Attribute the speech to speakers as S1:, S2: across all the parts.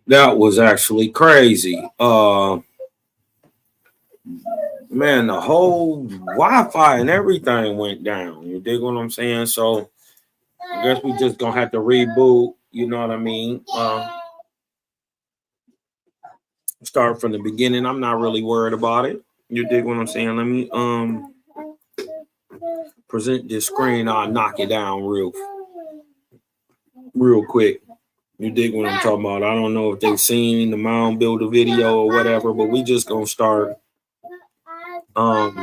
S1: That was actually crazy. Man, the whole Wi-Fi and everything went down. You dig what I'm saying? So I guess we just gonna have to reboot. You know what I mean? Start from the beginning. I'm not really worried about it. You dig what I'm saying? Let me present this screen. I'll knock it down real quick. You dig what I'm talking about? I don't know if they've seen the Mound builder video or whatever, but we just gonna start from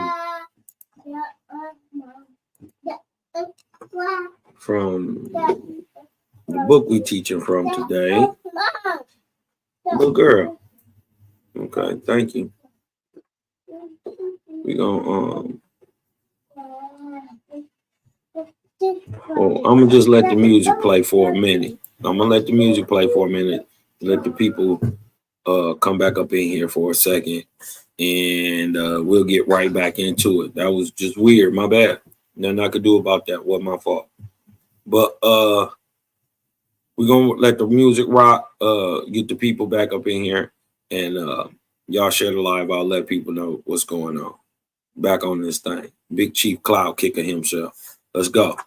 S1: the book we teaching from today. Little girl. Okay, thank you. We gonna I'm gonna just let the music play for a minute. Let the people come back up in here for a second, and we'll get right back into it. That was just weird. My bad. Nothing I could do about that. Wasn't my fault. But we're gonna let the music rock, get the people back up in here, and y'all share the live. I'll let people know what's going on. Back on this thing. Big Chief Cloud Kicker himself. Let's go.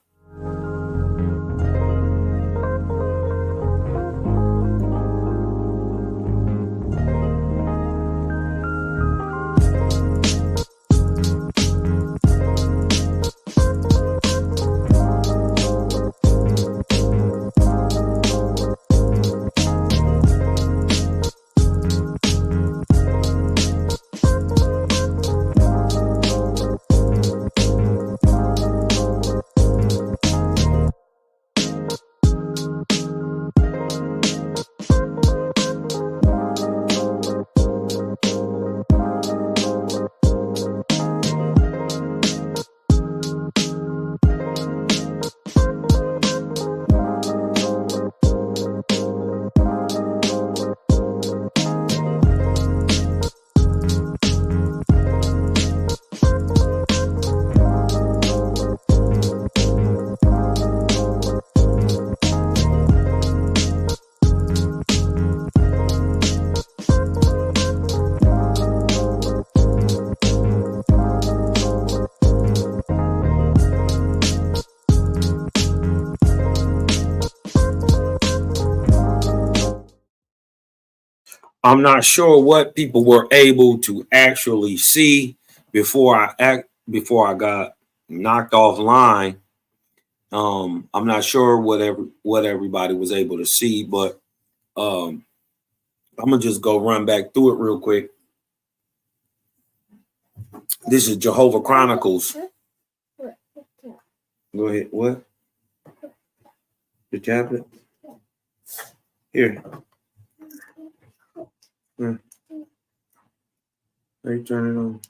S1: I'm not sure what people were able to actually see before I got knocked offline. I'm not sure what everybody was able to see, but I'm gonna just go run back through it real quick. This is Jehovah Chronicles. Go ahead. What? The tablet? Here. How you turn it on?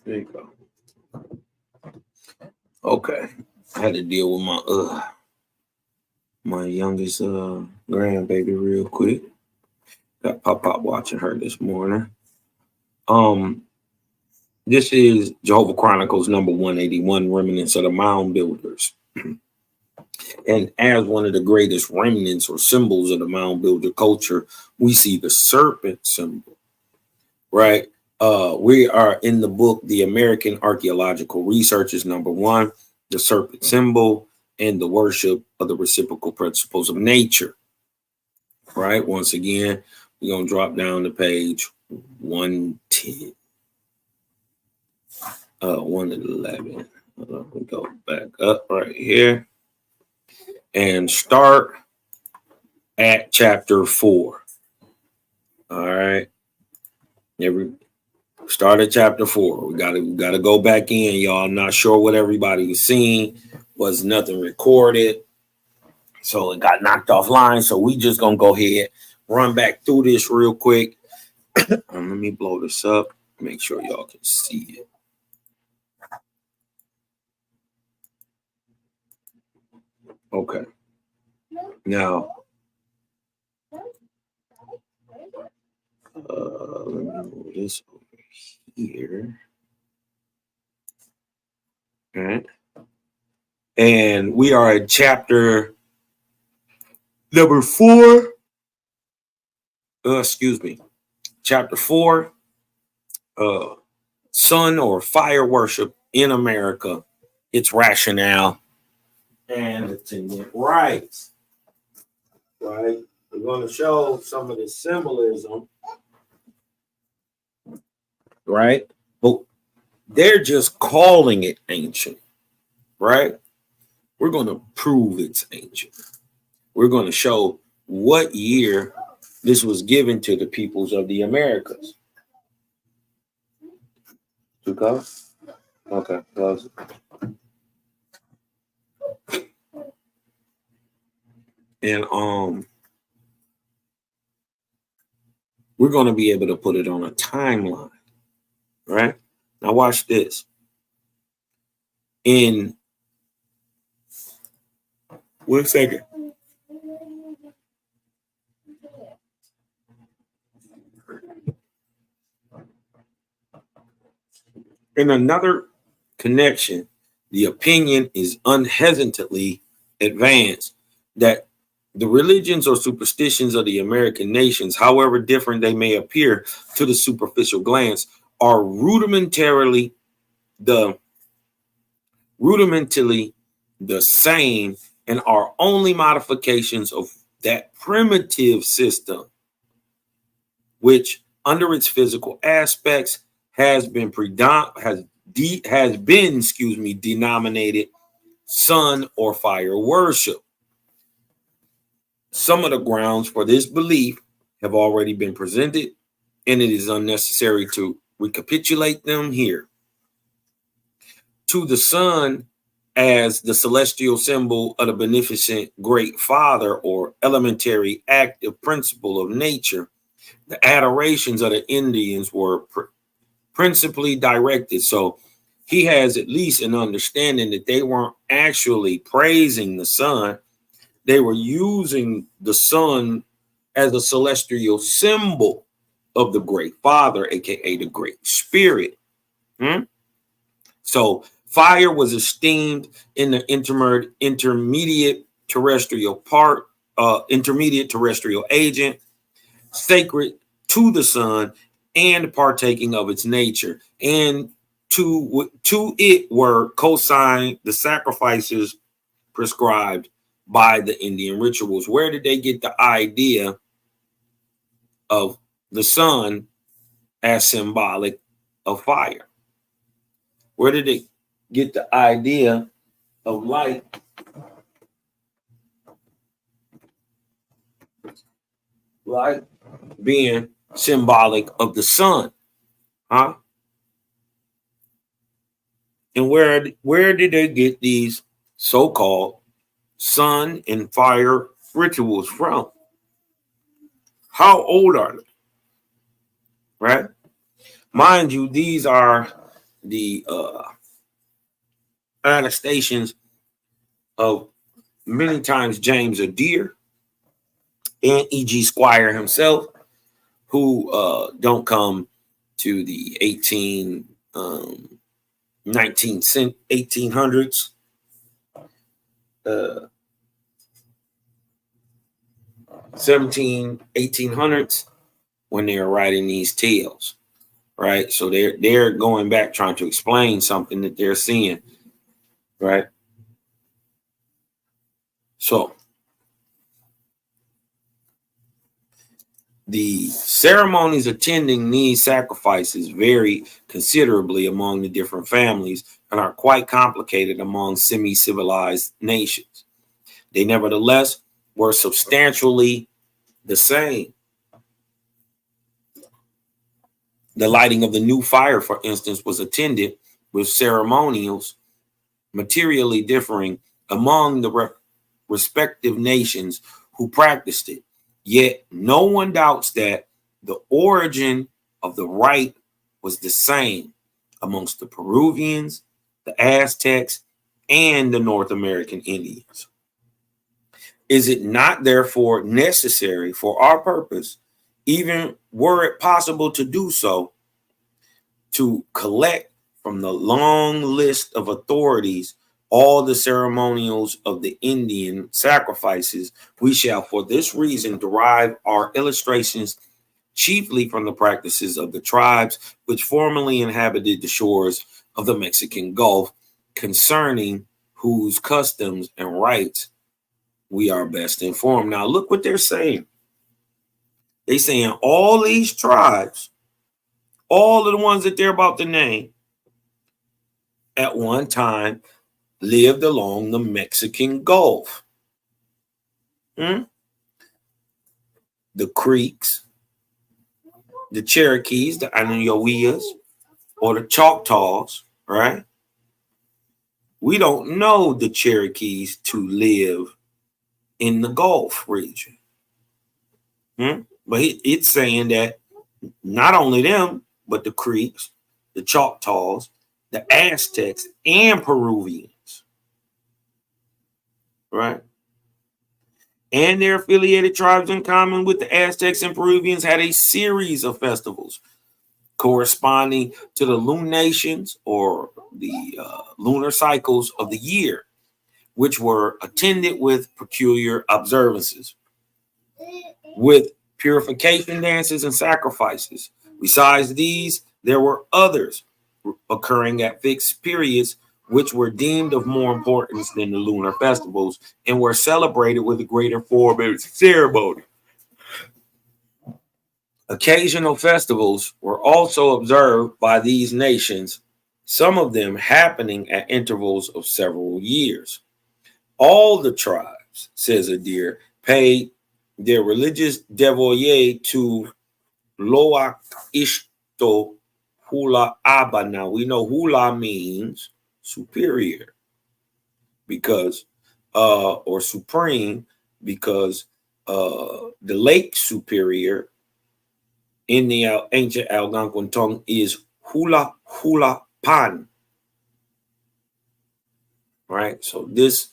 S1: There you go. Okay. I had to deal with my my youngest grandbaby real quick. Got Pop watching her this morning. This is Jehovah Chronicles number 181, Remnants of the Mound Builders. And as one of the greatest remnants or symbols of the mound builder culture, we see the serpent symbol, right? We are in the book, The American Archaeological Researchers, number 1, the serpent symbol and the worship of the reciprocal principles of nature, right? Once again, we're going to drop down to page 110, 111. We go back up right here and start at chapter 4. All right. Start at chapter 4. We gotta go back in, y'all. I'm not sure what everybody was seeing. Was nothing recorded. So it got knocked offline. So we just gonna go ahead, run back through this real quick. Let me blow this up. Make sure y'all can see it. Okay. Now, let me move this over here. All right. And we are at chapter number 4. Chapter 4. Sun or fire worship in America, its rationale, and attendant rights. Right? We're going to show some of the symbolism, right? But they're just calling it ancient, right? We're going to prove it's ancient. We're going to show what year this was given to the peoples of the Americas. To go? Okay, close it. And we're going to be able to put it on a timeline, right? Now watch this. In 1 second. In another connection, the opinion is unhesitantly advanced that the religions or superstitions of the American nations, however different they may appear to the superficial glance, are rudimentarily the same and are only modifications of that primitive system, which under its physical aspects has been denominated sun or fire worship. Some of the grounds for this belief have already been presented, and it is unnecessary to recapitulate them here. To the sun as the celestial symbol of the beneficent great father or elementary active principle of nature, the adorations of the Indians were principally directed. So he has at least an understanding that they weren't actually praising the sun. They were using the sun as a celestial symbol of the great father, aka the great spirit. So fire was esteemed in the intermediate terrestrial agent, sacred to the sun and partaking of its nature. And to it were co-signed the sacrifices prescribed by the Indian rituals. Where did they get the idea of the sun as symbolic of fire? Where did they get the idea of light being symbolic of the sun? Huh? And where did they get these so-called sun and fire rituals from? How old are they? Right? Mind you, these are the attestations of many times James Adair and E.G. Squire himself, who don't come to the 1800s, 1800s, when they're writing these tales, right? So they're going back trying to explain something that they're seeing, right? So the ceremonies attending these sacrifices vary considerably among the different families and are quite complicated among semi-civilized nations. They nevertheless were substantially the same. The lighting of the new fire, for instance, was attended with ceremonials materially differing among the respective nations who practiced it. Yet no one doubts that the origin of the rite was the same amongst the Peruvians, the Aztecs, and the North American Indians. Is it not therefore necessary for our purpose, even were it possible to do so, to collect from the long list of authorities all the ceremonials of the Indian sacrifices? We shall for this reason derive our illustrations chiefly from the practices of the tribes which formerly inhabited the shores of the Mexican Gulf, concerning whose customs and rites we are best informed. Now look what they're saying. They're saying all these tribes, all of the ones that they're about to name, at one time lived along the Mexican Gulf. The Creeks, the Cherokees, the Anayowias, or the Choctaws, right? We don't know the Cherokees to live in the Gulf region. But it's saying that not only them, but the Creeks, the Choctaws, the Aztecs, and Peruvians, right? And their affiliated tribes in common with the Aztecs and Peruvians had a series of festivals corresponding to the lunations or the lunar cycles of the year, which were attended with peculiar observances, with purification dances and sacrifices. Besides these, there were others occurring at fixed periods, which were deemed of more importance than the lunar festivals and were celebrated with a greater form of ceremony. Occasional festivals were also observed by these nations, some of them happening at intervals of several years. All the tribes, says Adair, paid their religious devoye to Loak Ishto Hula Abba. Now we know Hula means superior because or supreme, because the Lake Superior in the ancient Algonquin tongue is Hula Hula Pan. Right? So this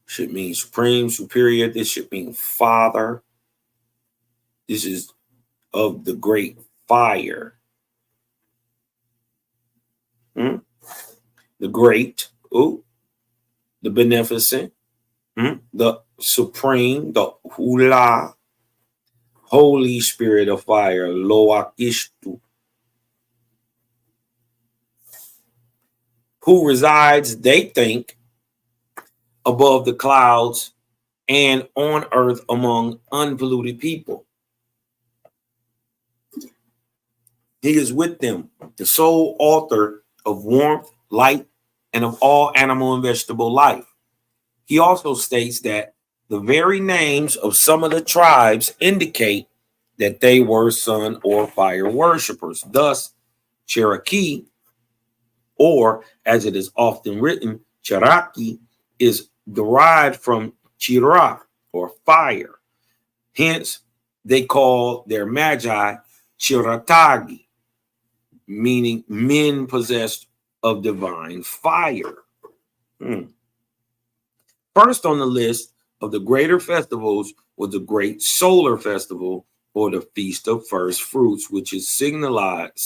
S1: should mean supreme, superior. This should mean father. This is of the great fire. The great, the beneficent, the supreme, the Hula, Holy Spirit of fire, Loak Ishtu, who resides, they think, above the clouds and on earth among unpolluted people. He is with them, the sole author of warmth, light, and of all animal and vegetable life. He also states that the very names of some of the tribes indicate that they were sun or fire worshippers. Thus, Cherokee, or as it is often written, Cherokee, is derived from Chira, or fire. Hence, they call their magi Chiratagi, meaning men possessed of divine fire. First on the list of the greater festivals was the Great Solar Festival, or the Feast of First Fruits, which is signalized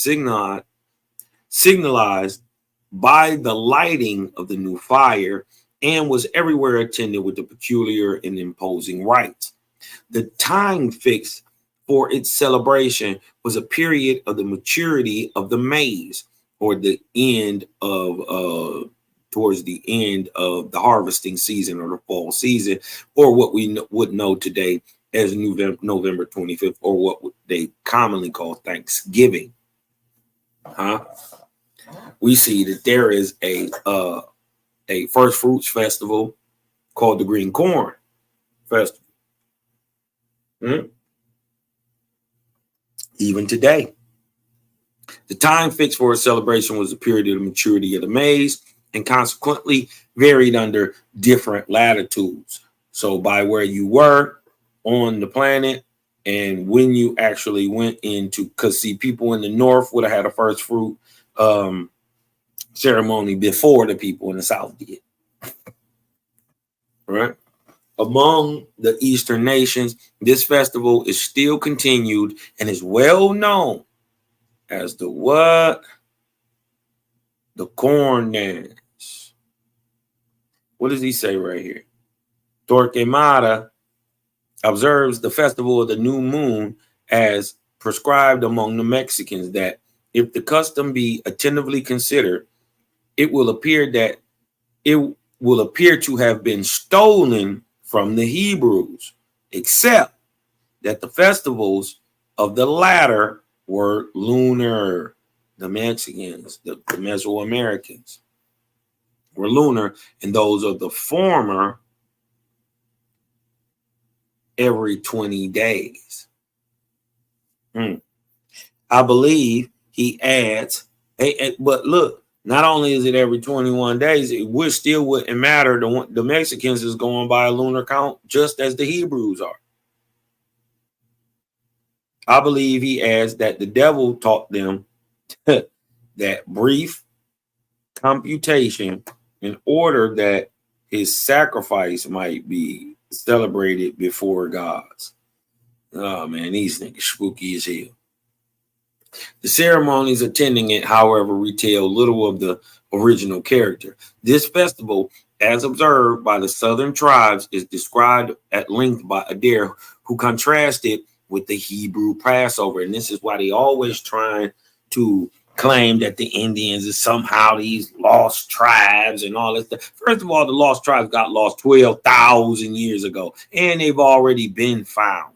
S1: by the lighting of the new fire and was everywhere attended with the peculiar and imposing rites. The time fixed for its celebration was a period of the maturity of the maize, or the end of towards the end of the harvesting season, or the fall season, or what we would know today as November 25th, or what they commonly call Thanksgiving. We see that there is a first fruits festival called the Green Corn Festival. Even today, the time fixed for a celebration was the period of the maturity of the maize, and consequently varied under different latitudes. So by where you were on the planet and when you actually went into, because see, people in the north would have had a first fruit ceremony before the people in the south did. Right? Among the Eastern nations, this festival is still continued and is well known as the what? The corn dance. What does he say right here? Torquemada observes the festival of the new moon as prescribed among the Mexicans, that if the custom be attentively considered, it will appear to have been stolen from the Hebrews, except that the festivals of the latter were lunar. The Mexicans, the Mesoamericans, were lunar, and those of the former every 20 days. I believe he adds, but look, not only is it every 21 days, it would still wouldn't matter. The Mexicans is going by a lunar count just as the Hebrews are. I believe he adds that the devil taught them that brief computation in order that his sacrifice might be celebrated before God's. Oh man, these niggas spooky as hell. The ceremonies attending it, however, retail little of the original character. This festival, as observed by the southern tribes, is described at length by Adair, who contrasted with the Hebrew Passover. And this is why they always trying to claim that the Indians is somehow these lost tribes and all that stuff. First of all, the lost tribes got lost 12,000 years ago, and they've already been found.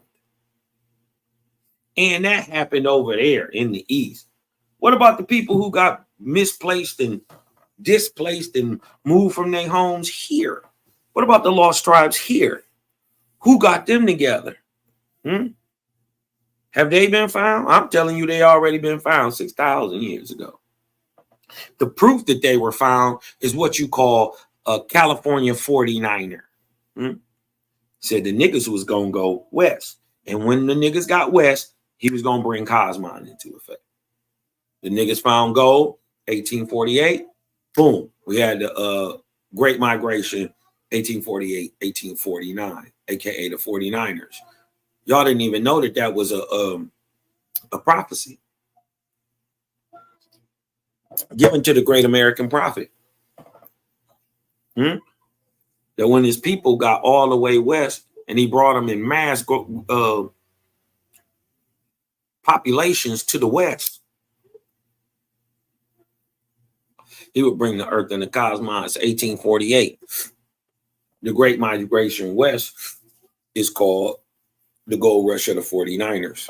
S1: And that happened over there in the East. What about the people who got misplaced and displaced and moved from their homes here? What about the lost tribes here? Who got them together? Have they been found? I'm telling you, they already been found 6,000 years ago. The proof that they were found is what you call a California 49er. Said the niggas was going to go west. And when the niggas got west, he was going to bring Cosmon into effect. The niggas found gold, 1848. Boom. We had the Great Migration, 1848, 1849, a.k.a. the 49ers. Y'all didn't even know that that was a prophecy given to the great American prophet. That when his people got all the way west and he brought them in mass populations to the west, he would bring the earth and the cosmos. 1848. The Great Migration West is called the gold rush of the 49ers.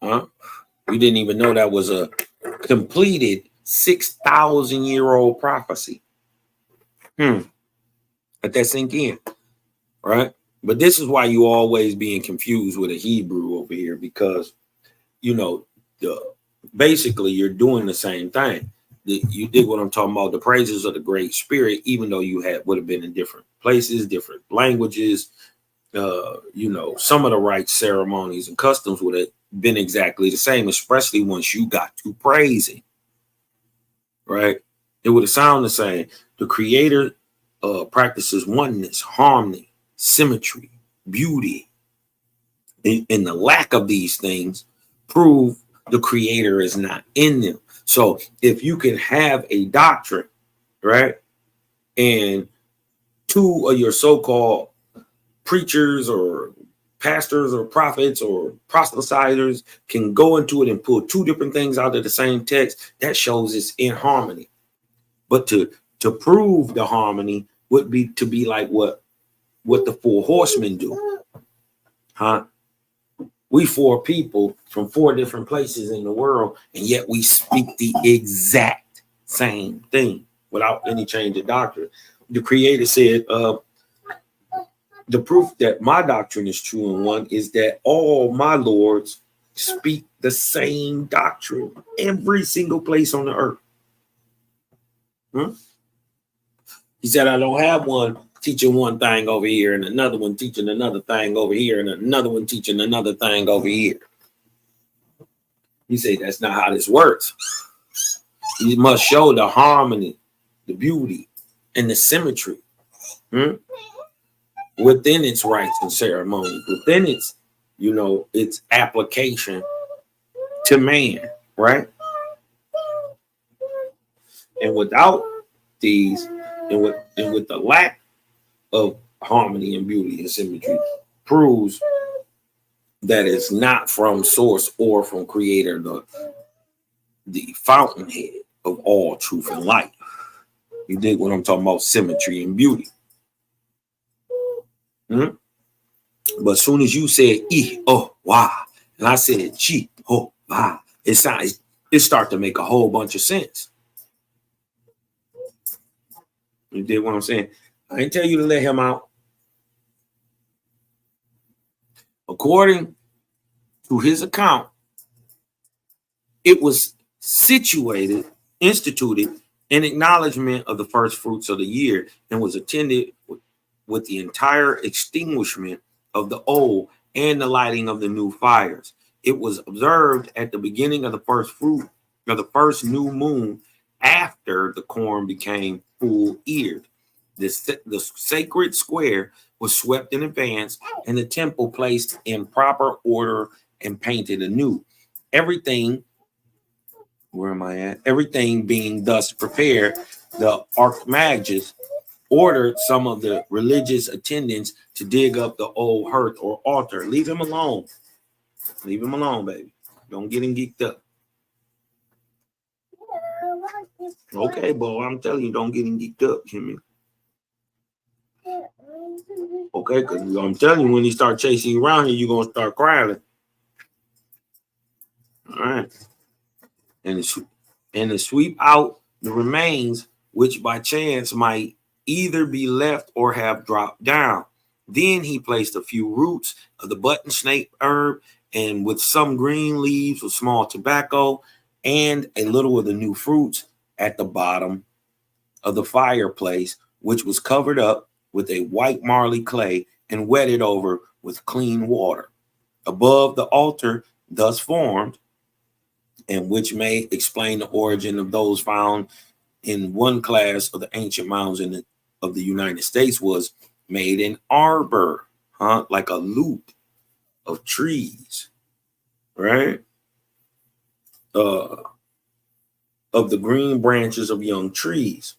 S1: You didn't even know that was a completed 6,000-year-old prophecy. Let that sink in, right? But this is why you always being confused with a Hebrew over here, because you know basically you're doing the same thing. You dig what I'm talking about? The praises of the Great Spirit, even though you would have been in different places, different languages. Some of the right ceremonies and customs would have been exactly the same, especially once you got to praising, right? It would have sounded the same. The Creator practices oneness, harmony, symmetry, beauty. And the lack of these things prove the creator is not in them. So if you can have a doctrine, right, and two of your so-called preachers or pastors or prophets or proselytizers can go into it and pull two different things out of the same text, that shows it's in harmony. But to prove the harmony would be to be like what the four horsemen do. Huh? We four people from four different places in the world, and yet we speak the exact same thing without any change of doctrine. The creator said, the proof that my doctrine is true in one is that all my lords speak the same doctrine every single place on the earth. He said, I don't have one teaching one thing over here and another one teaching another thing over here and another one teaching another thing over here. He said, that's not how this works. You must show the harmony, the beauty, and the symmetry within its rites and ceremonies, within its, its application to man, right? And without these, and with the lack of harmony and beauty and symmetry, proves that it's not from source or from creator, the fountainhead of all truth and light. You dig what I'm talking about? Symmetry and beauty. But as soon as you said Jehovah, and I said Jehovah, it start to make a whole bunch of sense. You dig what I'm saying? I didn't tell you to let him out. According to his account, it was instituted in acknowledgement of the first fruits of the year and was attended with the entire extinguishment of the old and the lighting of the new fires. It was observed at the beginning of the first fruit of the first new moon after the corn became full-eared. The sacred square was swept in advance and the temple placed in proper order and painted anew. Everything being thus prepared, the archmagus ordered some of the religious attendants to dig up the old hearth or altar. Leave him alone. Leave him alone, baby. Don't get him geeked up. Okay, boy, I'm telling you, don't get him geeked up, Jimmy. Okay, because I'm telling you, when he start chasing you around here, you're going to start crying. All right. And to sweep out the remains, which by chance might either be left or have dropped down. Then he placed a few roots of the button snake herb and with some green leaves with small tobacco and a little of the new fruits at the bottom of the fireplace, which was covered up with a white marley clay and wetted over with clean water. Above the altar thus formed, and which may explain the origin of those found in one class of the ancient mounds of the United States, was made in arbor, like a loop of trees, right? Of the green branches of young trees.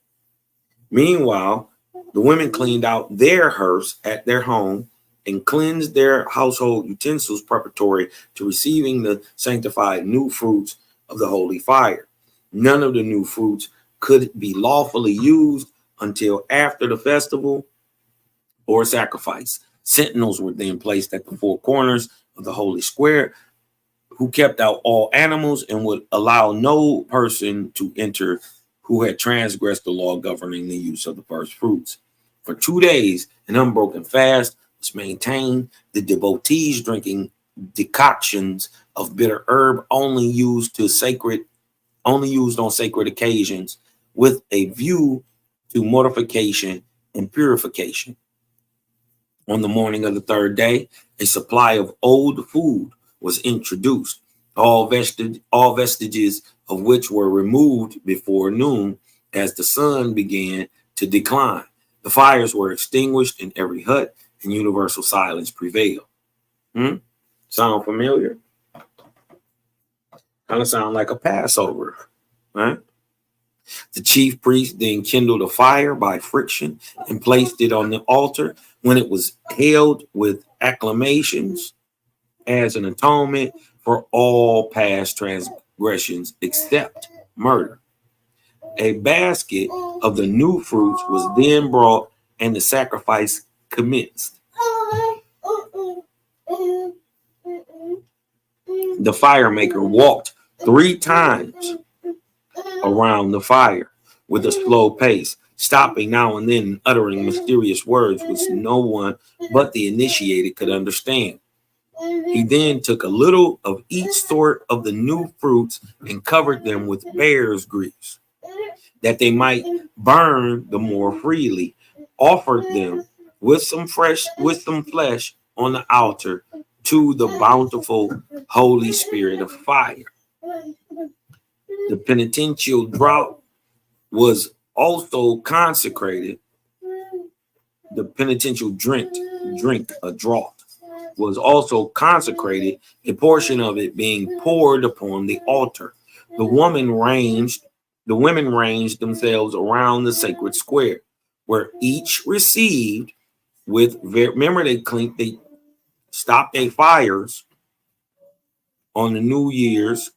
S1: Meanwhile, the women cleaned out their hearths at their home and cleansed their household utensils preparatory to receiving the sanctified new fruits of the holy fire. None of the new fruits could be lawfully used until after the festival or sacrifice. Sentinels were then placed at the four corners of the holy square, who kept out all animals and would allow no person to enter who had transgressed the law governing the use of the first fruits. For 2 days, an unbroken fast was maintained, the devotees drinking decoctions of bitter herb only used on sacred occasions, with a view to mortification and purification. On the morning of the third day, a supply of old food was introduced, all vestiges of which were removed before noon as the sun began to decline. The fires were extinguished in every hut, and universal silence prevailed. Sound familiar? Kind of sound like a Passover, right? The chief priest then kindled a fire by friction and placed it on the altar. When it was hailed with acclamations as an atonement for all past transgressions except murder. A basket of the new fruits was then brought and the sacrifice commenced. The fire maker walked 3 times around the fire with a slow pace, stopping now and then and uttering mysterious words which no one but the initiated could understand. He then took a little of each sort of the new fruits and covered them with bear's grease, that they might burn the more freely, offered them with some flesh on the altar to the bountiful Holy Spirit of fire. The penitential draught was also consecrated. The penitential drink, a draught, was also consecrated, a portion of it being poured upon the altar. The women ranged themselves around the sacred square, where each received remember they stopped their fires on the New Year's,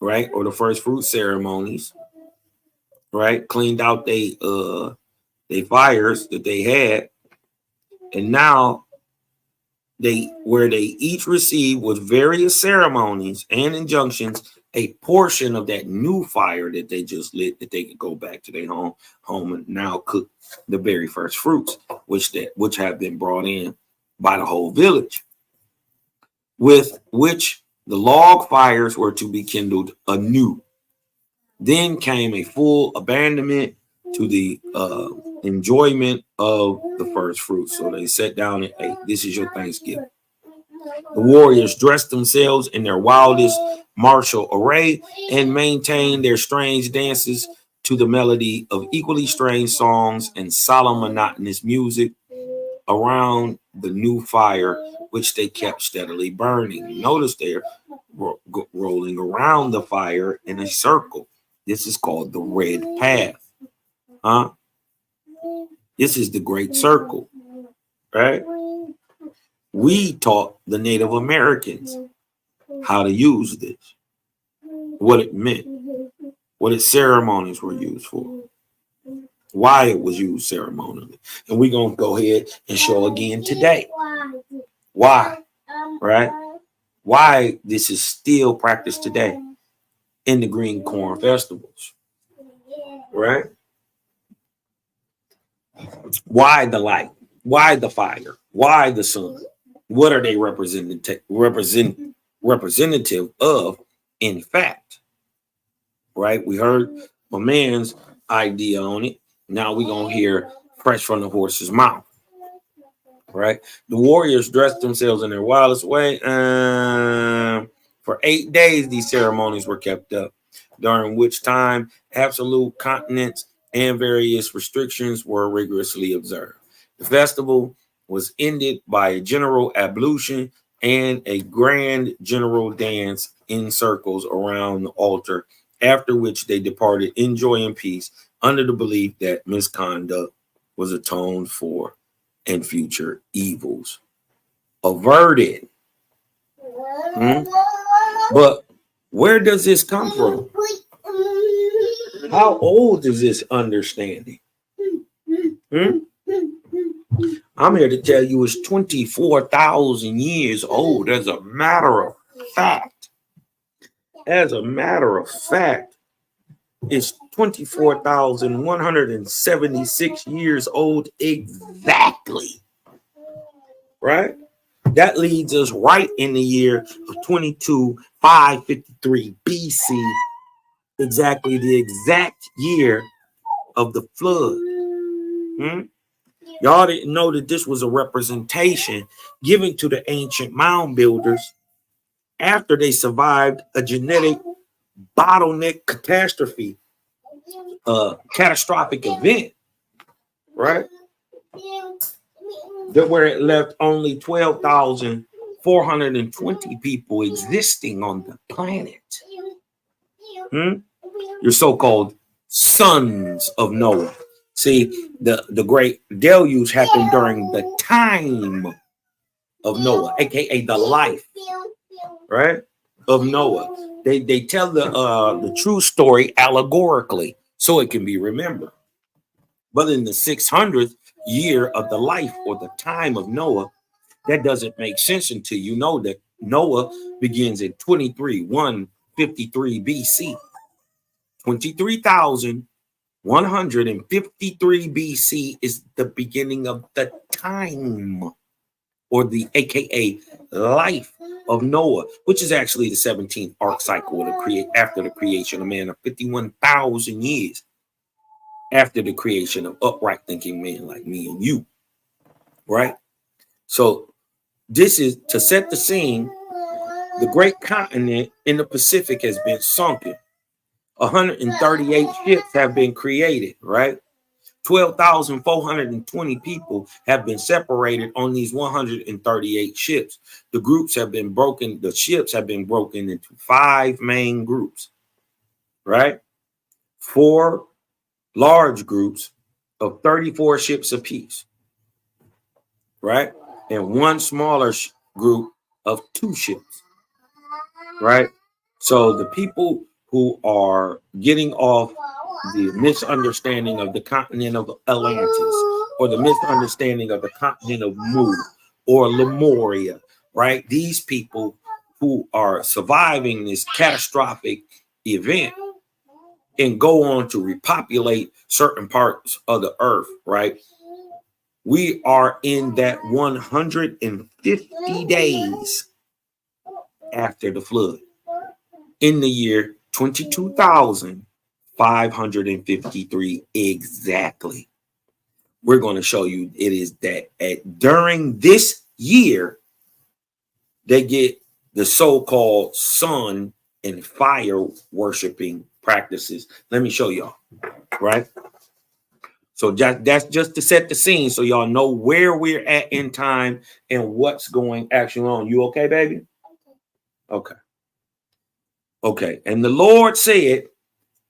S1: right, or the first fruit ceremonies, right, cleaned out they fires that they had, and now they each received with various ceremonies and injunctions a portion of that new fire that they just lit, that they could go back to their home and now cook the very first fruits, which have been brought in by the whole village, with which the log fires were to be kindled anew. Then came a full abandonment to the enjoyment of the first fruits. So they sat down and ate. This is your Thanksgiving. The warriors dressed themselves in their wildest martial array and maintained their strange dances to the melody of equally strange songs and solemn monotonous music around the new fire, which they kept steadily burning. Notice they're rolling around the fire in a circle. This is called the red path. This is the great circle, right? We taught the Native Americans how to use this, what it meant, what its ceremonies were used for, why it was used ceremonially. And we're going to go ahead and show again today. Why, right? Why this is still practiced today in the green corn festivals, right? Why the light? Why the fire? Why the sun? What are they representative of, in fact? Right? We heard my man's idea on it. Now we're going to hear fresh from the horse's mouth. Right? The warriors dressed themselves in their wildest way. For 8 days, these ceremonies were kept up, during which time absolute continence and various restrictions were rigorously observed. The festival was ended by a general ablution and a grand general dance in circles around the altar, after which they departed in joy and peace, under the belief that misconduct was atoned for and future evils averted. But where does this come from? How old is this understanding? I'm here to tell you it's 24,000 years old. As a matter of fact, it's 24,176 years old exactly. Right? That leads us right in the year of 22,553 BC, exactly the exact year of the flood. Y'all didn't know that this was a representation given to the ancient mound builders after they survived a genetic bottleneck catastrophic event, right? That where it left only 12,420 people existing on the planet. Your so-called sons of Noah. See, the great deluge happened during the time of Noah, aka the life, right, of Noah. They tell the true story allegorically so it can be remembered. But in the 600th year of the life or the time of Noah, that doesn't make sense until you know that Noah begins at 153 BC. 23,153 BC is the beginning of the time, or the aka life of Noah, which is actually the 17th arc cycle to create after the creation of man, of 51,000 years after the creation of upright thinking men like me and you, right? So this is to set the scene. The great continent in the Pacific has been sunken. 138 ships have been created, right? 12,420 people have been separated on these 138 ships. The groups have been broken. The ships have been broken into 5 main groups, right? 4 large groups of 34 ships apiece, right? And 1 smaller group of 2 ships, right? So the people who are getting off the misunderstanding of the continent of Atlantis, or the misunderstanding of the continent of Mu or Lemuria, right? These people who are surviving this catastrophic event and go on to repopulate certain parts of the earth, right? We are in that 150 days after the flood, in the year 22,553 exactly. We're going to show you it is that during this year, they get the so-called sun and fire worshiping practices. Let me show y'all, right? So that's just to set the scene so y'all know where we're at in time and what's going actually on. You okay, baby? Okay. Okay. And the Lord said,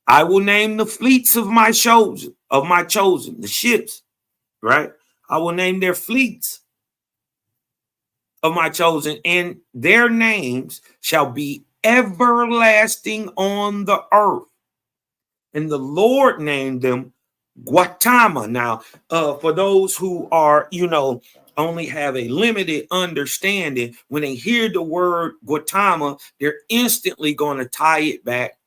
S1: I will name the fleets of my chosen, the ships, right? I will name their fleets of my chosen, and their names shall be everlasting on the earth. And the Lord named them Gautama. Now, for those who are, only have a limited understanding, when they hear the word Gautama, they're instantly going to tie it back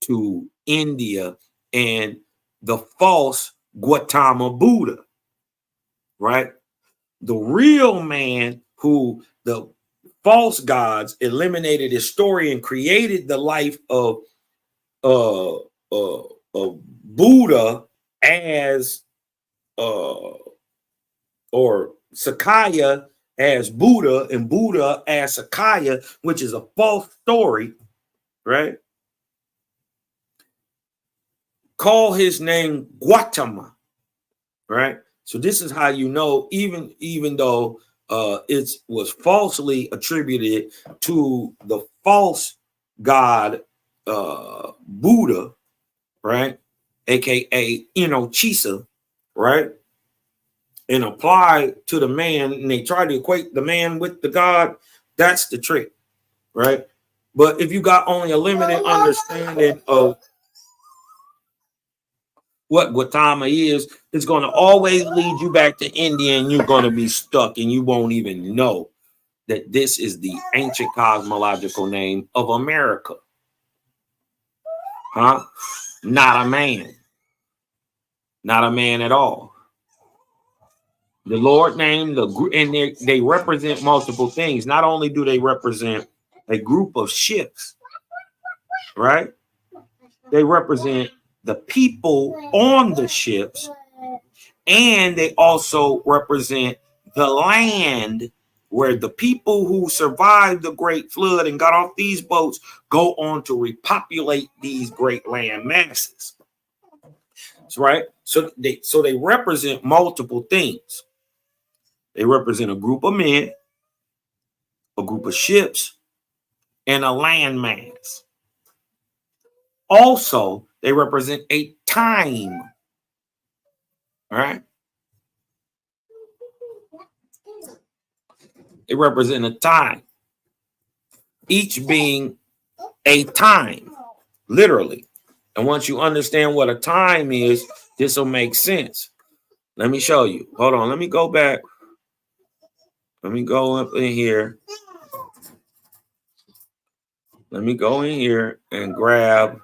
S1: to India and the false Gautama Buddha, right? The real man who the false gods eliminated his story and created the life of Buddha as or Sakaya as Buddha and Buddha as Sakaya, which is a false story, right? Call his name Gautama, right? So this is how you know, even though it was falsely attributed to the false god Buddha, right? AKA, Chisa, right? And apply to the man, and they try to equate the man with the god. That's the trick, right? But if you got only a limited understanding of what Gautama is, it's going to always lead you back to India, and you're going to be stuck, and you won't even know that this is the ancient cosmological name of America. Huh? Not a man. Not a man at all. The Lord named the group, and they represent multiple things. Not only do they represent a group of ships, right? They represent the people on the ships, and they also represent the land where the people who survived the great flood and got off these boats go on to repopulate these great land masses. right? So they represent multiple things. They represent a group of men, a group of ships, and a landmass. Also, they represent a time. All right. They represent a time, each being a time, literally. And once you understand what a time is, this will make sense. Let me show you. Hold on. Let me go back. Let me go up in here. Let me go in here and grab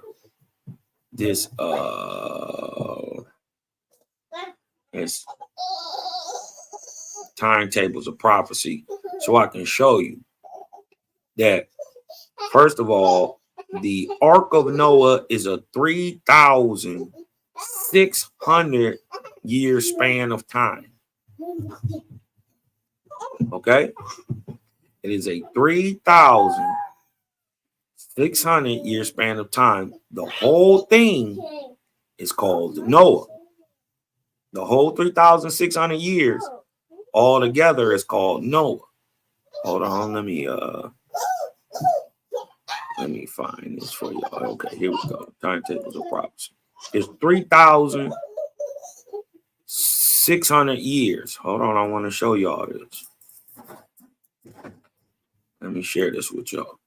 S1: this it's timetables of prophecy, so I can show you that, first of all, the Ark of Noah is a 3,600 year span of time. Okay? It is a 3,600 year span of time. The whole thing is called Noah. The whole 3,600 years all together is called Noah. Hold on, let me find this for y'all. Okay, here we go. Timetables of prophecy. It's 3,600 years. Hold on, I want to show y'all this. Let me share this with y'all.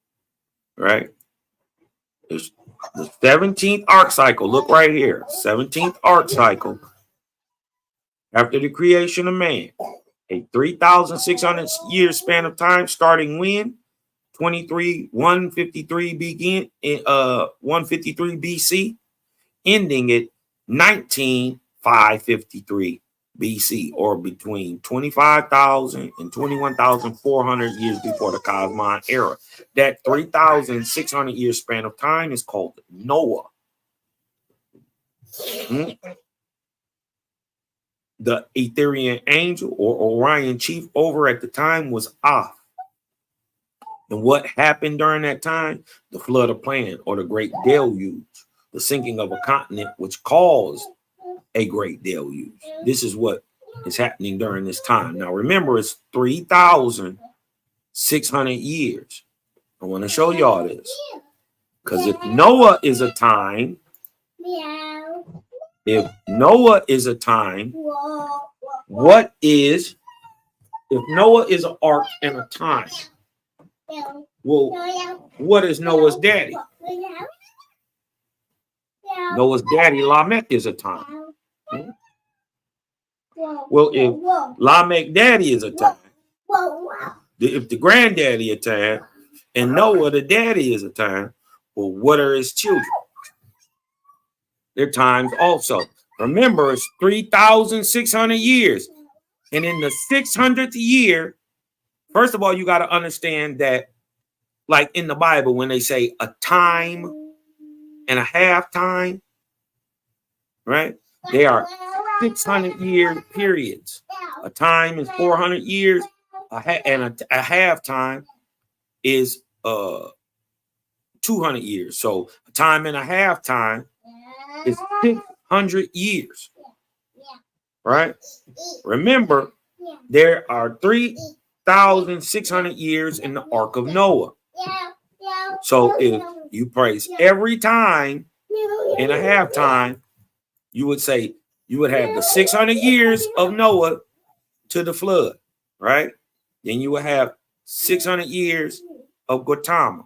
S1: Right? It's the 17th arc cycle. Look right here. 17th arc cycle. After the creation of man. A 3,600 year span of time starting when? 153 begin in 153 BC, ending at 19,553 BC, or between 25,000 and 21,400 years before the Cosmine era. That 3,600 year span of time is called Noah. The Etherian angel or Orion chief over at the time was Ah. And what happened during that time? The flood of Plan, or the great deluge, the sinking of a continent, which caused a great deluge. This is what is happening during this time. Now, remember, it's 3,600 years. I want to show y'all this. Because if Noah is a time, if Noah is a time, what is, if Noah is an ark and a time? Well, what is Noah's daddy? Noah's daddy, Lamech, is a time. Well, if Lamech daddy is a time, if the granddaddy a time, and Noah the daddy is a time, well, what are his children? They're times also. Remember, it's 3,600 years. And in the 600th year, first of all, you got to understand that, like in the Bible, when they say a time and a half time, right? They are 600-year periods. A time is 400 years, and a half time is 200 years. So a time and a half time is 600 years, right? Remember, there are 3,600 years in the Ark of Noah. So if you place every time in a half time, you would say you would have the 600 years of Noah to the flood, right? Then you would have 600 years of Gautama,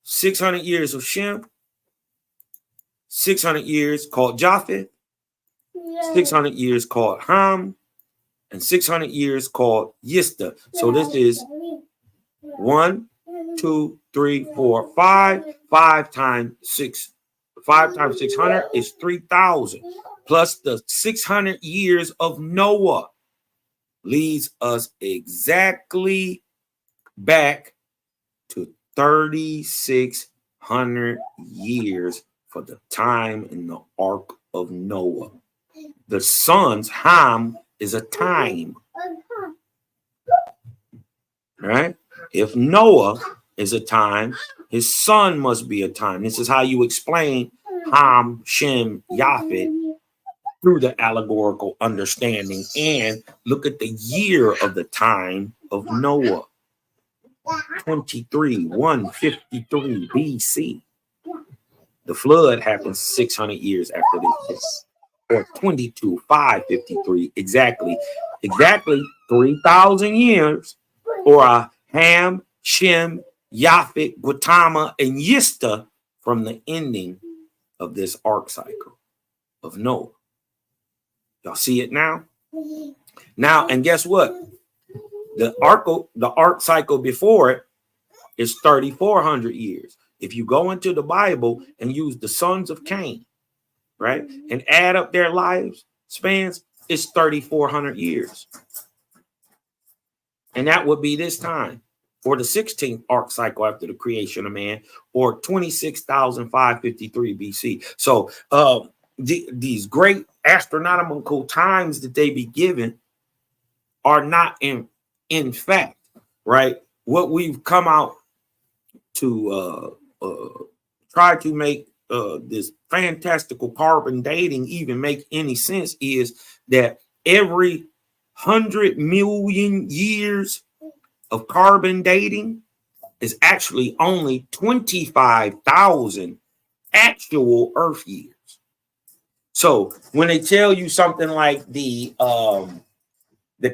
S1: 600 years of Shem, 600 years called Japheth, 600 years called Ham, and 600 years called Yista. So this is 1, 2, 3, 4, 5. 5 times 6. 5 times 600 is 3,000. Plus the 600 years of Noah leads us exactly back to 3,600 years for the time in the Ark of Noah. The son's Ham is a time. Right? If Noah is a time, his son must be a time. This is how you explain Ham, Shem, Japhet through the allegorical understanding, and look at the year of the time of Noah, 153 BC. The flood happens 600 years after this, or 553, exactly 3,000 years, or Ham, Shem, Japhet, Gautama, and Yista from the ending of this arc cycle of Noah. Y'all see it now? Now, and guess what? The arc cycle before it is 3,400 years. If you go into the Bible and use the sons of Cain, right, and add up their lives spans, it's 3,400 years. And that would be this time, or the 16th arc cycle after the creation of man, or 26,553 BC. So these great astronomical times that they be given are not in fact, right, what we've come out to try to make this fantastical carbon dating even make any sense is that every 100 million years of carbon dating is actually only 25,000 actual Earth years. So when they tell you something like the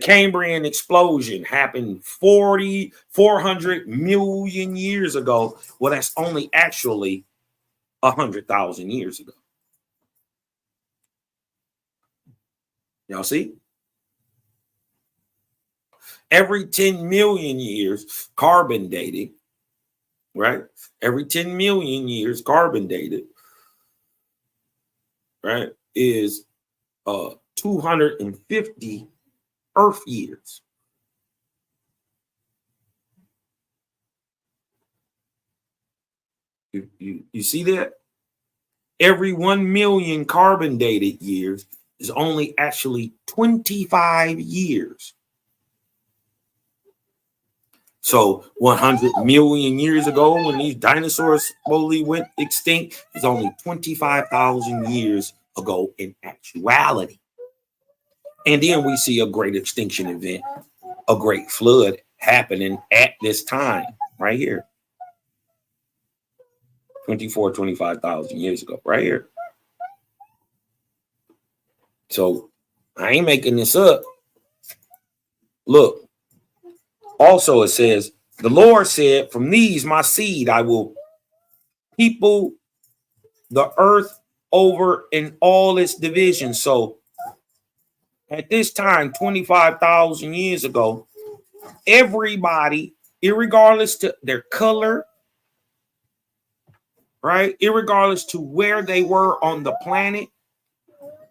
S1: Cambrian explosion happened 400 million years ago, well, that's only actually 100,000 years ago. Y'all see? Every 10 million years, carbon dated, right? Every 10 million years, carbon dated, right, is 250 Earth years. You see that? Every 1 million carbon dated years is only actually 25 years. So 100 million years ago, when these dinosaurs slowly went extinct, it's only 25,000 years ago in actuality. And then we see a great extinction event, a great flood happening at this time right here. 25,000 years ago, right here. So I ain't making this up. Look. Also, it says, the Lord said, from these, my seed, I will people the earth over in all its divisions. So at this time, 25,000 years ago, everybody, irregardless to their color, right, irregardless to where they were on the planet,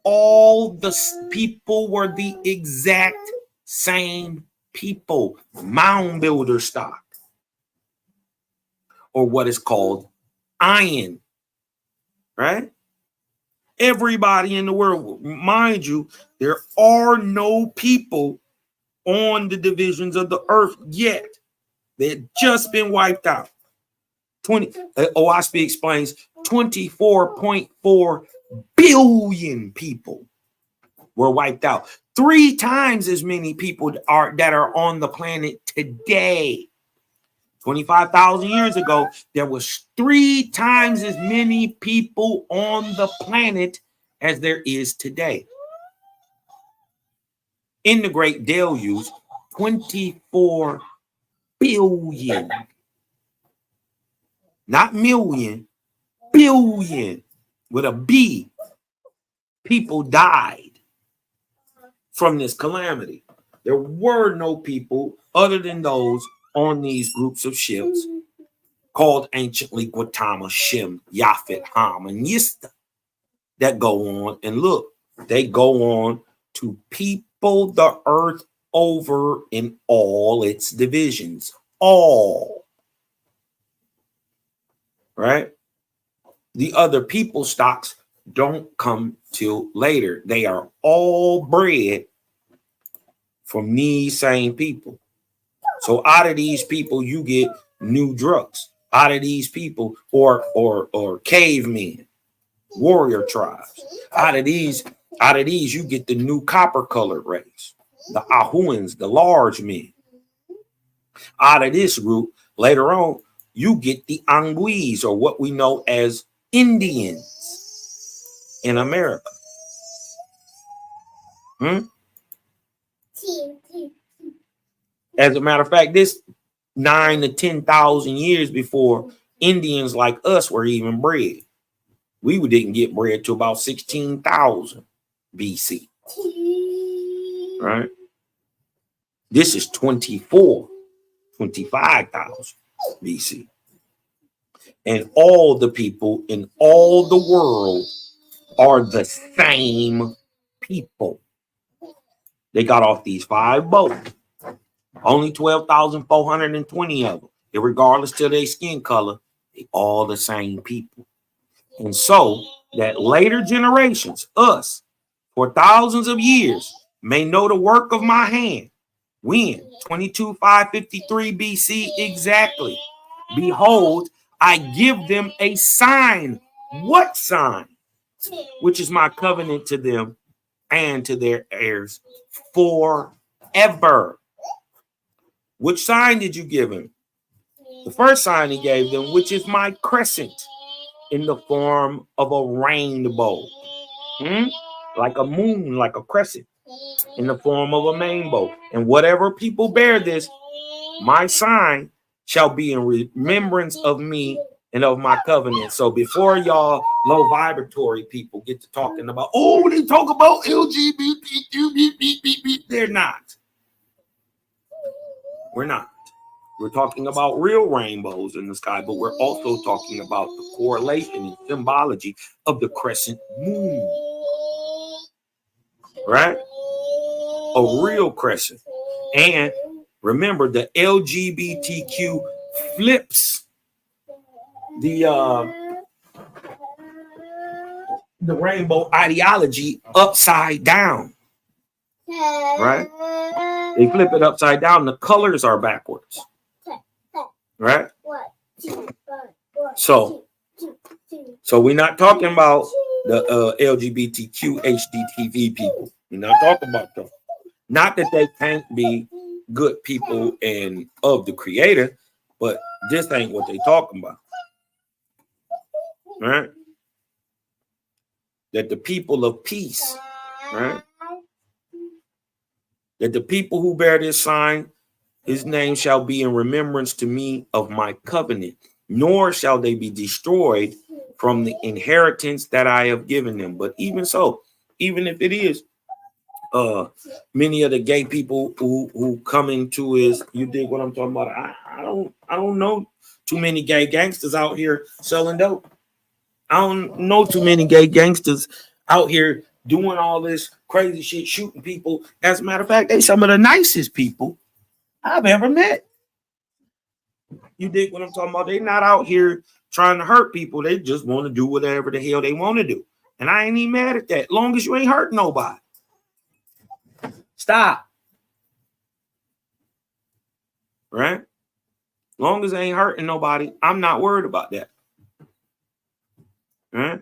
S1: all the people were the exact same people, mound builder stock, or what is called iron, right? Everybody in the world, mind you, there are no people on the divisions of the earth yet. They had just been wiped out. OSP explains 24.4 billion people were wiped out. 3 times as many people that are on the planet today. 25,000 years ago, there was 3 times as many people on the planet as there is today. In the Great Deluge, 24 billion, not million, billion with a B, people died from this calamity. There were no people other than those on these groups of ships called anciently Gautama, Shem, Japhet, Ham, and Yista that go on. And look, they go on to people the earth over in all its divisions. All. Right? The other people stocks don't come till later. They are all bred from these same people. So out of these people, you get new drugs. Out of these people, or cavemen, warrior tribes. Out of these, you get the new copper colored race, the Ahuans, the large men. Out of this group, later on, you get the Anguis, or what we know as Indians in America. As a matter of fact, this 9,000 to 10,000 years before Indians like us were even bred. We didn't get bred to about 16,000 BC. Right? This is 25,000 BC. And all the people in all the world are the same people. They got off these 5 boats. Only 12,420 of them. Regardless to their skin color, they all the same people. And so that later generations, us, for thousands of years, may know the work of my hand. When? 22,553 BC exactly. Behold, I give them a sign. What sign? Which is my covenant to them and to their heirs forever. Which sign did you give him? The first sign he gave them, which is my crescent in the form of a rainbow. Like a moon, like a crescent in the form of a rainbow. And whatever people bear this, my sign shall be in remembrance of me and of my covenant. So before y'all low vibratory people get to talking about, oh, they talk about LGBTQ, they're not. We're not. We're talking about real rainbows in the sky, but we're also talking about the correlation and symbology of the crescent moon. Right? A real crescent. And remember, the LGBTQ flips the rainbow ideology upside down. Right? They flip it upside down. The colors are backwards. Right? So we're not talking about the LGBTQ HDTV people. We're not talking about them. Not that they can't be good people and of the Creator, but this ain't what they talking about. Right? That the people of peace, right? That the people who bear this sign, his name shall be in remembrance to me of my covenant, nor shall they be destroyed from the inheritance that I have given them. But even so, even if it is many of the gay people who come into his, you dig what I'm talking about? I don't know too many gay gangsters out here selling dope. I don't know too many gay gangsters out here doing all this crazy shit, shooting people. As a matter of fact, they some of the nicest people I've ever met. You dig what I'm talking about? They're not out here trying to hurt people. They just want to do whatever the hell they want to do. And I ain't even mad at that. Long as you ain't hurting nobody. Stop. Right? Long as I ain't hurting nobody, I'm not worried about that. Right?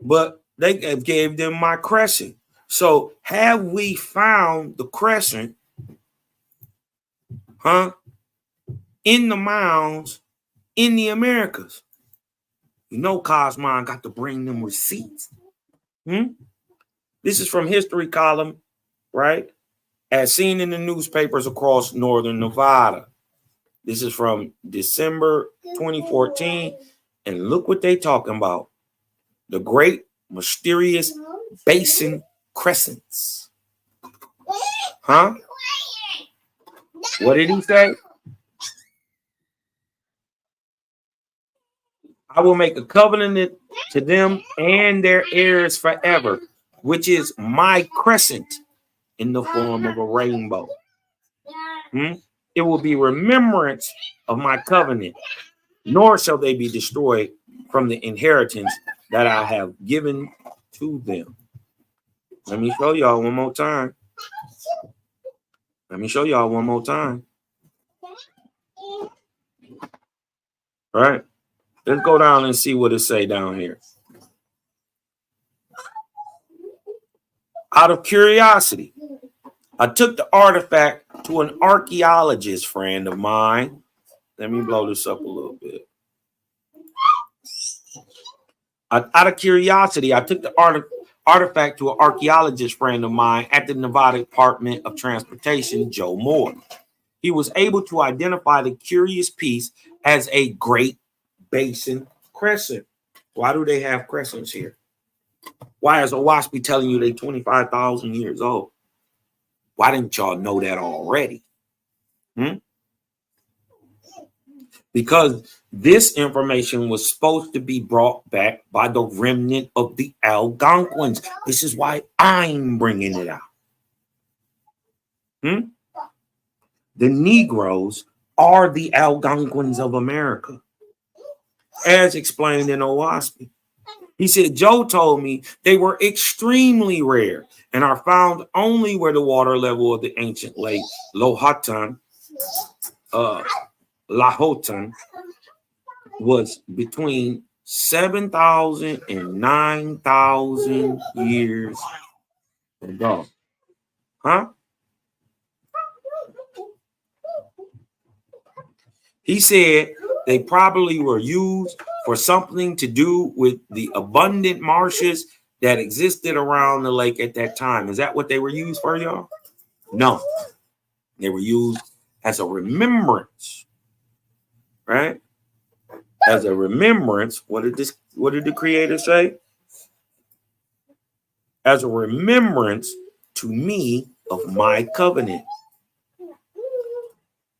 S1: But they gave them my crescent. So have we found the crescent, in the mounds in the Americas? You know, Cosmon got to bring them receipts. This is from History Column, right? As seen in the newspapers across northern Nevada. This is from December 2014. And look what they talking about. The great mysterious basin crescents. What did he say? I will make a covenant to them and their heirs forever, which is my crescent in the form of a rainbow. It will be remembrance of my covenant, nor shall they be destroyed from the inheritance that I have given to them. Let me show y'all one more time. Right? Let's go down and see what it say down here. Out of curiosity, I took the artifact to an archaeologist friend of mine. Let me blow this up a little bit. Out of curiosity, I took the artifact to an archaeologist friend of mine at the Nevada Department of Transportation, Joe Moore. He was able to identify the curious piece as a Great Basin crescent. Why do they have crescents here? Why is Owaspy telling you they're 25,000 years old? Why didn't y'all know that already? Because this information was supposed to be brought back by the remnant of the Algonquins. This is why I'm bringing it out. The Negroes are the Algonquins of America, as explained in Owaspy. He said, Joe told me they were extremely rare and are found only where the water level of the ancient lake Lahontan was between 7,000 and 9,000 years ago. He said they probably were used for something to do with the abundant marshes that existed around the lake at that time. Is that what they were used for, y'all? No. They were used as a remembrance, right? As a remembrance. What did the Creator say? As a remembrance to me of my covenant.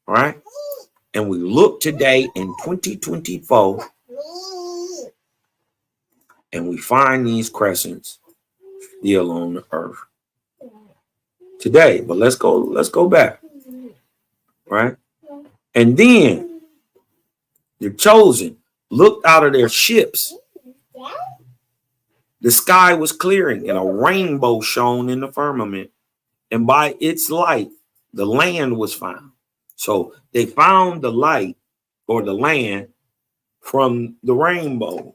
S1: Right? And we look today in 2024 and we find these crescents still on the earth today. But let's go back. Right? And then the chosen looked out of their ships. The sky was clearing and a rainbow shone in the firmament. And by its light, the land was found. So they found the light or the land from the rainbow,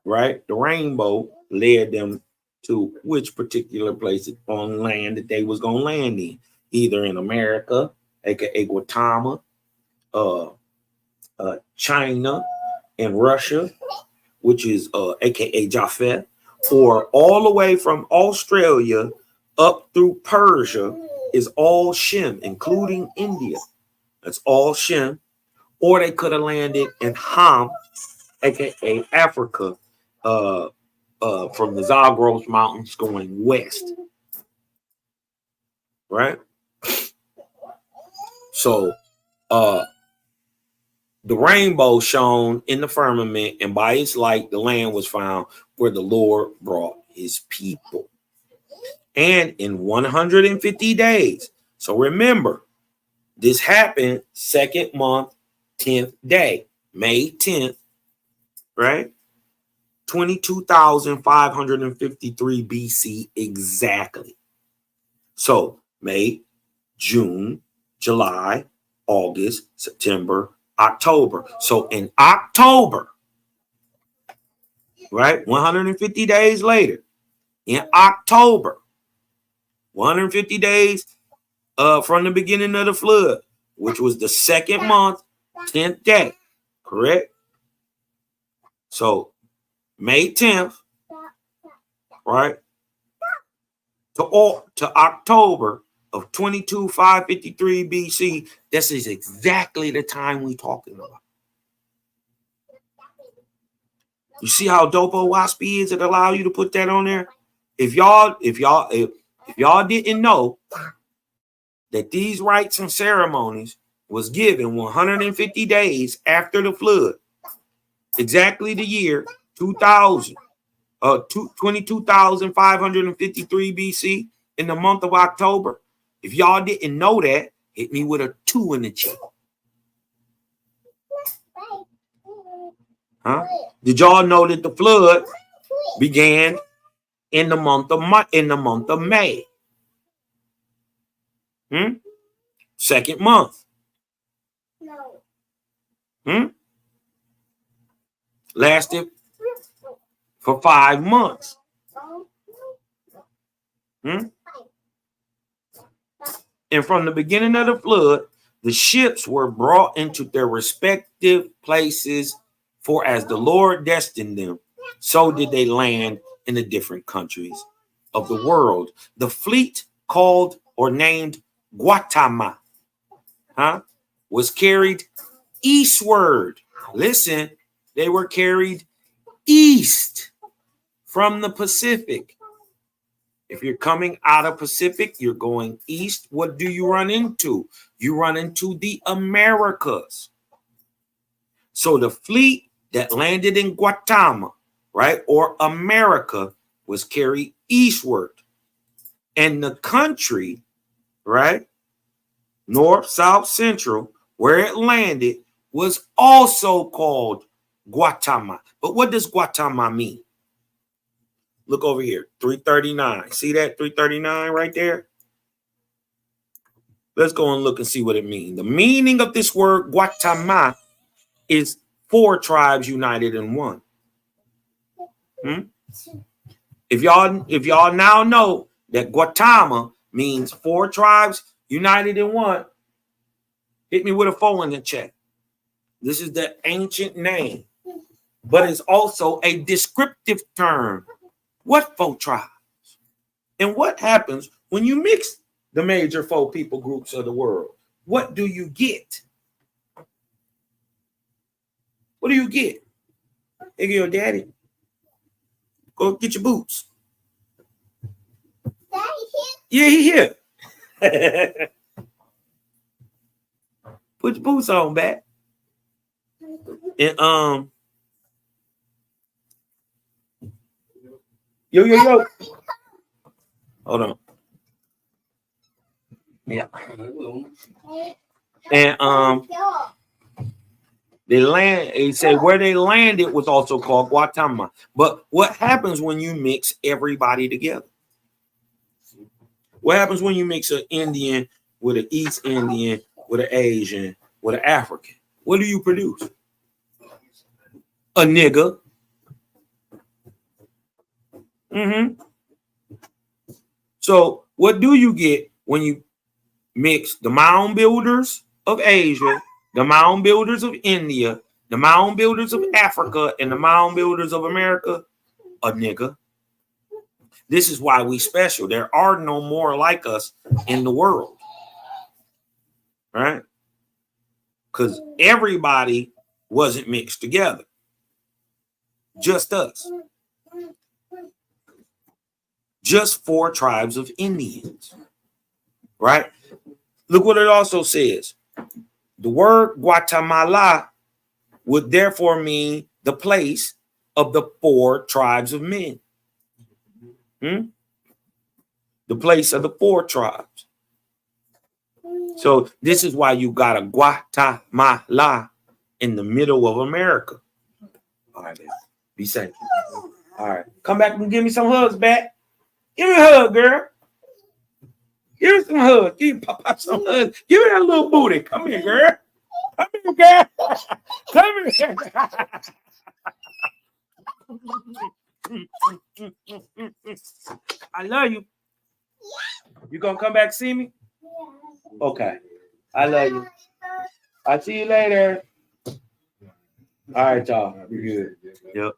S1: right? The rainbow led them to which particular place on land that they was going to land in, either in America, aka Guatemala, China, and Russia, which is aka Japheth, or all the way from Australia up through Persia is all Shem, including India. That's all Shem. Or they could have landed in Ham, aka Africa, from the Zagros Mountains going west. Right? So the rainbow shone in the firmament, and by its light the land was found where the Lord brought his people. And in 150 days. So remember, this happened second month, 10th day, May 10th, right? 22,553 BC exactly. So May, June, July, August, September, October. So in October, right, 150 days later, in October, 150 days from the beginning of the flood, which was the second month, 10th day, correct? So May 10th, right, to October of 22,553 BC, this is exactly the time we're talking about. You see how dope Owaspy is? It allow you to put that on there. If y'all didn't know that these rites and ceremonies was given 150 days after the flood, exactly the year 22,553 BC in the month of October. If y'all didn't know that, hit me with a 2 in the chat. Did y'all know that the flood began in the month of May? Second month. lasted for 5 months. And from the beginning of the flood, the ships were brought into their respective places, for as the Lord destined them, so did they land in the different countries of the world. The fleet called or named Guatemala was carried eastward. Listen, they were carried east from the Pacific. If you're coming out of Pacific, you're going east. What do you run into? You run into the Americas. So the fleet that landed in Guatemala, right, or America, was carried eastward. And the country, right, north, south, central, where it landed, was also called Guatemala. But what does Guatemala mean? Look over here, 339. See that 339 right there? Let's go and look and see what it means. The meaning of this word Guatemala is 4 tribes united in one. If y'all now know that Guatemala means 4 tribes united in one, hit me with a 4 in the chat. This is the ancient name, but it's also a descriptive term. What 4 tribes? And what happens when you mix the major 4 people groups of the world? What do you get? What do you get? Hey, your daddy. Go get your boots. Daddy here? Yeah, he here. Put your boots on, back. And yo. Hold on. Yeah. And they say where they landed was also called Guatemala. But what happens when you mix everybody together? What happens when you mix an Indian with an East Indian, with an Asian, with an African? What do you produce? A nigga. So what do you get when you mix the mound builders of Asia, the mound builders of India, the mound builders of Africa, and the mound builders of America? A nigga. This is why we special. There are no more like us in the world. Right? Because everybody wasn't mixed together. Just us. Just 4 tribes of Indians. Right? Look what it also says. The word Guatemala would therefore mean the place of the 4 tribes of men. The place of the 4 tribes. So this is why you got a Guatemala in the middle of America. All right, baby. Be safe. All right. Come back and give me some hugs back. Give me a hug, girl. Give me some hugs. Give Papa some hugs. Give me that little booty. Come here, girl. Come here, girl. Come here. I love you. You gonna come back see me? Okay. I love you. I'll see you later. All right, y'all. You're good. Yep.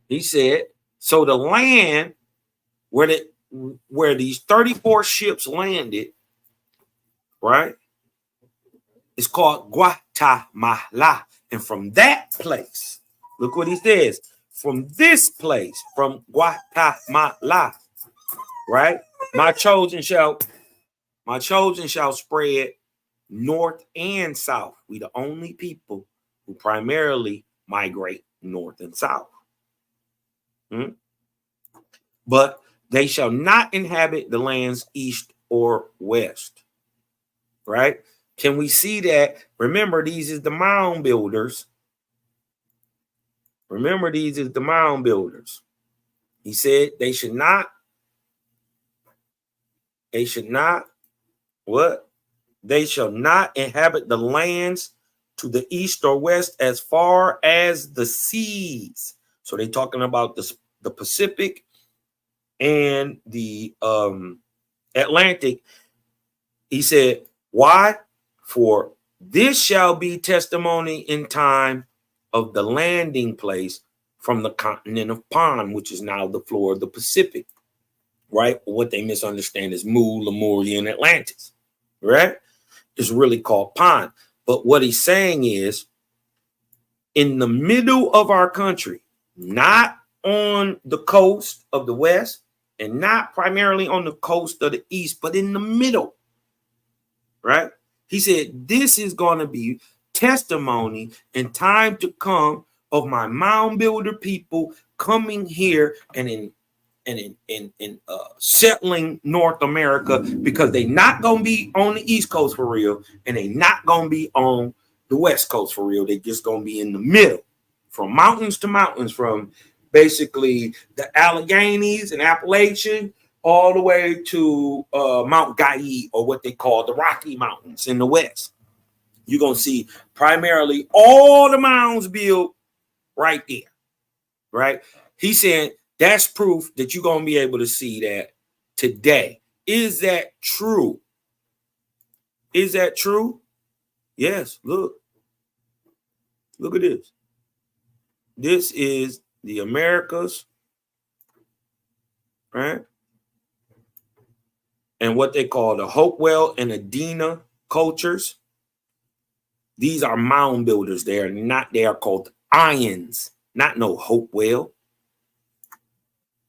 S1: He said, so the land where these 34 ships landed, right, is called Guatemala. And from that place, look what he says, from this place, from Guatemala, right, my chosen shall spread north and south. We the only people who primarily migrate north and south. But they shall not inhabit the lands east or west. Right? Can we see that? Remember, these is the mound builders. He said they should not what? They shall not inhabit the lands to the east or west as far as the seas. So they're talking about the Pacific and the Atlantic. He said, why? For this shall be testimony in time of the landing place from the continent of Pan, which is now the floor of the Pacific, right? What they misunderstand is Mu, Lemuria, and Atlantis, right? It's really called Pan. But what he's saying is, in the middle of our country, not on the coast of the west and not primarily on the coast of the east, but in the middle, right? He said, this is going to be testimony in time to come of my mound builder people coming here and settling North America, because they not going to be on the East Coast for real, and they not going to be on the West Coast for real. They just going to be in the middle, from mountains to mountains, from basically the Alleghenies and Appalachian all the way to Mount Gaid, or what they call the Rocky Mountains in the West. You're going to see primarily all the mounds built right there, right? He said that's proof that you're going to be able to see that today. Is that true? Is that true? Yes, look. Look at this. This is the Americas, right? And what they call the Hopewell and Adena cultures. These are mound builders. They are called Ions, not no Hopewell,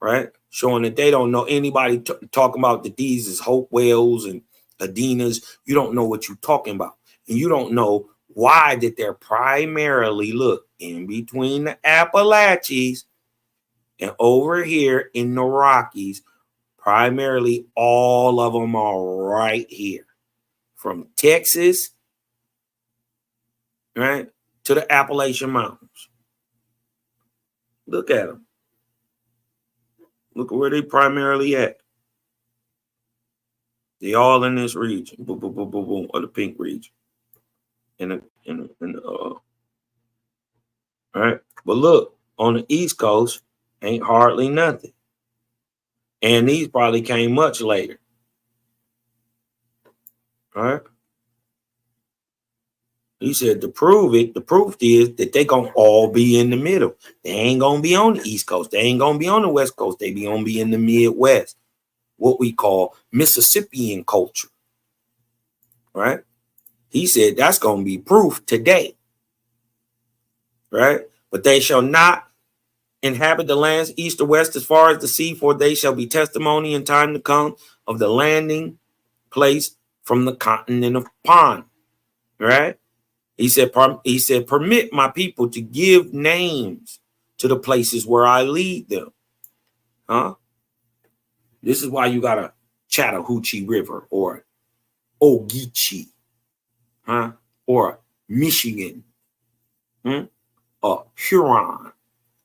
S1: right? Showing that they don't know anybody talking about that these is Hopewells and Adenas. You don't know what you're talking about. And you don't know why that they're primarily, look, in between the Appalachians and over here in the Rockies. Primarily, all of them are right here, from Texas, right, to the Appalachian Mountains. Look at them. Look at where they primarily at. They all in this region, boom, boom, boom, boom, boom, or the pink region. All right. But look, on the East Coast, ain't hardly nothing. And these probably came much later. All right. He said to prove it, the proof is that they gonna all be in the middle. They ain't gonna be on the East Coast. They ain't gonna be on the West Coast. They be gonna be in the Midwest, what we call Mississippian culture. Right? He said that's gonna be proof today. Right? But they shall not inhabit the lands east or west as far as the sea, for they shall be testimony in time to come of the landing place from the continent of Pan. Right? He said, permit my people to give names to the places where I lead them. Huh? This is why you got a Chattahoochee River, or Ogeechee, huh? Or Michigan, or Huron,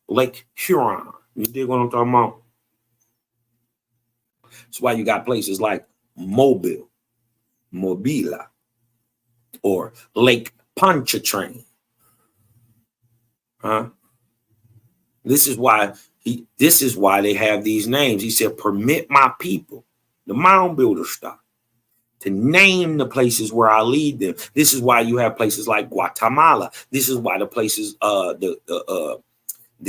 S1: Lake Huron. You dig what I'm talking about? That's why you got places like Mobile, or Lake Pontchartrain. Huh? This is why they have these names. He said, permit my people, the mound builder stock, to name the places where I lead them. This is why you have places like Guatemala. This is why the places, the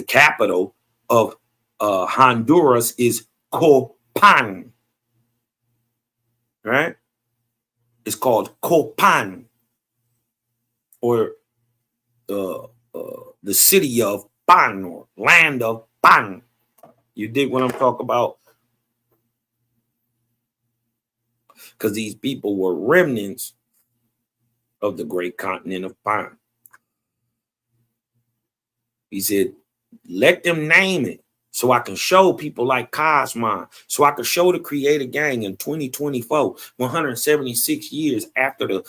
S1: capital of Honduras is Copan. Right? It's called Copan, or the city of Pan, or land of Pan. You dig what I'm talking about? Because these people were remnants of the great continent of Pan. He said, let them name it so I can show people like Cosmon, so I can show the Creator Gang in 2024, 176 years after the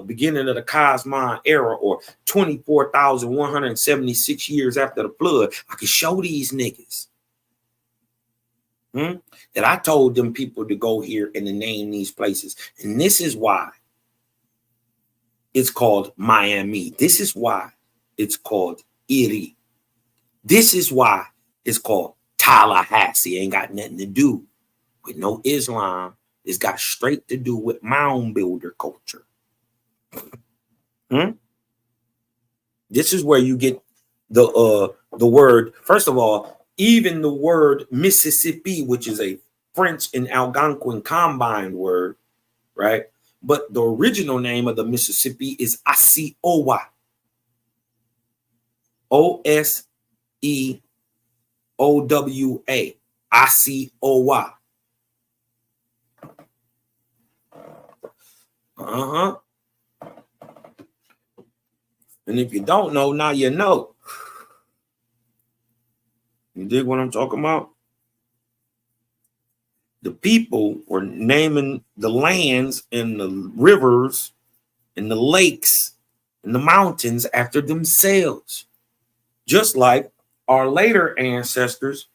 S1: beginning of the Cosmon era, or 24,176 years after the flood. I can show these niggas that I told them people to go here and to name these places. And this is why it's called Miami. This is why it's called Erie. This is why it's called Tallahassee. Ain't got nothing to do with no Islam. It's got straight to do with mound builder culture. This is where you get the word. First of all, even the word Mississippi, which is a French and Algonquin combined word, right? But the original name of the Mississippi is Osceola. Oseowa. Osceola. And if you don't know, now you know. You dig what I'm talking about? The people were naming the lands and the rivers and the lakes and the mountains after themselves. Just like our later ancestors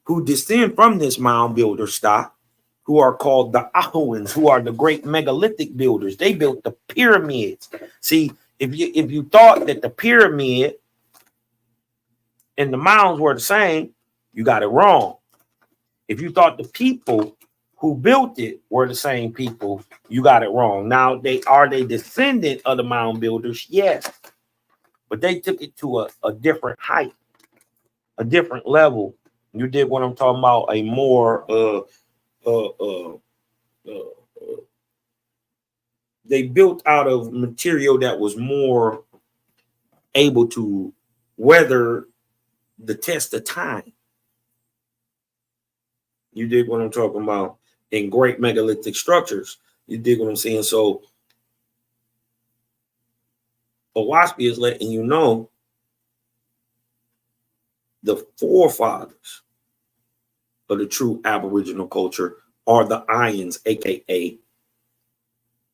S1: who descend from this mound builder stock, who are called the Ahowans, who are the great megalithic builders. They built the pyramids. See, if you thought that the pyramid and the mounds were the same, you got it wrong. If you thought the people who built it were the same people, you got it wrong. Now, are they descendant of the mound builders? Yes. But they took it to a different height, a different level. You did what I'm talking about, a more they built out of material that was more able to weather the test of time. You dig what I'm talking about? In great megalithic structures. You dig what I'm saying? So Owaspy is letting you know the forefathers of the true Aboriginal culture are the Ions, aka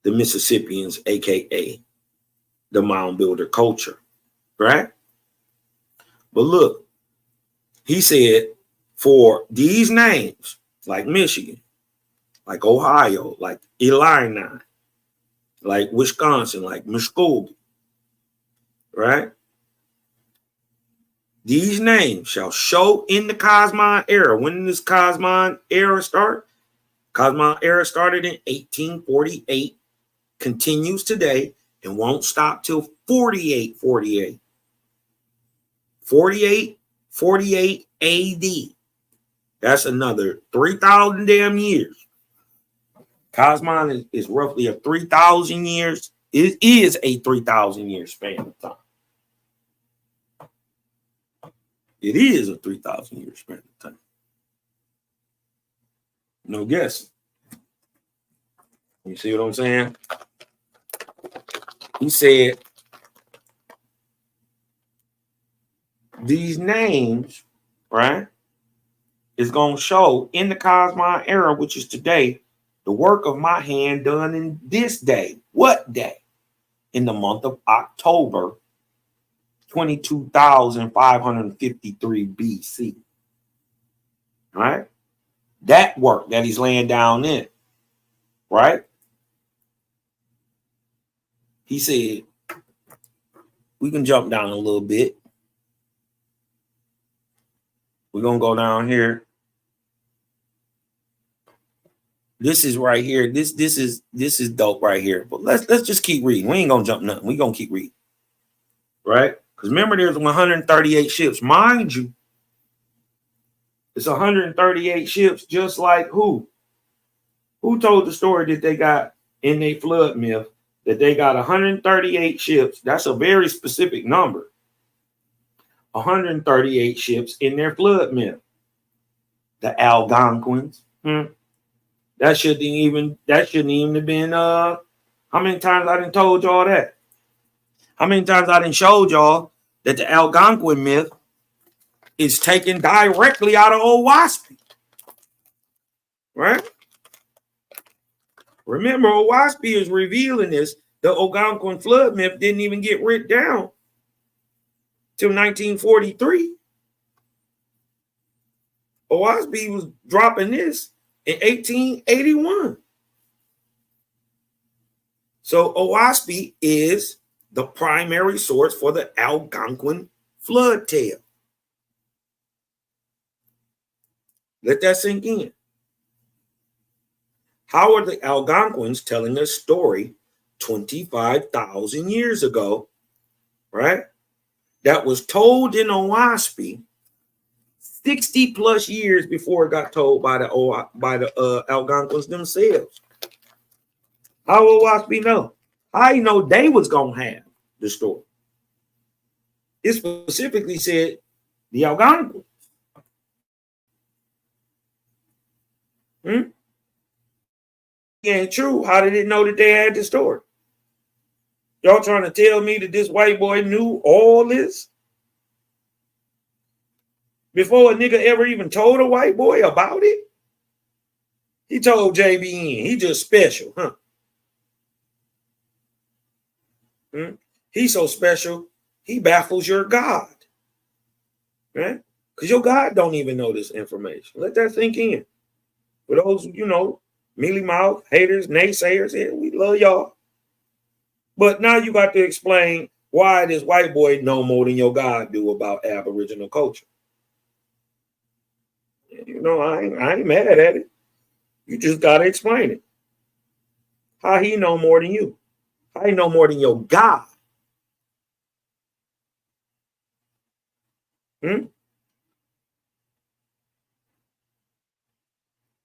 S1: the Mississippians, aka the mound builder culture, right? But look, he said for these names, like Michigan, like Ohio, like Illinois, like Wisconsin, like Muskogee, right? These names shall show in the Cosmine era. When did this Cosmine era start? Cosmine era started in 1848, continues today, and won't stop till 4848. 4848 AD. That's another 3,000 damn years. Cosmine is roughly a 3,000 years. It is a 3,000 year span of time. It is a 3,000 year span of time. No guessing. You see what I'm saying? He said these names, right, is going to show in the Cosmine era, which is today, the work of my hand done in this day. What day? In the month of October, 22,553 BC. Right? That work that he's laying down in. Right? He said, we can jump down a little bit. We're going to go down here. This is right here. This is dope right here. But let's just keep reading. We ain't gonna jump nothing. We gonna keep reading, right? Because remember, there's 138 ships, mind you. It's 138 ships, just like who? Who told the story that they got in their flood myth that they got 138 ships? That's a very specific number. 138 ships in their flood myth. The Algonquins. That shouldn't even have been how many times I done told y'all that? How many times I done showed y'all that the Algonquin myth is taken directly out of Owaspy? Right? Remember, Owaspy is revealing this. The Algonquin flood myth didn't even get written down till 1943. Owaspy was dropping this in 1881. So Owaspy is the primary source for the Algonquin flood tale. Let that sink in. How are the Algonquins telling a story 25,000 years ago, right? That was told in Owaspy 60 plus years before it got told by the Algonquins themselves. How will Owaspy know? I know they was gonna have the story. It specifically said the Algonquins. It ain't true. How did it know that they had the story? Y'all trying to tell me that this white boy knew all this before a nigga ever even told a white boy about it? He told JBN. He just special, huh? He's so special, he baffles your God, right? Because your God don't even know this information. Let that sink in. For those, mealy mouth, haters, naysayers, yeah, we love y'all. But now you got to explain why this white boy know more than your God do about Aboriginal culture. I ain't mad at it. You just got to explain it. How he know more than you? How he know more than your God?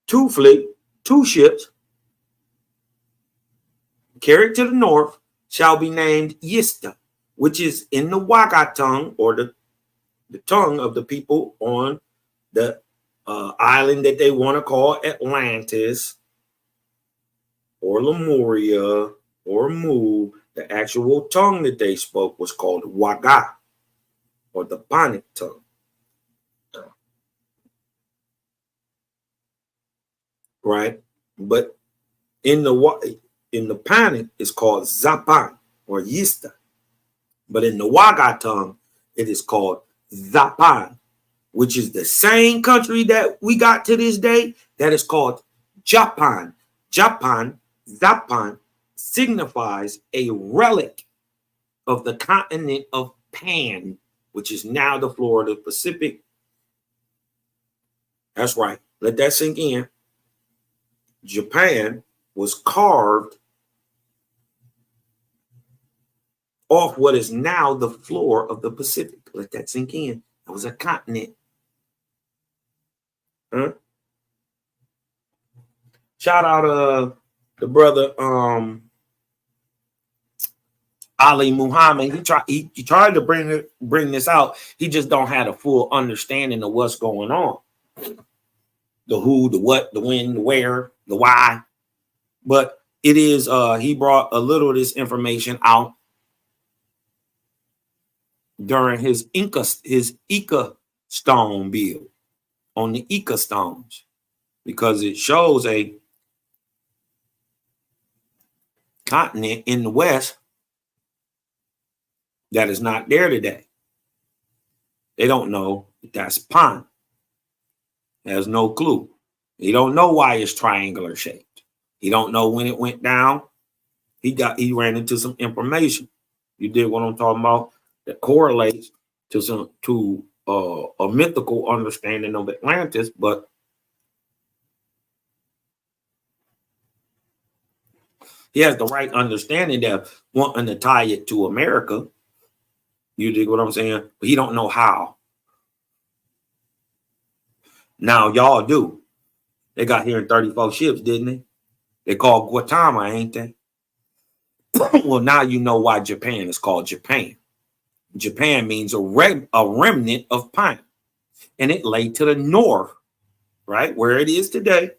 S1: Two ships carried to the north shall be named Yista, which is in the Waga tongue, or the tongue of the people on the island that they want to call Atlantis, or Lemuria, or Mu. The actual tongue that they spoke was called Waga, or the Panic tongue. Right? But in the Panic, it's called Zapan or Yista. But in the Waga tongue, it is called Zapan, which is the same country that we got to this day that is called Japan. Japan, Zapan, signifies a relic of the continent of Pan, which is now the Florida Pacific. That's right. Let that sink in. Japan was carved off what is now the floor of the Pacific. Let that sink in. It was a continent. Shout out the brother Ali Muhammad. He tried to bring this out. He just don't have a full understanding of what's going on. The who, the what, the when, the where, the why. But it is he brought a little of this information out during his Ica stone build on the Ica stones, because it shows a continent in the west that is not there today. They don't know that's Pan. Has no clue. He don't know why it's triangular shaped. He don't know when it went down. He ran into some information. You did what I'm talking about that correlates to a mythical understanding of Atlantis, but he has the right understanding that wanting to tie it to America. You dig what I'm saying? But he don't know how. Now y'all do. They got here in 34 ships, didn't they? They called Guatemala, ain't they? Well, now you know why Japan is called Japan. Japan means a remnant of pine. And it lay to the north, right? Where it is today,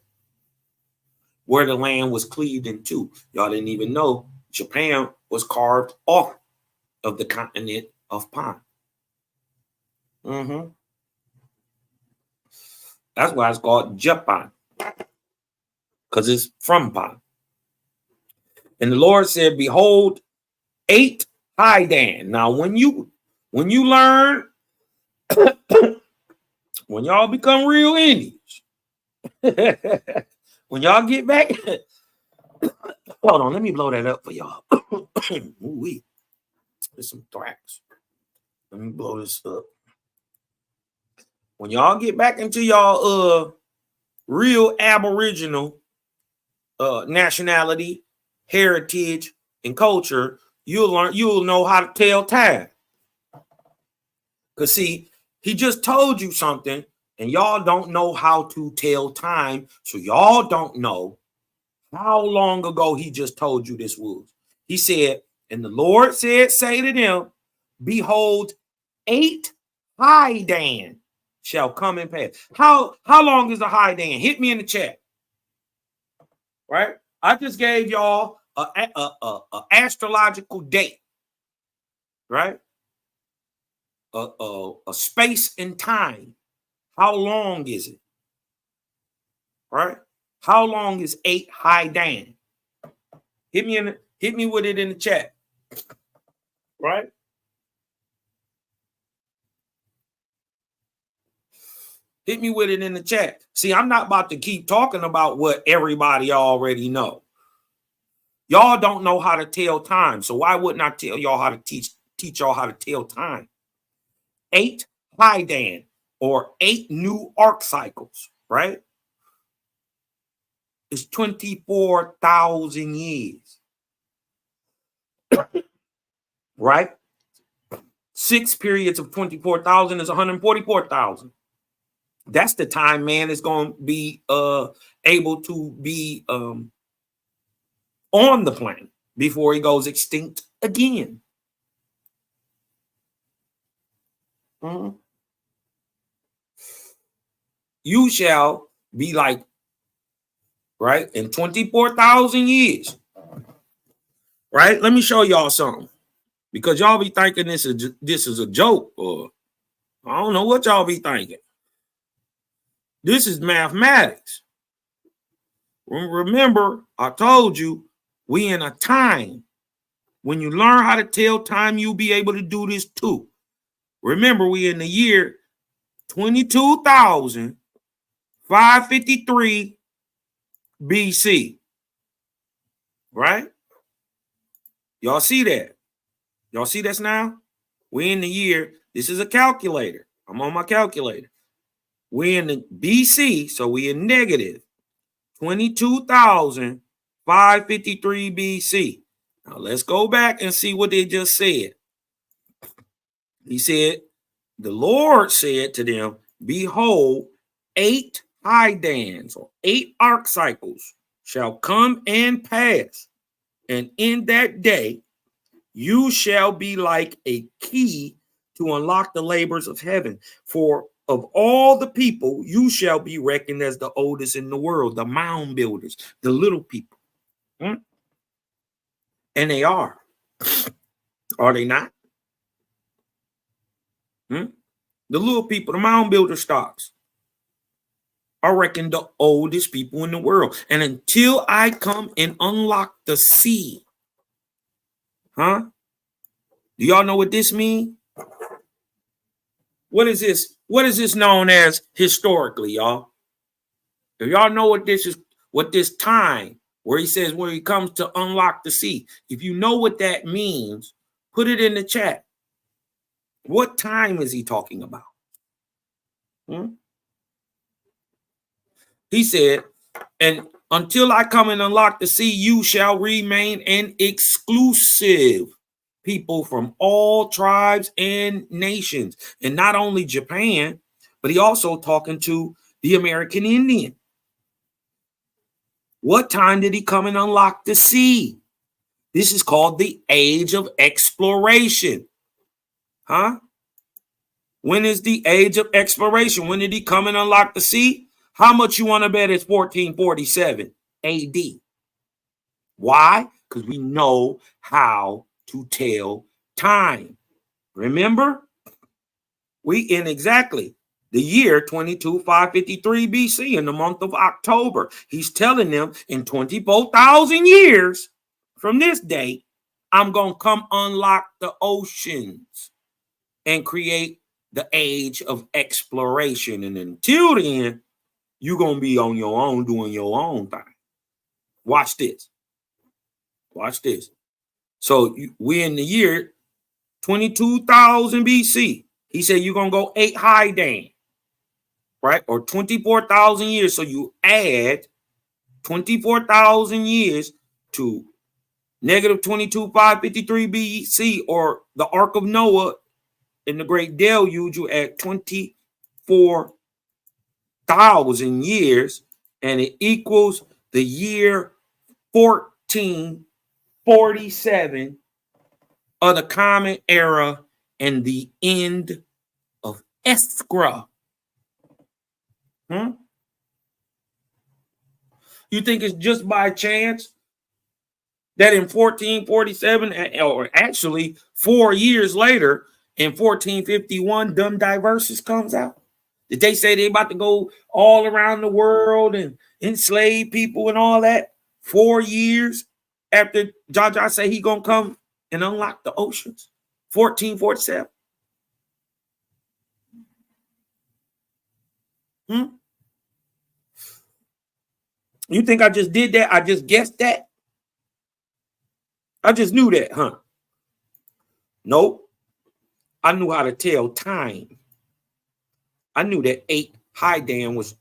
S1: where the land was cleaved in two. Y'all didn't even know Japan was carved off of the continent of pine. That's why it's called Japan, because it's from pine. And the Lord said, behold, 8 Haidan. Now, when you learn, when y'all become real Indians, when y'all get back, Hold on, let me blow that up for y'all. Ooh-wee. There's some thrax. Let me blow this up. When y'all get back into y'all real Aboriginal nationality, heritage, and culture, you'll know how to tell time. Because see, he just told you something, and y'all don't know how to tell time, so y'all don't know how long ago he just told you this was. He said, and the Lord said, say to them, behold, 8 high dan shall come and pass. How long is a high dan? Hit me in the chat. Right? I just gave y'all a astrological date. Right? A space and time. How long is it? Right? How long is 8 high dan? Hit me with it in the chat. Right? Hit me with it in the chat. See, I'm not about to keep talking about what everybody already know. Y'all don't know how to tell time, so why wouldn't I tell y'all how to teach y'all how to tell time? 8 high dan, or 8 new arc cycles, right? It's 24,000 years, right? 6 periods of 24,000 is 144,000. That's the time man is going to be able to be on the planet before he goes extinct again. Mm-hmm. You shall be like, right, in 24,000 years. Right? Let me show y'all something. Because y'all be thinking this is a joke, or I don't know what y'all be thinking. This is mathematics. Remember, I told you, we in a time. When you learn how to tell time, you'll be able to do this too. Remember, we in the year 22,553 BC. Right? Y'all see that? Y'all see this now? We in the year, this is a calculator. I'm on my calculator. We in the BC, so we in negative 22,553 BC. Now let's go back and see what they just said. He said, the Lord said to them, behold, 8 high dans, or 8 arc cycles shall come and pass. And in that day, you shall be like a key to unlock the labors of heaven. For of all the people, you shall be reckoned as the oldest in the world, the mound builders, the little people. And they are. Are they not? The little people, the mound builder stocks, are reckoned the oldest people in the world. And until I come and unlock the sea, do y'all know what this means? What is this? What is this known as historically, y'all? If y'all know what this is, what this time where he says where he comes to unlock the sea, if you know what that means, put it in the chat. What time is he talking about? He said, and until I come and unlock the sea, you shall remain an exclusive people from all tribes and nations. And not only Japan, but he also talking to the American Indian. What time did he come and unlock the sea? This is called the age of exploration. When is the age of exploration? When did he come and unlock the sea? How much you want to bet it's 1447 AD? Why? Because we know how to tell time. Remember? We in exactly the year 22,553 BC in the month of October. He's telling them in 24,000 years from this date, I'm going to come unlock the oceans and create the age of exploration. And until then, you're going to be on your own doing your own thing. Watch this. Watch this. So we're in the year 22,000 BC. He said you're going to go 8 high down, right? Or 24,000 years. So you add 24,000 years to negative 22,553 BC, or the Ark of Noah in the Great Deluge, you add 24,000 years, and it equals the year 1447 of the Common Era and the end of Escra. You think it's just by chance that in 1447, or actually 4 years later, in 1451, Dumb Diversus comes out? Did they say they about to go all around the world and enslave people and all that? 4 years after Jaja say he gonna come and unlock the oceans? 1447. You think I just did that? I just guessed that? I just knew that, huh? Nope. I knew how to tell time. I knew that 8 high down was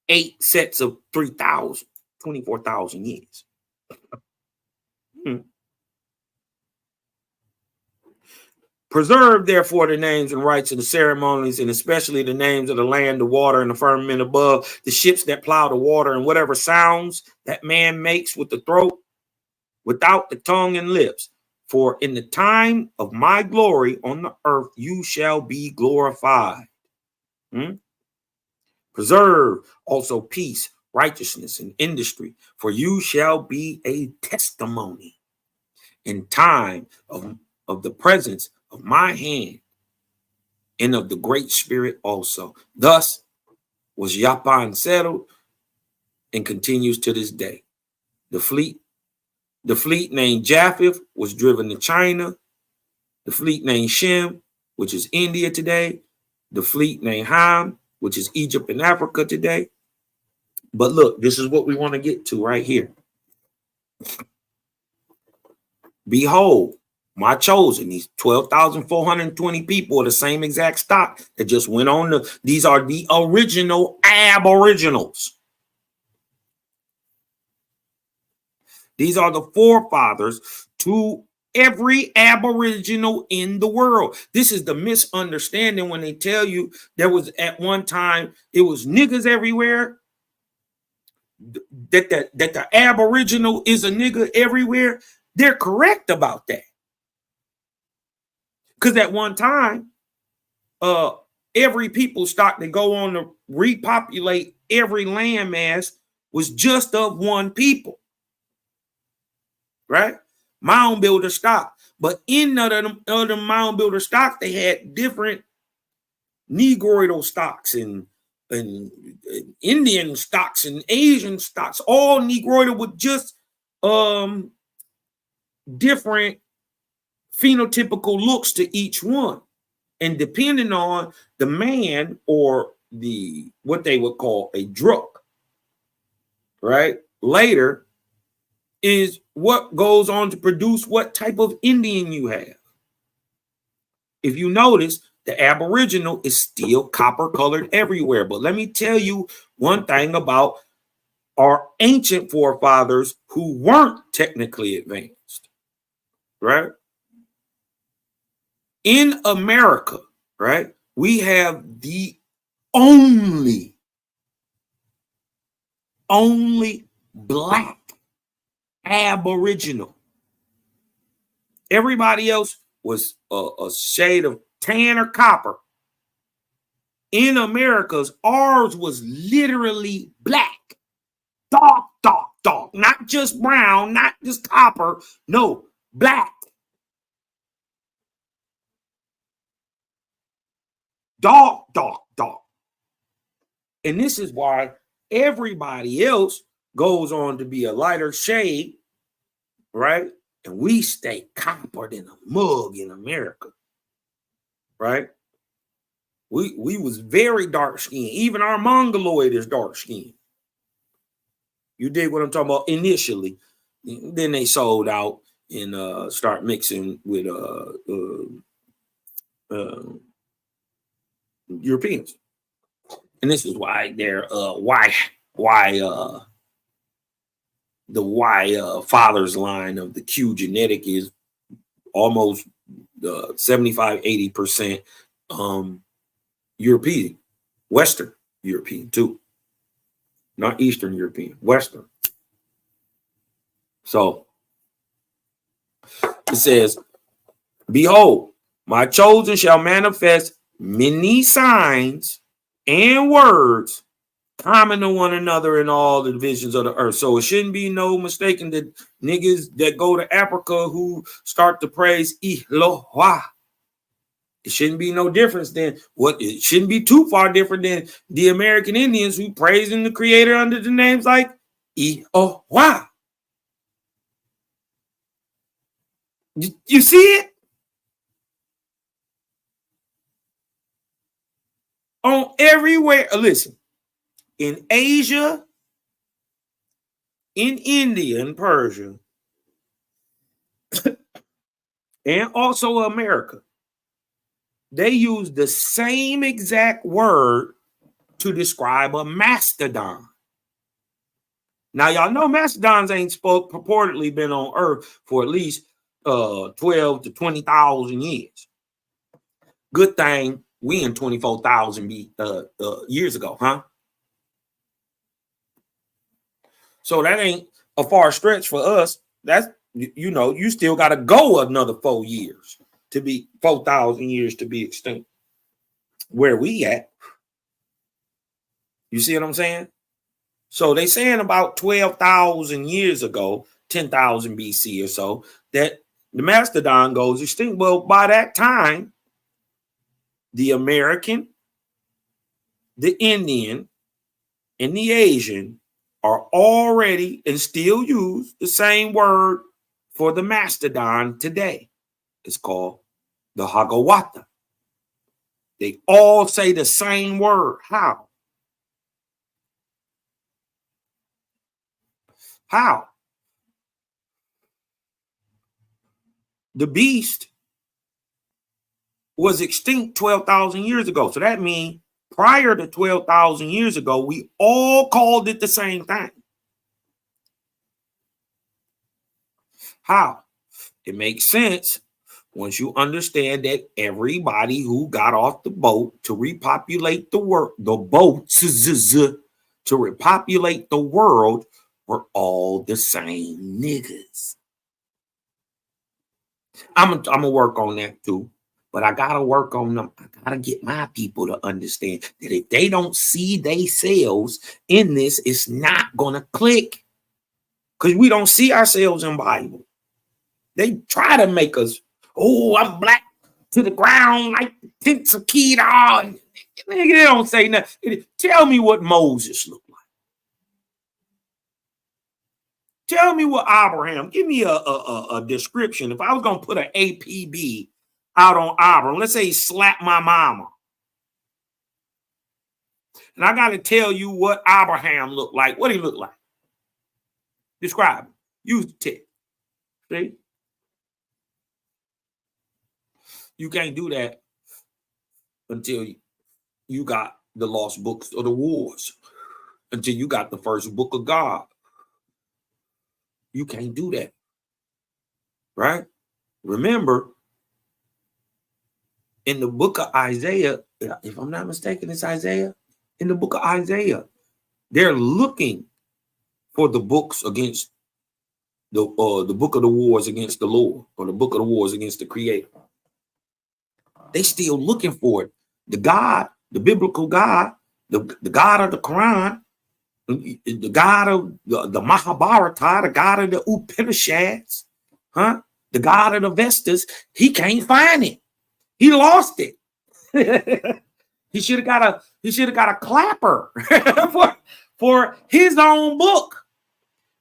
S1: 8 sets of 3,000, 24,000 years. Preserve, therefore, the names and rites of the ceremonies, and especially the names of the land, the water, and the firmament above, the ships that plow the water, and whatever sounds that man makes with the throat, without the tongue and lips. For in the time of my glory on the earth, you shall be glorified. Preserve also peace, righteousness, and industry, for you shall be a testimony in time of the presence of my hand and of the great spirit also. Thus was Japan settled and continues to this day. The fleet named Japheth was driven to China. The fleet named Shem, which is India today. The fleet named Ham, which is Egypt and Africa today. But look, this is what we want to get to right here. Behold, my chosen, these 12,420 people are the same exact stock that just went on. These are the original aboriginals. These are the forefathers to every aboriginal in the world. This is the misunderstanding when they tell you there was at one time, it was niggas everywhere. That the aboriginal is a nigga everywhere. They're correct about that. Because at one time, every people stock that go on to repopulate every landmass was just of one people. Right? Mound builder stock. But in other mound builder stocks, they had different Negroidal stocks and Indian stocks and Asian stocks, all Negroidal with just different phenotypical looks to each one. And depending on the man or the what they would call a druk, right? Later is what goes on to produce what type of Indian you have. If you notice, the Aboriginal is still copper colored everywhere. But let me tell you one thing about our ancient forefathers who weren't technically advanced, right? In America, right, we have the only black Aboriginal. Everybody else was a shade of tan or copper. In America's, ours was literally black. Dark. Not just brown, not just copper. No, black. Dark. And this is why everybody else goes on to be a lighter shade, right? And we stay coppered in a mug in America, right? We was very dark skinned. Even our Mongoloid is dark skinned. You dig what I'm talking about? Initially, Then they sold out and start mixing with Europeans. And this is why they're the Y father's line of the Q genetic is almost 75-80% European, Western European too, not Eastern European, Western. So it says, behold, my chosen shall manifest many signs and words common to one another in all the divisions of the earth. So it shouldn't be no mistaking that niggas that go to Africa who start to praise Elohim. It shouldn't be no difference than what it shouldn't be too far different than the American Indians who praising the creator under the names like Elohim. You see it? On everywhere. Listen, in Asia, in India and Persia, and also America, they use the same exact word to describe a mastodon. Now, y'all know mastodons ain't purportedly been on Earth for at least 12 to 20,000 years. Good thing we in 24,000 years ago, huh? So that ain't a far stretch for us. That's, you know, you still got to go another 4 years to be 4,000 years to be extinct. Where we at? You see what I'm saying? So they saying about 12,000 years ago, 10,000 BC or so, that the mastodon goes extinct. Well, by that time, the American, the Indian, and the Asian are already and still use the same word for the mastodon today. It's called the Hagawata. They all say the same word. How? How? The beast was extinct 12,000 years ago. So that means prior to 12,000 years ago, we all called it the same thing. How? It makes sense once you understand that everybody who got off the boat to repopulate the world, the boats to repopulate the world, were all the same niggas. I'm gonna work on that too. But I gotta work on them. I gotta get my people to understand that if they don't see themselves in this, it's not gonna click. Because we don't see ourselves in the Bible. They try to make us, oh, I'm black to the ground like the tents of Kedar. They don't say nothing. Tell me what Moses looked like. Tell me what Abraham. Give me a description. If I was gonna put an APB out on Abraham, let's say he slapped my mama, and I got to tell you what Abraham looked like. What he looked like? Describe it. Use the text. See? You can't do that until you got the lost books of the wars, until you got the first book of God. You can't do that. Right? Remember, in the book of Isaiah, if I'm not mistaken, it's Isaiah. In the book of Isaiah, they're looking for the books against the book of the wars against the Lord, or the book of the wars against the Creator. They still looking for it. The God, the biblical God, the God of the Quran, the God of the Mahabharata, the God of the Upanishads, huh? The God of the Vestas, he can't find it. He lost it. He should have got a clapper for his own book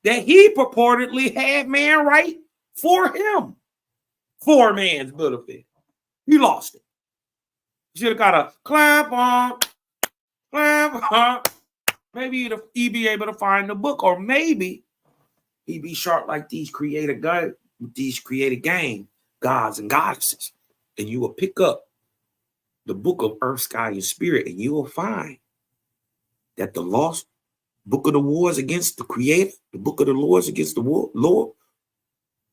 S1: that he purportedly had man write for him. For man's benefit. He lost it. He should have got a clap on. Maybe he'd be able to find the book, or maybe He be sharp like these created game gods and goddesses. And you will pick up the book of earth, sky, and spirit, and you will find that the lost book of the wars against the creator, the book of the lords against the Lord,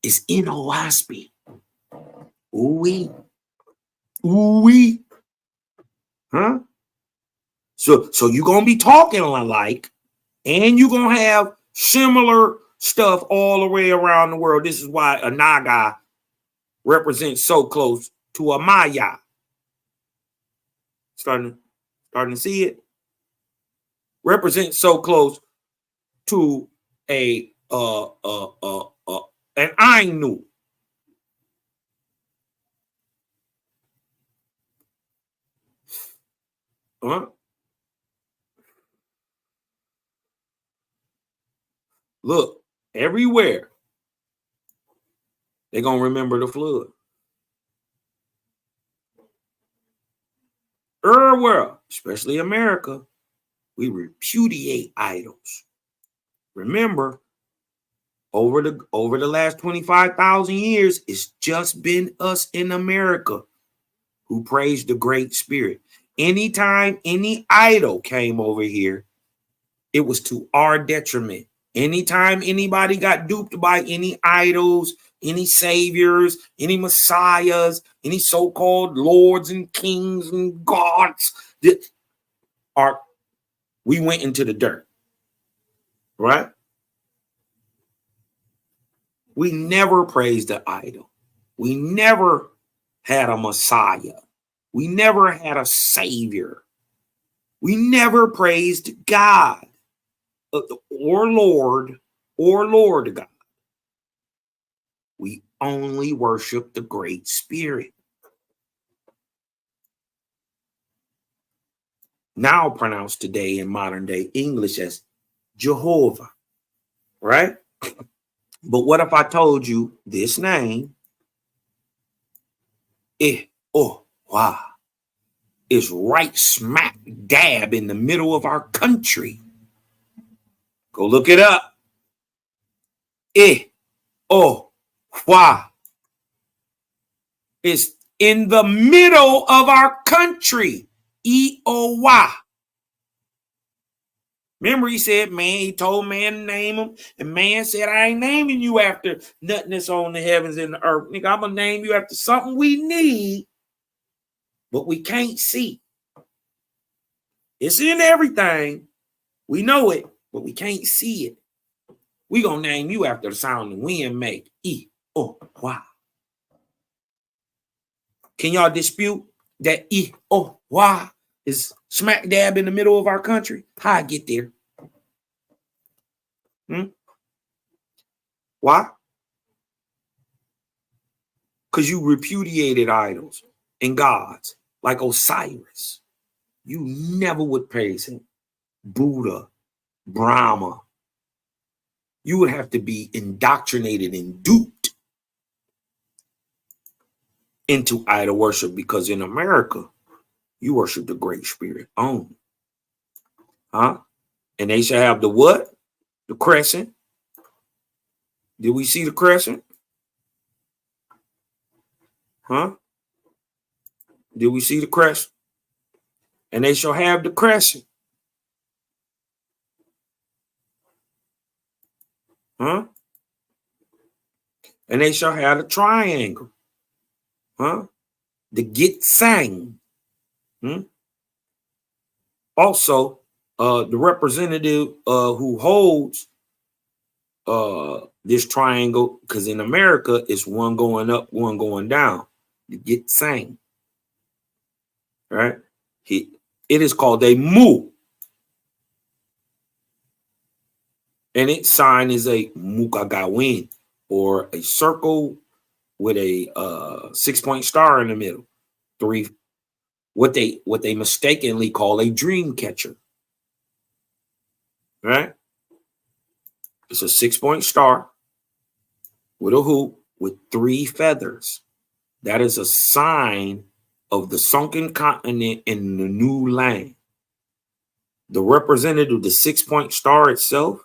S1: is in Owaspy. Ooh-wee. Ooh-wee. Huh? So you're going to be talking alike, and you're going to have similar stuff all the way around the world. This is why a Naga represents so close to a Maya. Starting to see it? Represents so close to an Ainu. Huh? Look, everywhere they're going to remember the flood. Everywhere, especially America, we repudiate idols. Remember, over the last 25,000 years, it's just been us in America who praise the Great Spirit. Anytime any idol came over here, it was to our detriment. Anytime anybody got duped by any idols, any saviors, any messiahs, any so-called lords and kings and gods, we went into the dirt, right? We never praised the idol. We never had a messiah. We never had a savior. We never praised God or Lord God. We only worship the Great Spirit. Now pronounced today in modern day English as Jehovah, right? But what if I told you this name, Jehovah, is right smack dab in the middle of our country? Go look it up. Jehovah is in the middle of our country. Jehovah. Remember, he said, man, he told man to name him. And man said, I ain't naming you after nothing that's on the heavens and the earth. Nigga, I'm going to name you after something we need, but we can't see. It's in everything. We know it, but we can't see it. We going to name you after the sound the wind make. Wow. Can y'all dispute that wow is smack dab in the middle of our country? How I get there? Why? Because you repudiated idols and gods like Osiris. You never would praise him. Buddha, Brahma. You would have to be indoctrinated and duped into idol worship, because in America, you worship the Great Spirit only. Huh? And they shall have the what? The crescent. Did we see the crescent? Huh? Did we see the crescent? And they shall have the crescent. Huh? And they shall have the triangle. Huh? The Gitsang. Also, the representative who holds this triangle, because in America it's one going up, one going down. The Gitsang. Right? It is called a mu. And its sign is a mukagawin, or a circle with a 6-point star in the middle. What they mistakenly call a dream catcher. Right? It's a 6-point star with a hoop with 3 feathers. That is a sign of the sunken continent and the new land. The representative of the 6-point star itself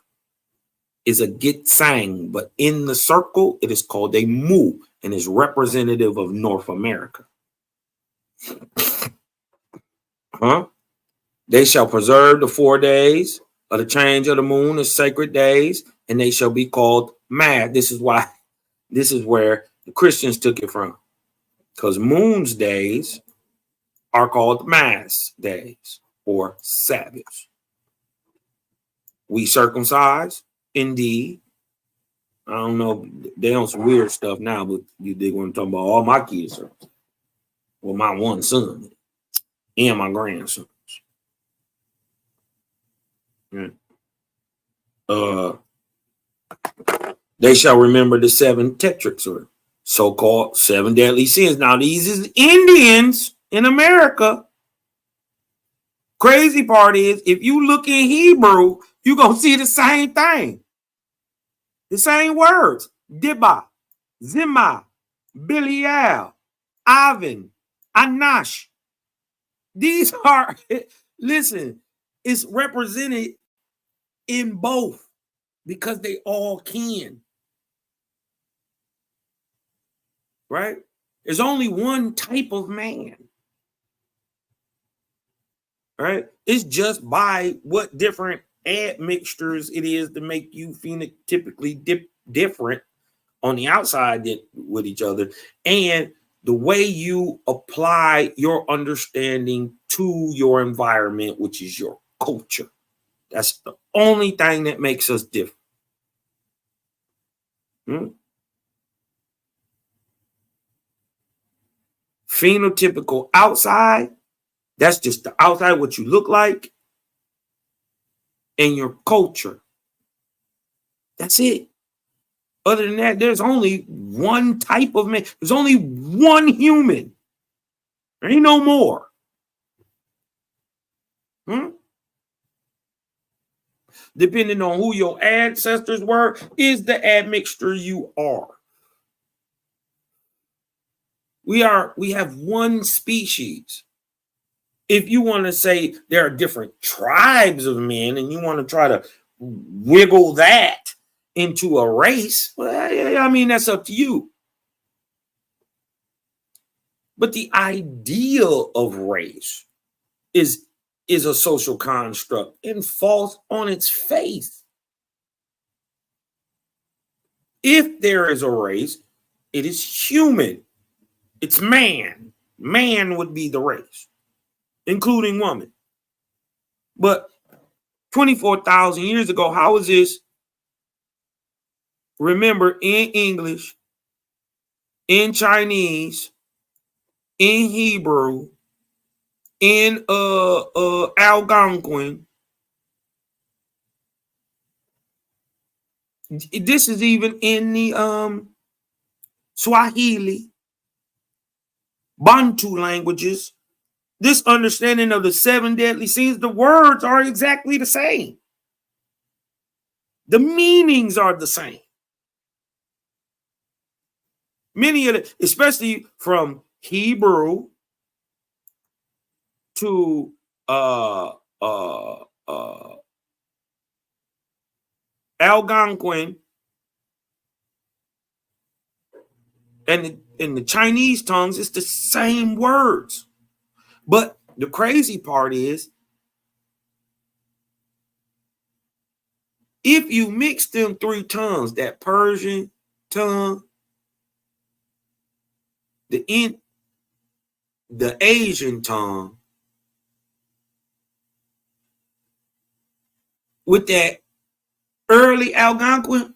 S1: is a Gitsang, but in the circle, it is called a Mu and is representative of North America. They shall preserve the 4 days of the change of the moon as sacred days, and they shall be called mad. This is where the Christians took it from, because moon's days are called mass days or Sabbaths. We circumcise, indeed. I don't know, they on some weird stuff now, but you dig what I'm talking about. All my kids are, well, my one son and my grandson. They shall remember the 7 tetrachs, or so-called 7 deadly sins. Now, these is Indians in America. Crazy part is, if you look in Hebrew, you're going to see the same thing. The same words. Dibba, Zimah, Belial, Avin, Anash. These are, listen, it's represented in both because they all can. Right? There's only one type of man. Right? It's just by what different admixtures it is to make you phenotypically different on the outside with each other, and the way you apply your understanding to your environment, which is your culture. That's the only thing that makes us different. Phenotypical outside, that's just the outside, what you look like, and your culture. That's it. Other than that, there's only one type of man. There's only one human. There ain't no more. Depending on who your ancestors were, is the admixture you are. We have one species. If you want to say there are different tribes of men and you want to try to wiggle that into a race, well, I mean, that's up to you. But the ideal of race is a social construct and falls on its face. If there is a race, it is human. It's man. Man would be the race, including woman. But 24,000 years ago, how was this? Remember, in English, in Chinese, in Hebrew, in Algonquin. This is even in the Swahili, Bantu languages. This understanding of the 7 deadly sins, the words are exactly the same. The meanings are the same. Many of the, especially from Hebrew to Algonquin and in the Chinese tongues, it's the same words. But the crazy part is, if you mix them 3 tongues, that Persian tongue, the Asian tongue, with that early Algonquin,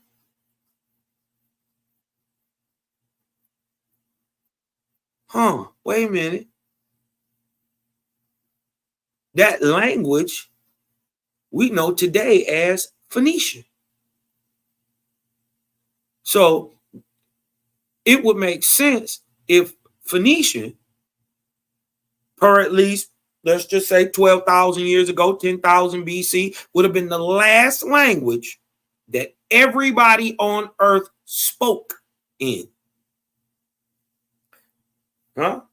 S1: wait a minute. That language we know today as Phoenician. So it would make sense if Phoenician, per at least, let's just say 12,000 years ago, 10,000 BC, would have been the last language that everybody on earth spoke in. You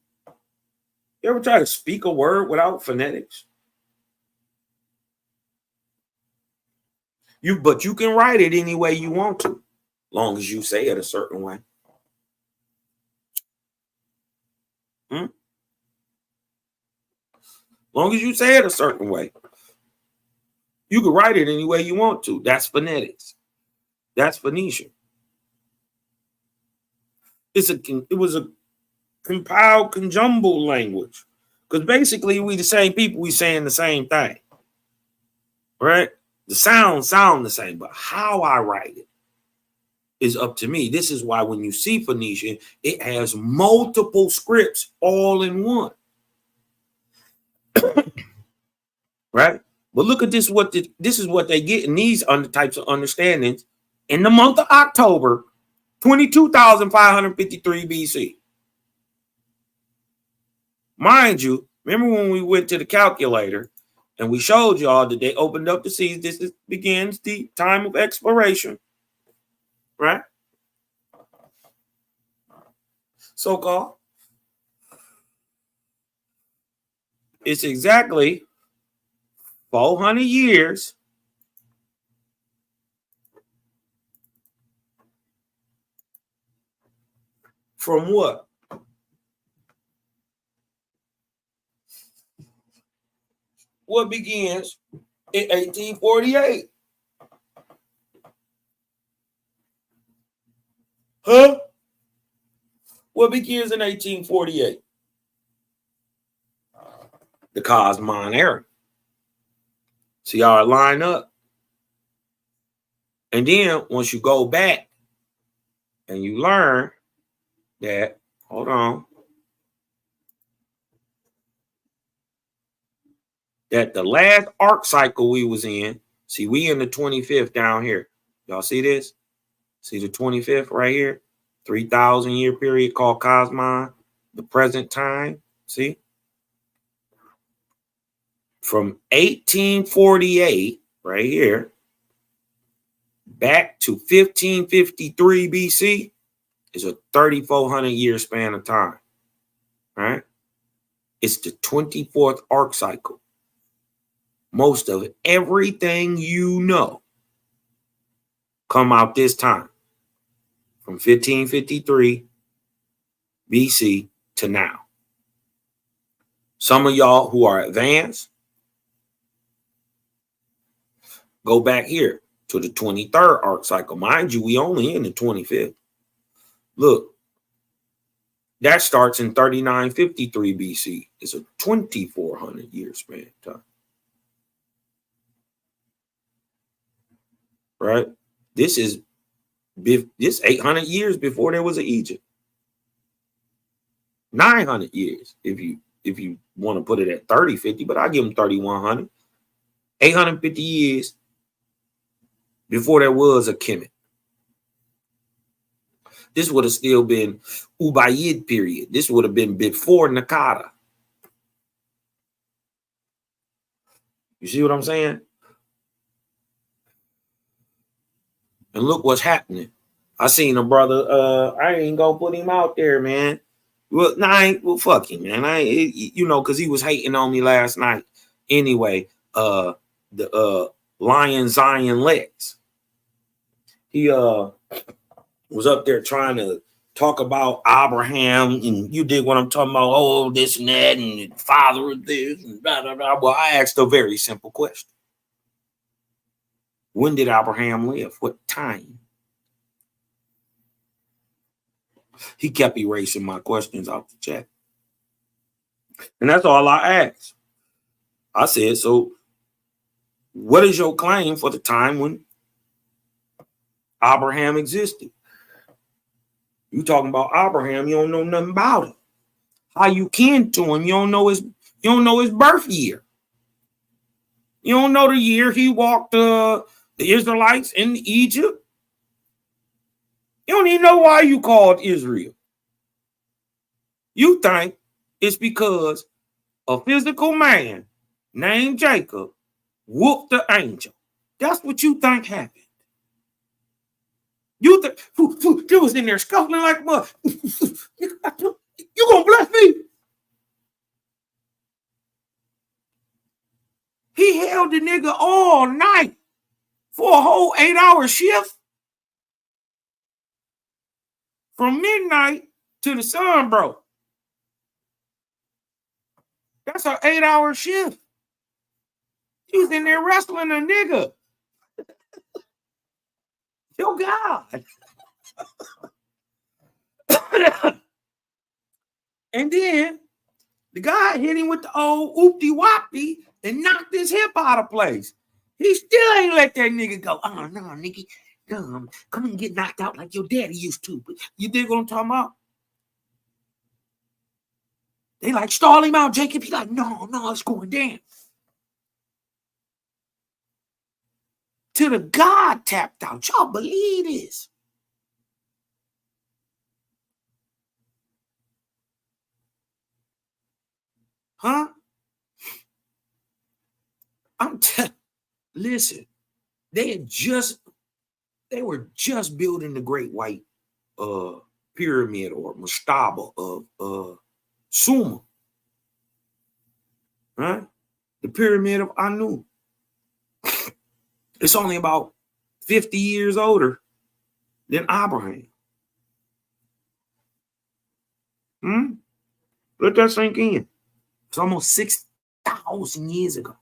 S1: ever try to speak a word without phonetics? But you can write it any way you want to, long as you say it a certain way. Long as you say it a certain way, you can write it any way you want to. That's phonetics. That's Phoenician. It was a compiled, conjumbled language, because basically we the same people. We saying the same thing, right? The sounds sound the same, but how I write it is up to me. This is why when you see Phoenician, it has multiple scripts all in one, right? But look at this. This is what they get in these types of understandings in the month of October, 22,553 BC. Mind you, remember when we went to the calculator and we showed y'all that they opened up the seas. Begins the time of exploration, right? So-called. It's exactly 400 years from what? What begins in 1848? Huh? What begins in 1848? The Cosmine era. See how it line up? And then once you go back and you learn that, hold on, that the last arc cycle we was in, see, we in the 25th down here. Y'all see this? See the 25th right here? 3,000 year period called Cosmine, the present time. See? From 1848 right here back to 1553 BC is a 3,400 year span of time. Right? It's the 24th arc cycle. Most of everything you know come out this time, from 1553 BC to now. Some of y'all who are advanced, go back here to the 23rd arc cycle. Mind you, we only in the 25th. Look, that starts in 3953 BC. It's a 2,400 year span of time. Right? This is 800 years before there was an Egypt. 900 years, if you want to put it at 3050, but I give them 3,100. 850 years before there was a Kemet. This would have still been Ubaid period. This would have been before Nakada. You see what I'm saying? And look what's happening. I seen a brother, I ain't gonna put him out there, man. Well, fuck him, man. Because he was hating on me last night. Anyway, the Lion Zion Lex. He was up there trying to talk about Abraham, and you dig what I'm talking about? Oh, this and that, and the father of this, and blah, blah, blah. Well, I asked a very simple question. When did Abraham live? What time? He kept erasing my questions out the chat. And that's all I asked. I said, so what is your claim for the time when Abraham existed? You talking about Abraham, you don't know nothing about him. How you kin to him, you don't know his birth year. You don't know the year he walked the Israelites in Egypt. You don't even know why you called Israel. You think it's because a physical man named Jacob whooped the angel. That's what you think happened. You think you was in there scuffling like mud. You gonna bless me? He held the nigga all night. for a whole 8-hour shift from midnight to the sun, bro. That's an 8-hour shift. He's in there wrestling a nigga. Yo, God. And then the guy hit him with the old oopty wopty and knocked his hip out of place. He still ain't let that nigga go. Oh, no, nigga. No, come and get knocked out like your daddy used to. You dig what I'm talking about? They like, stall him out, Jacob. He like, no, it's going down. Till the God tapped out. Y'all believe this? Huh? Listen, they were just building the Great White Pyramid or mastaba of Sumer. Right? The Pyramid of Anu. It's only about 50 years older than Abraham. Let that sink in. It's almost 6,000 years ago.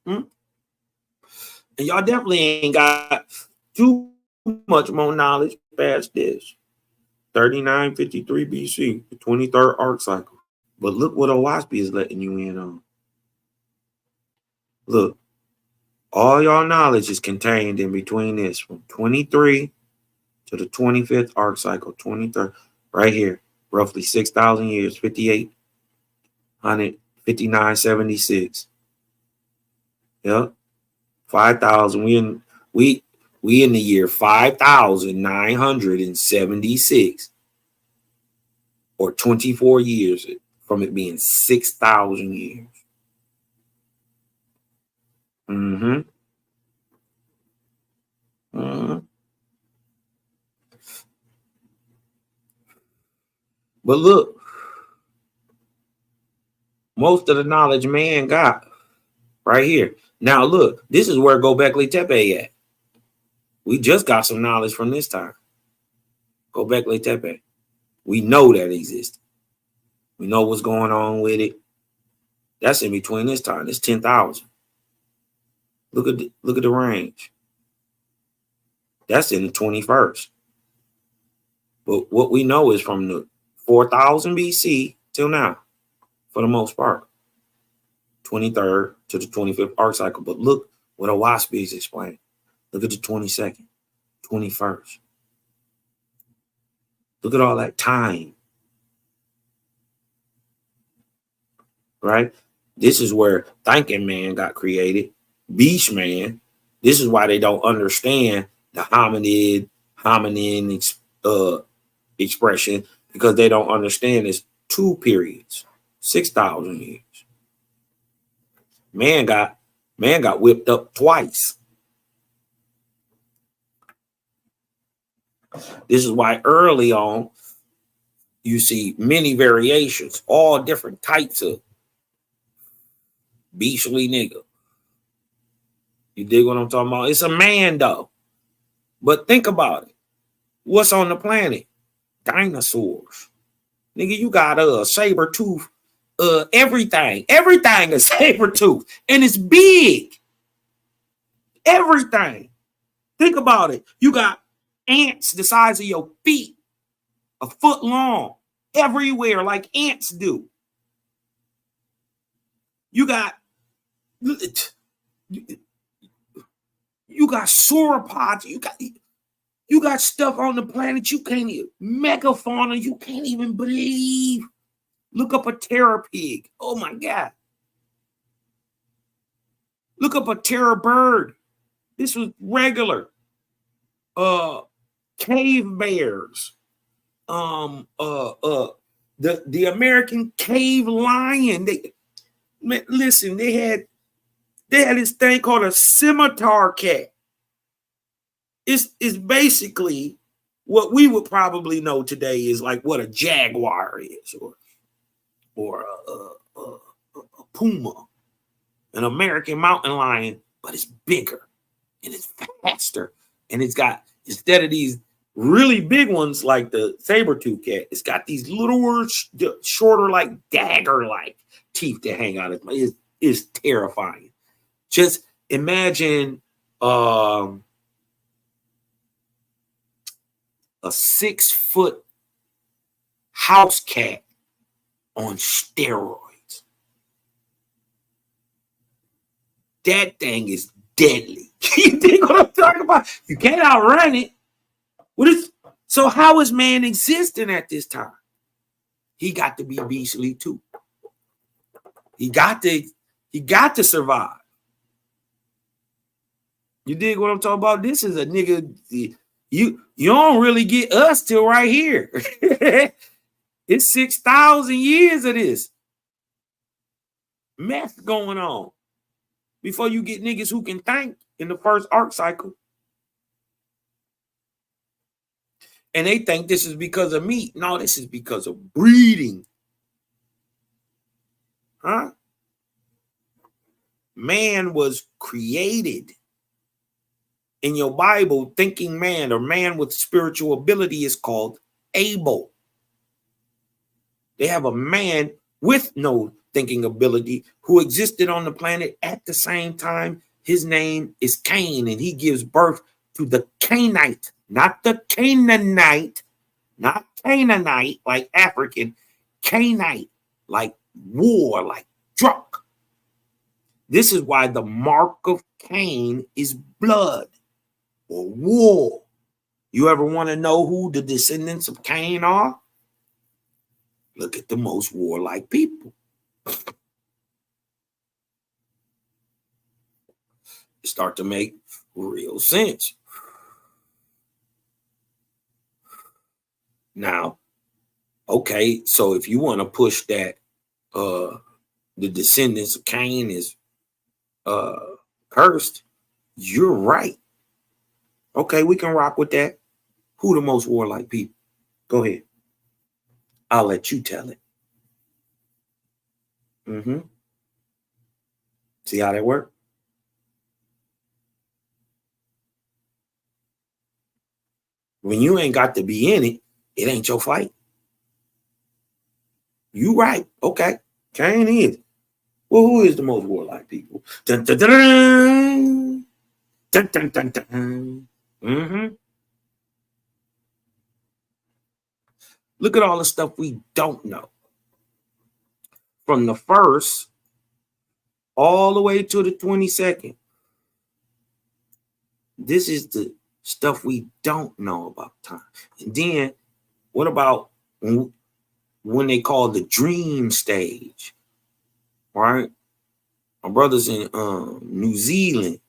S1: And y'all definitely ain't got too much more knowledge past this. 3953 BC, the 23rd arc cycle. But look what Owaspy is letting you in on. Look, all y'all knowledge is contained in between this, from 23 to the 25th arc cycle, 23rd, right here, roughly 6,000 years, 5,800, 5976. Yep, 5,000. We in the year 5,976, or 24 years from it being 6,000 years. But look, most of the knowledge man got right here. Now look, this is where Gobekli Tepe at. We just got some knowledge from this time. Gobekli Tepe. We know that exists. We know what's going on with it. That's in between this time. It's 10,000. Look at the range. That's in the 21st. But what we know is from the 4,000 BC till now, for the most part, 23rd to the 25th arc cycle. But look what Owaspy is explaining. Look at the 22nd, 21st. Look at all that time. Right? This is where Thinking Man got created. Beast Man. This is why they don't understand the hominin expression, because they don't understand it's 2 periods, 6,000 years. Man got whipped up twice. This is why early on you see many variations, all different types of beastly nigga. You dig what I'm talking about? It's a man though. But think about it. What's on the planet? Dinosaurs. Nigga, you got a saber tooth. Everything is saber tooth, and it's big. Everything. Think about it. You got ants the size of your feet, a foot long, everywhere like ants do. You got sauropods. You got stuff on the planet you can't even, megafauna you can't even believe. Look up a terror pig. Oh my God. Look up a terror bird. This was regular. Cave bears. The American cave lion. They had this thing called a scimitar cat. It's basically what we would probably know today is like what a jaguar is, or a puma. an American mountain lion, but it's bigger and it's faster. And it's got, instead of these really big ones like the saber-tooth cat, it's got these little shorter, like dagger-like teeth that hang out. It's terrifying. Just imagine a 6-foot house cat on steroids. That thing is deadly. You think what I'm talking about? You can't outrun it. So how is man existing at this time? He got to be beastly too. He got to survive. You dig what I'm talking about? This is a nigga. You don't really get us till right here. It's 6,000 years of this mess going on before you get niggas who can think in the first arc cycle. And they think this is because of meat. No, this is because of breeding. Huh? Man was created. In your Bible, thinking man or man with spiritual ability is called Abel. They have a man with no thinking ability who existed on the planet at the same time. His name is Cain, and he gives birth to the Cainite, not the Canaanite, not Canaanite like African, Cainite like war, like drunk. This is why the mark of Cain is blood or war. You ever want to know who the descendants of Cain are? Look at the most warlike people. It start to make real sense. Now, okay, so if you want to push that the descendants of Cain is cursed, you're right. Okay, we can rock with that. Who the most warlike people? Go ahead. I'll let you tell it. See how that works? When you ain't got to be in it, it ain't your fight. You right. Okay. Cain is. Well, who is the most warlike people? Dun, dun, dun, dun. Dun, dun, dun, dun. Look at all the stuff we don't know. From the first all the way to the 22nd. This is the stuff we don't know about time. And then what about when they call the dream stage? Right? My brothers in New Zealand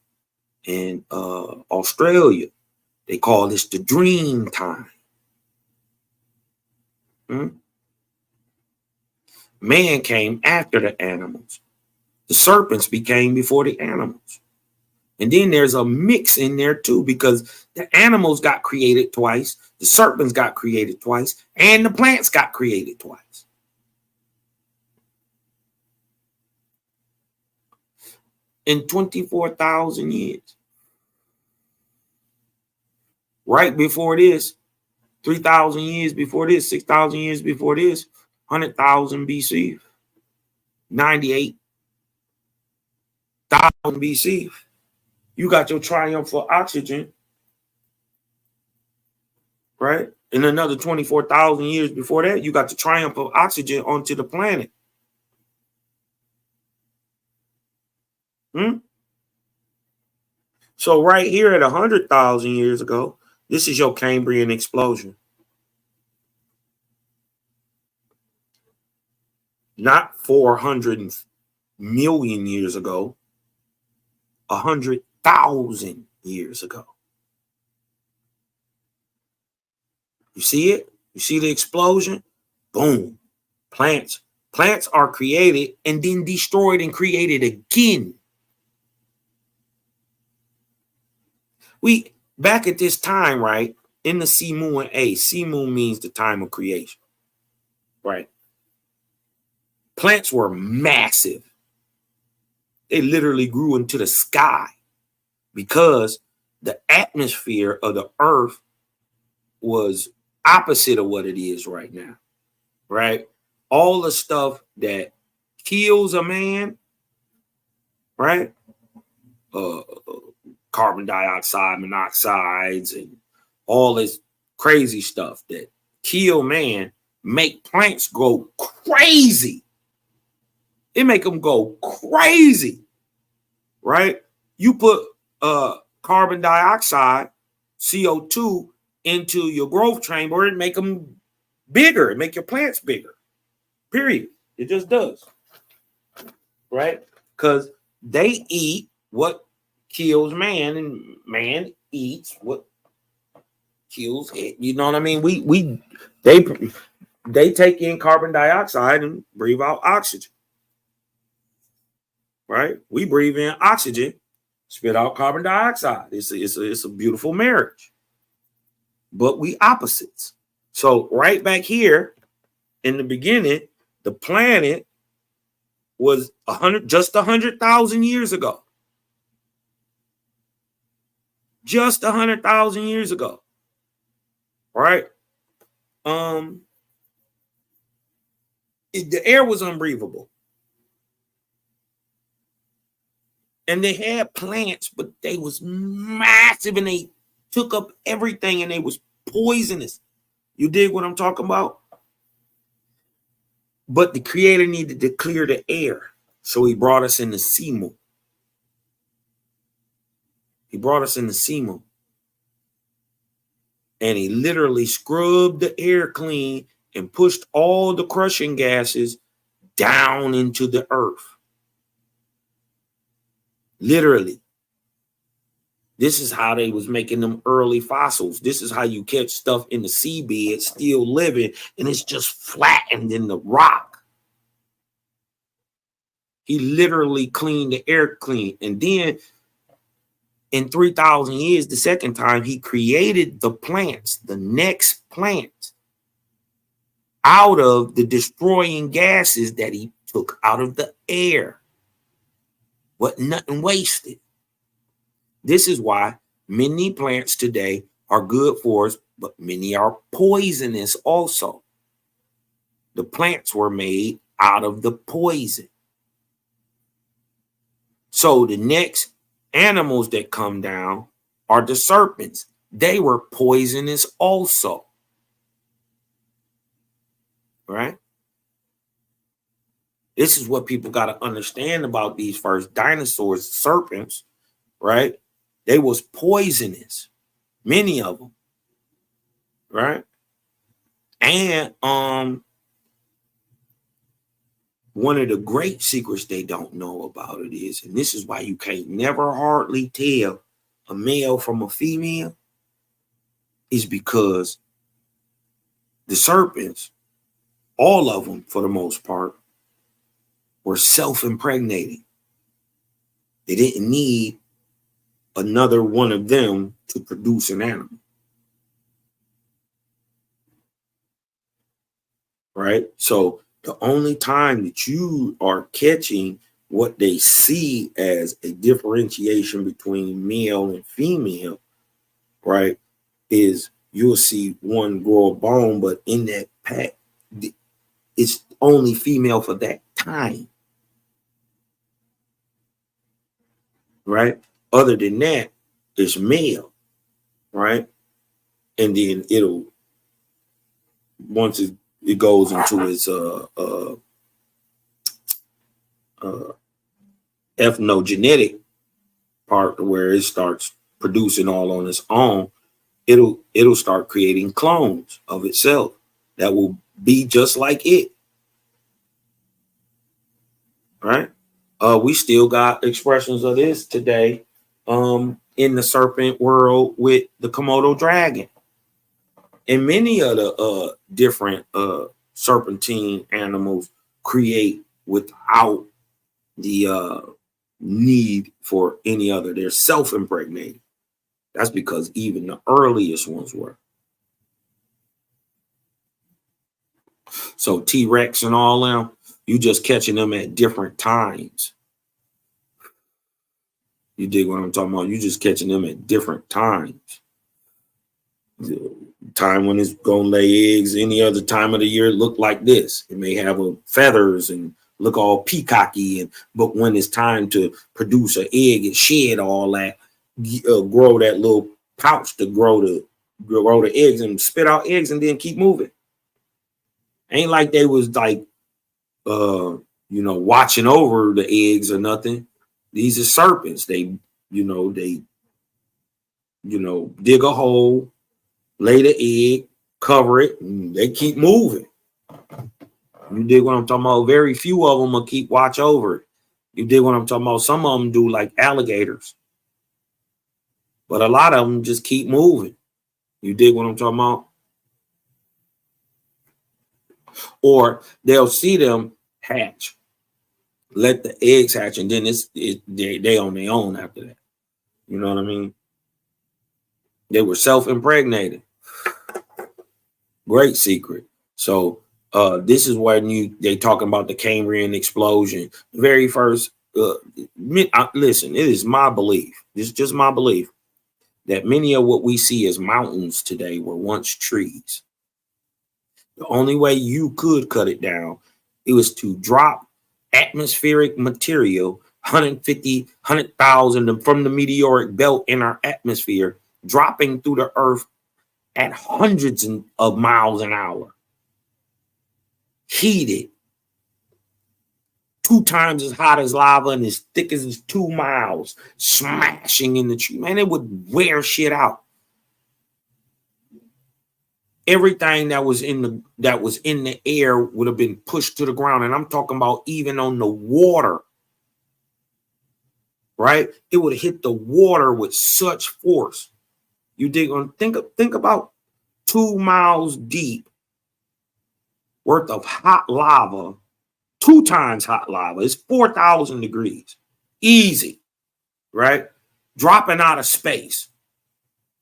S1: and Australia, they call this the dream time. Man came after the animals. The serpents became before the animals. And then there's a mix in there too, because the animals got created twice, the serpents got created twice, and the plants got created twice. In 24,000 years. Right before this, 3,000 years before this, 6,000 years before this, 100,000 BC, 98,000 BC. You got your triumph for oxygen, right? In another 24,000 years before that, you got the triumph of oxygen onto the planet. So right here at 100,000 years ago, this is your Cambrian explosion. Not 400 million years ago, 100,000 years ago. You see it? You see the explosion? Boom. Plants are created and then destroyed and created again. We back at this time, right? In the Simu and A. Simu means the time of creation, right? Plants were massive. They literally grew into the sky because the atmosphere of the earth was opposite of what it is right now, right? All the stuff that kills a man, right? Uh, Carbon dioxide, monoxides, and all this crazy stuff that kill man make plants go crazy. It make them go crazy, right? You put carbon dioxide, CO2, into your growth chamber, it make them bigger. It make your plants bigger. Period. It just does, right? Because they eat what kills man, and man eats what kills it. You know what I mean? They take in carbon dioxide and breathe out oxygen, right? We breathe in oxygen, spit out carbon dioxide. It's a beautiful marriage, but we opposites. So right back here in the beginning, the planet was just 100,000 years ago. Just 100,000 years ago, right? The air was unbreathable, and they had plants, but they was massive, and they took up everything, and they was poisonous. You dig what I'm talking about? But the Creator needed to clear the air, so He brought us in the Simu. He brought us in the Simu. And He literally scrubbed the air clean and pushed all the crushing gases down into the earth. Literally. This is how they was making them early fossils. This is how you catch stuff in the seabed still living, and it's just flattened in the rock. He literally cleaned the air clean. And then in 3,000 years, the second time, He created the plants, the next plants, out of the destroying gases that He took out of the air. What nothing wasted. This is why many plants today are good for us, but many are poisonous also. The plants were made out of the poison. So the next animals that come down are the serpents. They were poisonous also. Right? This is what people got to understand about these first dinosaurs, serpents, right? They was poisonous, many of them, right? And one of the great secrets they don't know about it is, and this is why you can't never hardly tell a male from a female, is because the serpents, all of them for the most part, were self-impregnating. They didn't need another one of them to produce an animal. Right? So the only time that you are catching what they see as a differentiation between male and female, right, is you'll see one grow a bone, but in that pack, it's only female for that time. Right? Other than that, it's male, right? And then it'll, once it goes into its ethnogenetic part where it starts producing all on its own, it'll start creating clones of itself that will be just like it. Right? We still got expressions of this today in the serpent world with the Komodo dragon. And many of the different serpentine animals create without the need for any other. They're self-impregnated. That's because even the earliest ones were. So T-Rex and all them, you just catching them at different times. You dig what I'm talking about? You just catching them at different times. The time when it's gonna lay eggs, any other time of the year, look like this. It may have feathers and look all peacocky, but when it's time to produce an egg and shed all that, grow that little pouch to grow the eggs and spit out eggs and then keep moving. Ain't like they was like watching over the eggs or nothing. These are serpents. They dig a hole, lay the egg, cover it, and they keep moving. You dig what I'm talking about? Very few of them will keep watch over it. You dig what I'm talking about? Some of them do, like alligators, but a lot of them just keep moving. You dig what I'm talking about? Or they'll see them hatch, let the eggs hatch, and then they on their own after that. You know what I mean? They were self-impregnated. Great secret. So this is when they talking about the Cambrian explosion. The very first, listen, it is my belief. This is just my belief that many of what we see as mountains today were once trees. The only way you could cut it down, it was to drop atmospheric material, 150, 100,000 from the meteoric belt in our atmosphere, dropping through the earth at hundreds of miles an hour. Heated. 2 times as hot as lava and as thick as 2 miles, smashing in the tree. Man, it would wear shit out. Everything that was in the air would have been pushed to the ground. And I'm talking about even on the water. Right? It would have hit the water with such force. You dig on? Think about 2 miles deep worth of hot lava, 2 times hot lava. It's 4,000 degrees. Easy, right? Dropping out of space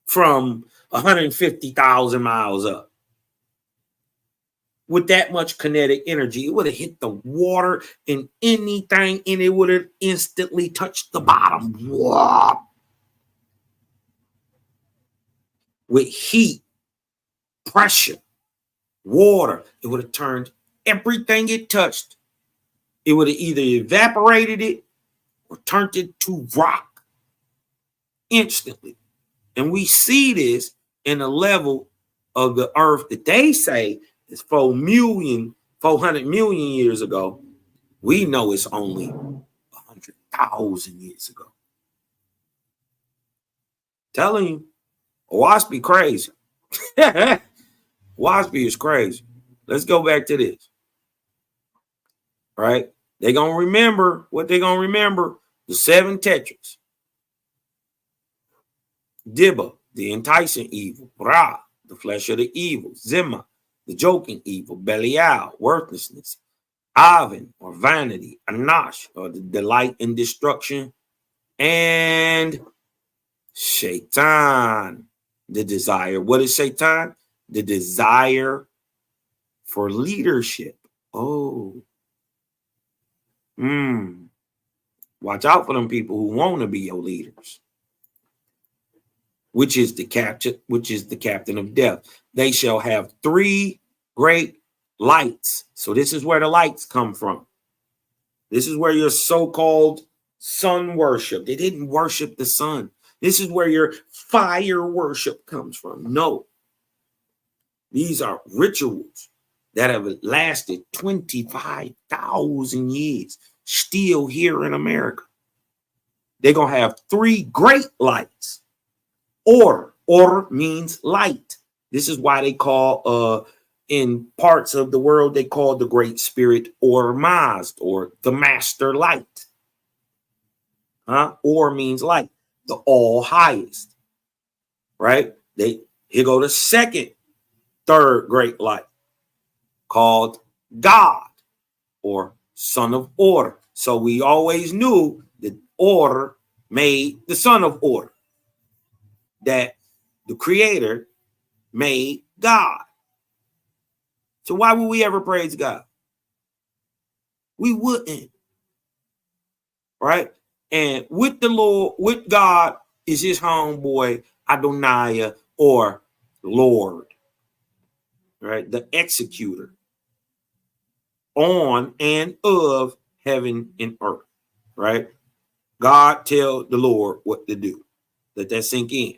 S1: from 150,000 miles up. With that much kinetic energy, it would have hit the water and anything, and it would have instantly touched the bottom. Whoa. With heat, pressure, water, it would have turned everything it touched. It would have either evaporated it or turned it to rock instantly. And we see this in a level of the earth that they say is 400 million years ago. We know it's only 100,000 years ago. Telling you, Wasp crazy. Waspy is crazy. Let's go back to this. Right? They're going to remember what they're going to remember. The 7 tetras. Dibba, the enticing evil. Ra, the flesh of the evil. Zimma, the joking evil. Belial, worthlessness. Avin, or vanity. Anash, or the delight in destruction. And Shaitan, the desire. What is Shaitan? The desire for leadership. Oh. Watch out for them people who want to be your leaders. Which is the captain of death. They shall have 3 great lights. So this is where the lights come from. This is where your so-called sun worship. They didn't worship the sun. This is where your fire worship comes from. No. These are rituals that have lasted 25,000 years, still here in America. They're going to have 3 great lights. Order. Order means light. This is why they call, in parts of the world, they call the Great Spirit or Mazd, or the Master Light. Or means light, the all highest. Right? Here go the second, 3rd great light, called God, or Son of Order. So we always knew that order made the Son of Order, that the Creator made God. So why would we ever praise God? We wouldn't. Right? And with the Lord, with God is his homeboy Adonai or Lord, right? The executor on and of heaven and earth, right? God tell the Lord what to do. Let that sink in.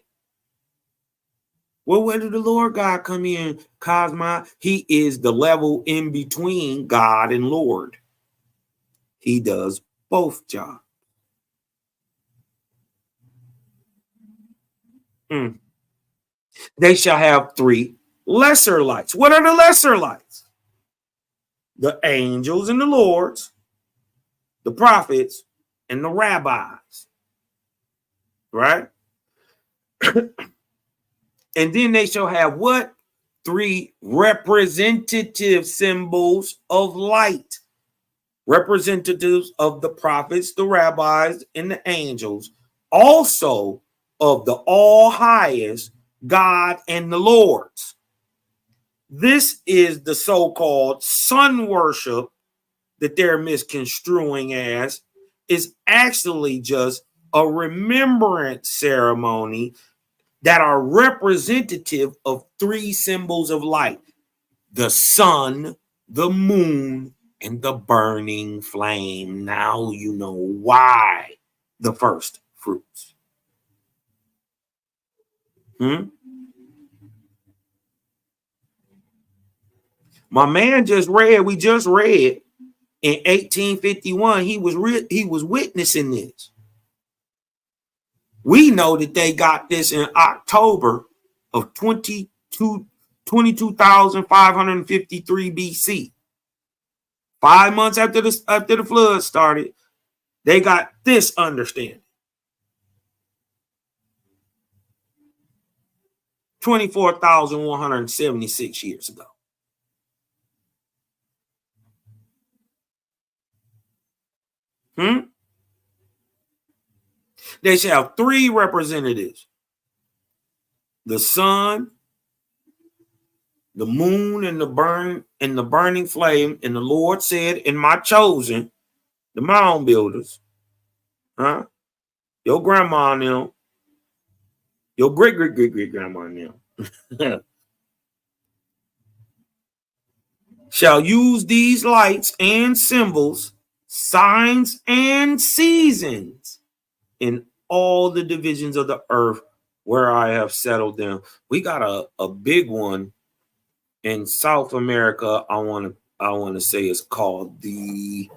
S1: Well, where did the Lord God come in, Cosma? He is the level in between God and Lord. He does both jobs. They shall have three lesser lights. What are the lesser lights? The angels and the lords, the prophets, and the rabbis, right? And then they shall have what? Three representative symbols of light. Representatives of the prophets, the rabbis, and the angels. Also of the all highest, God and the Lords. This is the so-called sun worship that they're misconstruing as is actually just a remembrance ceremony that are representative of three symbols of light: the sun, the moon, and the burning flame. Now you know why the first fruits. My man we just read in 1851, he was witnessing this. We know that they got this in October of 22,553 BC. 5 months after the flood started, they got this understanding. 24,176 years ago. They shall have three representatives: the sun, the moon, and the burning flame. And the Lord said, "In my chosen, the mound builders, your grandma and them, your great grandma and them, shall use these lights and symbols, signs and seasons in all the divisions of the earth where I have settled them." We got a big one in South America. I want to say it's called the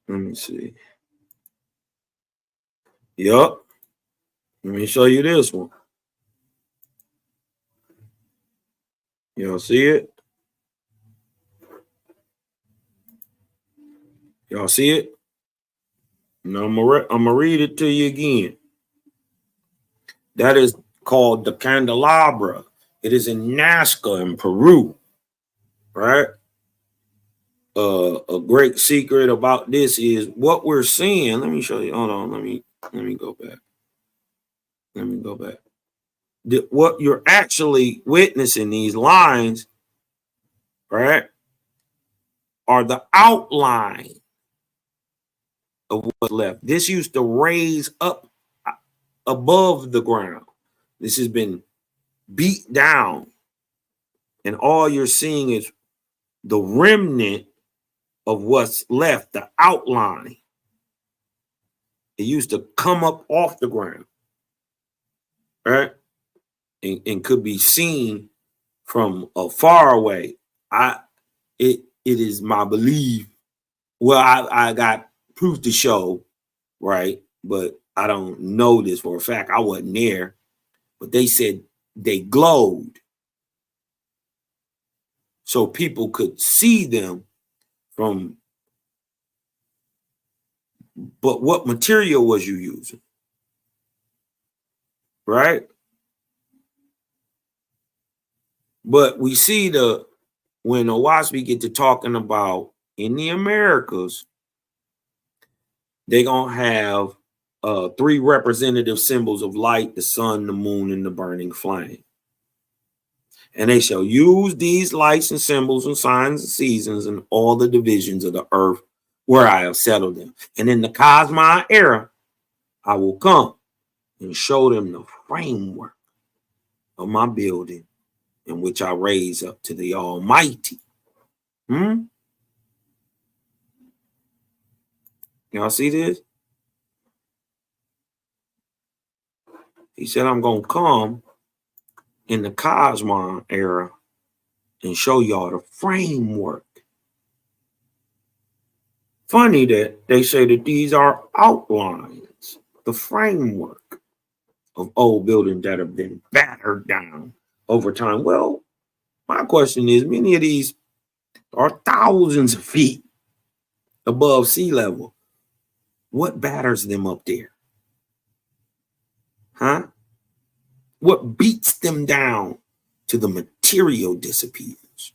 S1: let me see. Yup. Let me show you this one. Y'all see it? Y'all see it? Now I'm gonna read it to you again. That is called the candelabra. It is in Nazca in Peru, right? A great secret about this is what we're seeing. Let me show you. Hold on. Let me go back. Let me go back. What you're actually witnessing, these lines, right, are the outline of what's left. This used to raise up above the ground. This has been beat down, and all you're seeing is the remnant of what's left, the outline. It used to come up off the ground, right, and could be seen from far away. It is my belief. Well, I got proof to show, right, but I don't know this for a fact. I wasn't there, but they said they glowed so people could see them from. But what material was you using, right? But we see when Owaspi get to talking about in the Americas, they're going to have 3 representative symbols of light: the sun, the moon, and the burning flame. And they shall use these lights and symbols and signs and seasons and all the divisions of the earth where I have settled them. And in the Cosmine era, I will come and show them the framework of my building, in which I raise up to the Almighty. Y'all see this? He said, I'm going to come in the Cosmine era and show y'all the framework. Funny that they say that these are outlines, the framework of old buildings that have been battered down over time. Well, my question is, many of these are thousands of feet above sea level. What batters them up there? Huh? What beats them down to the material disappears?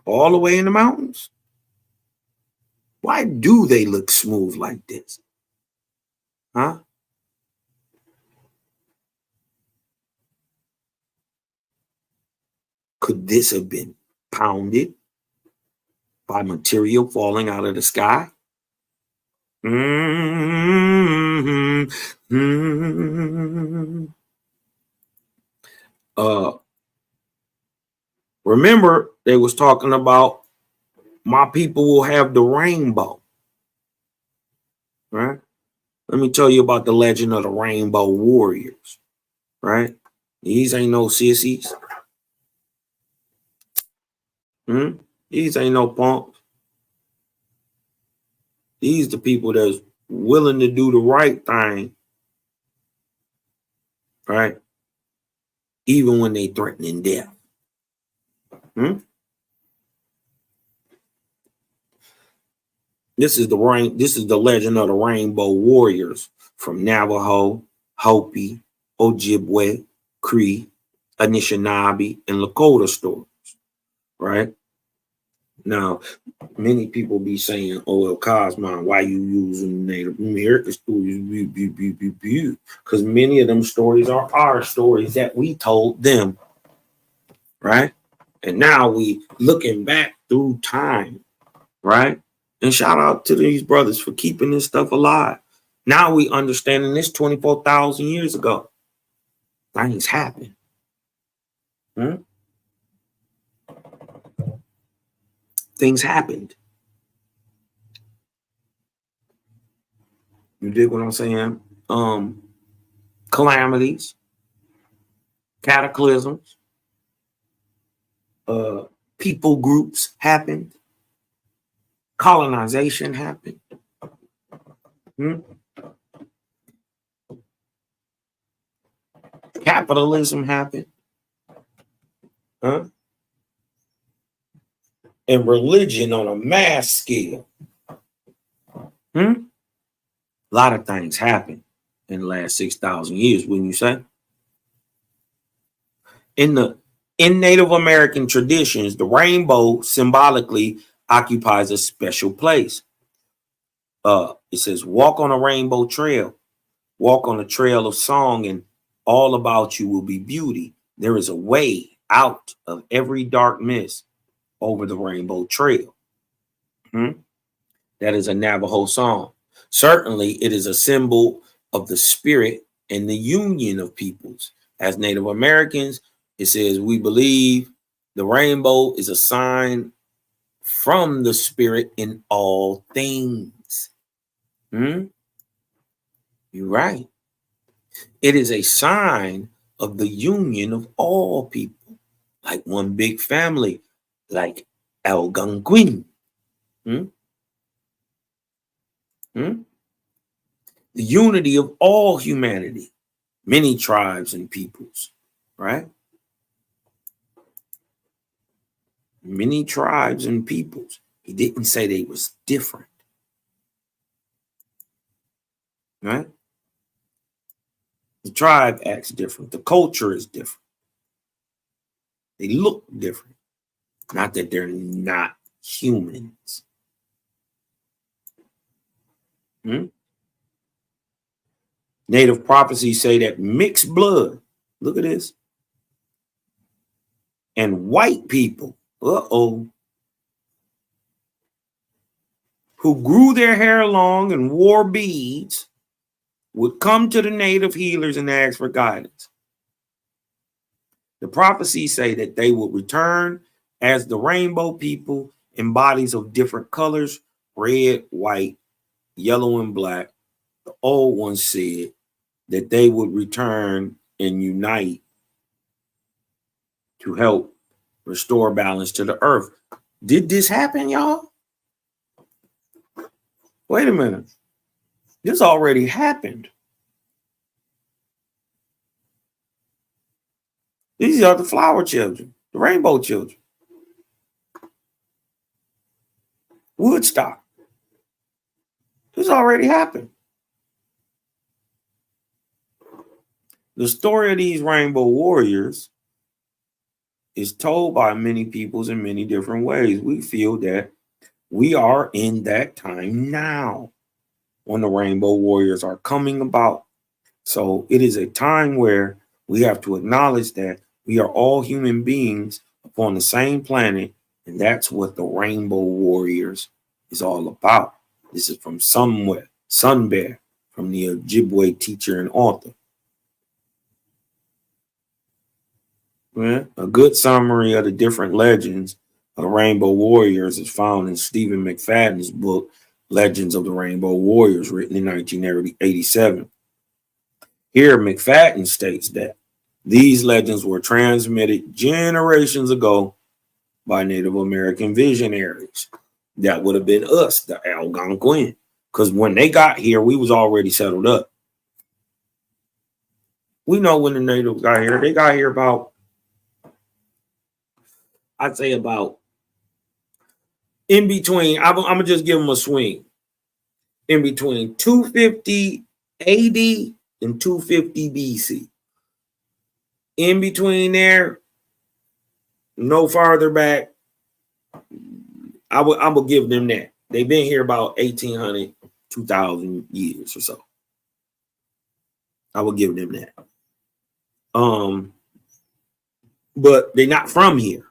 S1: All the way in the mountains? Why do they look smooth like this? Huh? Could this have been pounded by material falling out of the sky? Remember, they was talking about my people will have the rainbow. Right? Let me tell you about the legend of the rainbow warriors. Right? These ain't no sissies. These ain't no punks. These the people that's willing to do the right thing. Right? Even when they threatening death. This is the legend of the rainbow warriors from Navajo, Hopi, Ojibwe, Cree, Anishinaabe, and Lakota stories. Right? Now, many people be saying, oh, well, Cosmine, why you using Native American stories? Because many of them stories are our stories that we told them. Right? And now we looking back through time. Right? And shout out to these brothers for keeping this stuff alive. Now we understanding this 24,000 years ago. Things happen. Things happened. You dig what I'm saying? Calamities, cataclysms, people groups happened. Colonization happened. Capitalism happened. And religion on a mass scale. A lot of things happened in the last 6,000 years, wouldn't you say? In Native American traditions, the rainbow symbolically occupies a special place. It says, walk on a rainbow trail, walk on a trail of song, and all about you will be beauty. There is a way out of every dark mist over the rainbow trail. That is a Navajo song. Certainly, it is a symbol of the spirit and the union of peoples. As Native Americans, it says, we believe the rainbow is a sign from the spirit in all things. You're right. It is a sign of the union of all people, like one big family, like Algonquin. The unity of all humanity, many tribes and peoples, right? Many tribes and peoples. He didn't say they was different, right? The tribe acts different. The culture is different. They look different. Not that they're not humans. Native prophecies say that mixed blood, look at this, and white people, who grew their hair long and wore beads, would come to the native healers and ask for guidance. The prophecies say that they would return as the rainbow people in bodies of different colors, red, white, yellow, and black. The old ones said that they would return and unite to help restore balance to the earth. Did this happen, y'all? Wait a minute. This already happened. These are the flower children, the rainbow children. Woodstock. This already happened. The story of these rainbow warriors is told by many peoples in many different ways. We feel that we are in that time now when the rainbow warriors are coming about. So it is a time where we have to acknowledge that we are all human beings upon the same planet, and that's what the rainbow warriors is all about. This is from somewhere, Sun Bear, from the Ojibwe teacher and author. A good summary of the different legends of the Rainbow Warriors is found in Stephen McFadden's book, Legends of the Rainbow Warriors, written in 1987. Here, McFadden states that these legends were transmitted generations ago by Native American visionaries. That would have been us, the Algonquin, because when they got here, we was already settled up. We know when the natives got here. They got here about, I'd say about in between, I'm going to just give them a swing. In between 250 AD and 250 BC. In between there, no farther back, I'm going to give them that. They've been here about 1,800, 2,000 years or so. I will give them that. But they're not from here.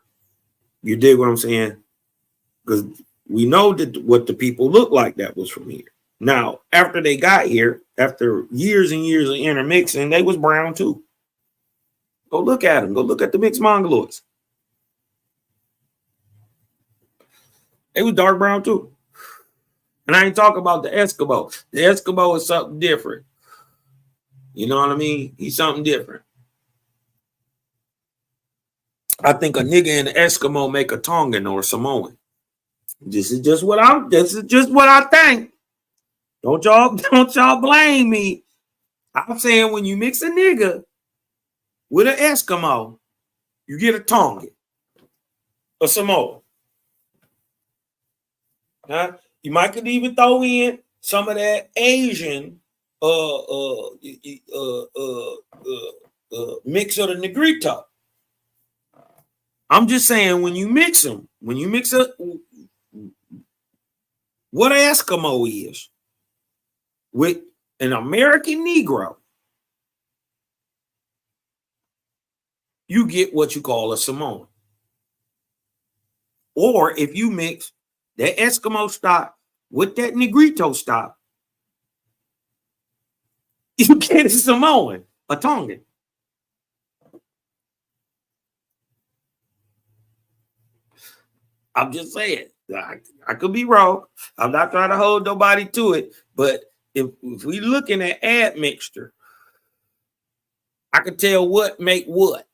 S1: You dig what I'm saying? Because we know that what the people look like that was from here. Now, after they got here, after years and years of intermixing, they was brown too. Go look at them. Go look at the mixed mongoloids. They was dark brown too. And I ain't talking about the Eskimo. The Eskimo is something different. You know what I mean? He's something different. I think a nigga in the Eskimo make a Tongan or a Samoan. This is just what I think. Don't y'all blame me. I'm saying when you mix a nigga with an Eskimo, you get a Tongan, a Samoan. Huh? You might could even throw in some of that Asian mix of the Negrito. I'm just saying when you mix them, what an Eskimo is with an American Negro, you get what you call a Samoan. Or if you mix that Eskimo stock with that Negrito stock, you get a Samoan, a Tongan. I'm just saying. I could be wrong. I'm not trying to hold nobody to it. But if we looking at admixture, I can tell what make what.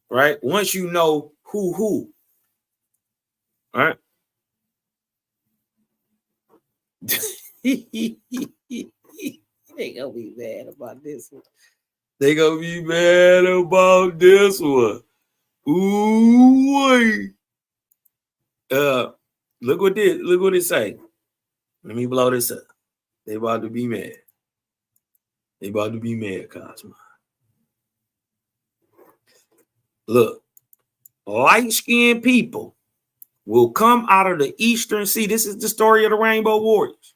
S1: Right? Once you know who. All right? They gonna be mad about this one. Ooh, wait. Look what it say. Let me blow this up. They about to be mad. They about to be mad, Cosmo. Look, light-skinned people will come out of the eastern sea. This is the story of the Rainbow Warriors.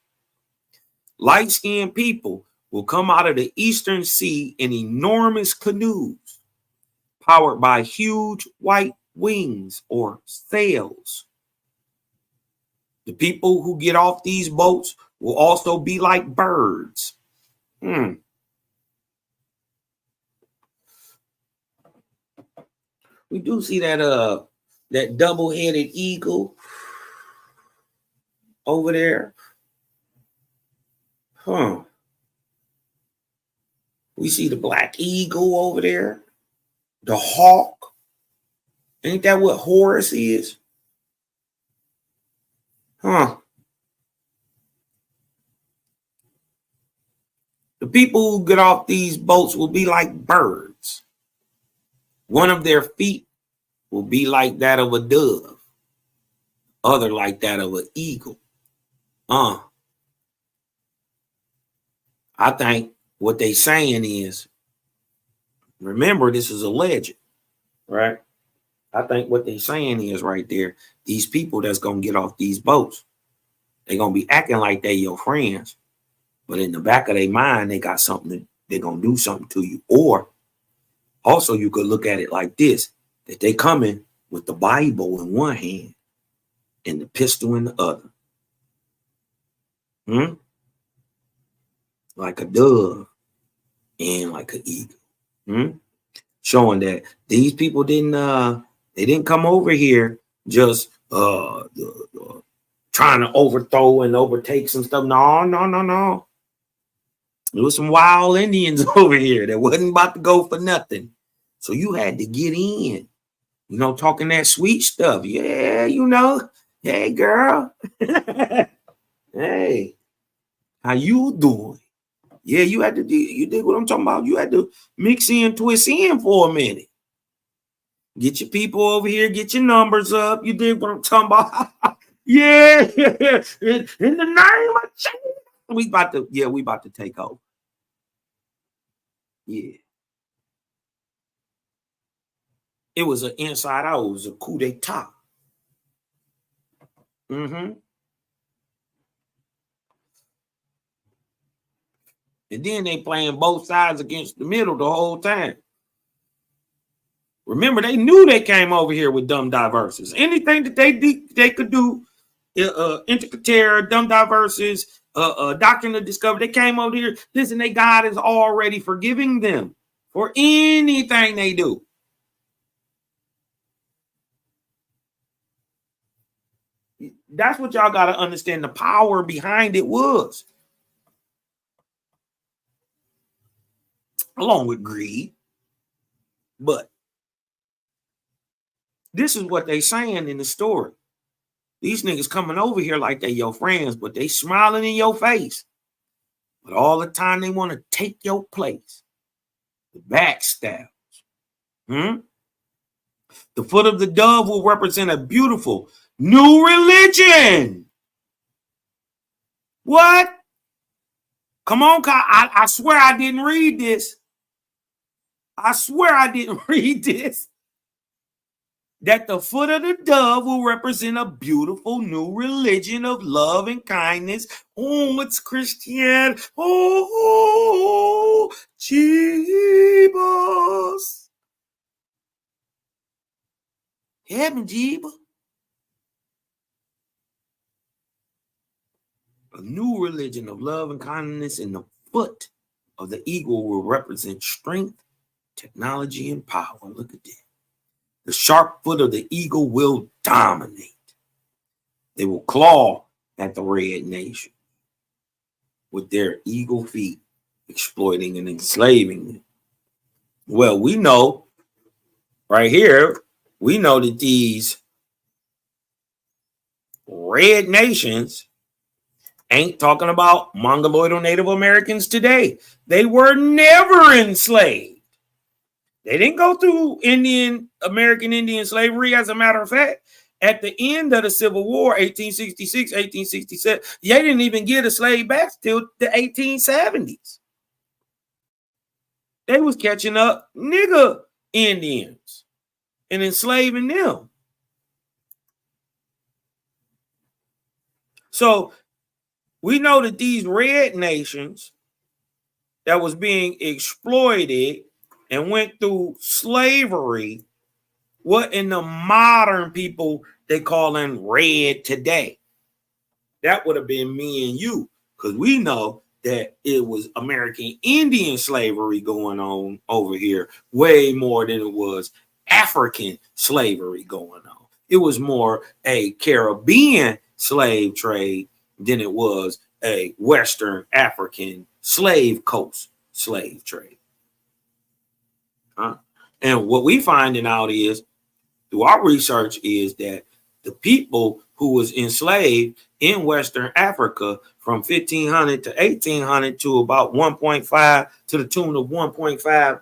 S1: Light-skinned people will come out of the eastern sea in enormous canoes powered by huge white wings or sails. The people who get off these boats will also be like birds. We do see that that double-headed eagle over there. We see the black eagle over there. The hawk. Ain't that what Horus is? The people who get off these boats will be like birds. One of their feet will be like that of a dove. Other like that of an eagle. I think what they saying is, remember, this is a legend, right? I think what they saying is right there, these people that's going to get off these boats, they're going to be acting like they your friends, but in the back of their mind, they got something, they're going to do something to you. Or also you could look at it like this, that they coming with the Bible in one hand and the pistol in the other. Like a dove and like an eagle. Showing that these people didn't come over here just trying to overthrow and overtake some stuff. No. There was some wild Indians over here that wasn't about to go for nothing. So you had to get in, talking that sweet stuff. Yeah, hey girl. Hey, how you doing? Yeah, you did what I'm talking about. You had to mix in, twist in for a minute. Get your people over here, get your numbers up. You did what I'm talking about. Yeah. In the name of Jesus. We about to take over. Yeah. It was an inside out. It was a coup d'etat. And then they playing both sides against the middle the whole time. Remember, they knew they came over here with dumb diverses. Anything that they could do, Intercater, dumb diverses, doctrine of discovery, they came over here. Listen, they God is already forgiving them for anything they do. That's what y'all got to understand. The power behind it was, along with greed. But this is what they saying in the story. These niggas coming over here like they your friends, but they smiling in your face. But all the time they want to take your place. The backstabs. The foot of the dove will represent a beautiful new religion. What? Come on, I swear I didn't read this. That the foot of the dove will represent a beautiful new religion of love and kindness. Oh, it's Christian. Oh, Jeebus. Heaven, Jeebus. A new religion of love and kindness, and the foot of the eagle will represent strength, technology, and power. Look at that. The sharp foot of the eagle will dominate. They will claw at the red nation with their eagle feet, exploiting and enslaving them. Well, we know right here, we know that these red nations ain't talking about Mongoloid or Native Americans today. They were never enslaved. They didn't go through American Indian slavery. As a matter of fact, at the end of the Civil War, 1866, 1867, they didn't even get a slave back till the 1870s. They was catching up nigger Indians and enslaving them. So we know that these red nations that was being exploited and went through slavery, what in the modern people they calling red today? That would have been me and you, because we know that it was American Indian slavery going on over here way more than it was African slavery going on. It was more a Caribbean slave trade than it was a Western African slave coast slave trade. And what we finding out is, through our research, is that the people who was enslaved in Western Africa from 1500 to 1800 to about 1.5 to the tune of 1.5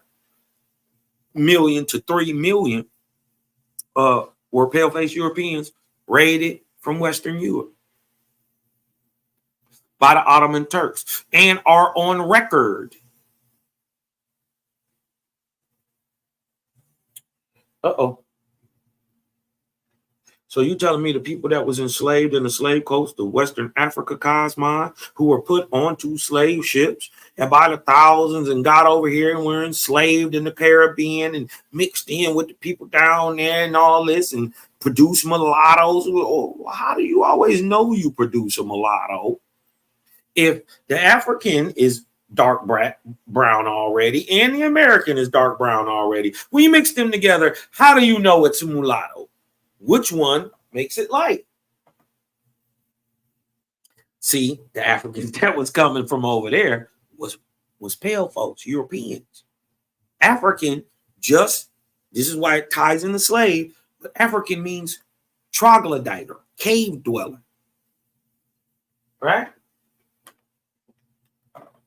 S1: million to 3 million were pale-faced Europeans raided from Western Europe by the Ottoman Turks and are on record. Uh-oh. So you telling me the people that was enslaved in the slave coast of Western Africa, Cosmon, who were put onto slave ships and by the thousands and got over here and were enslaved in the Caribbean and mixed in with the people down there and all this and produced mulattoes? Oh, how do you always know you produce a mulatto if the African is dark brown already and the American is dark brown already? When you mix them together, how do you know it's a mulatto? Which one makes it light? See, the Africans that was coming from over there was pale folks, Europeans. African, just, this is why it ties in the slave, but African means troglodyte or cave dweller. Right?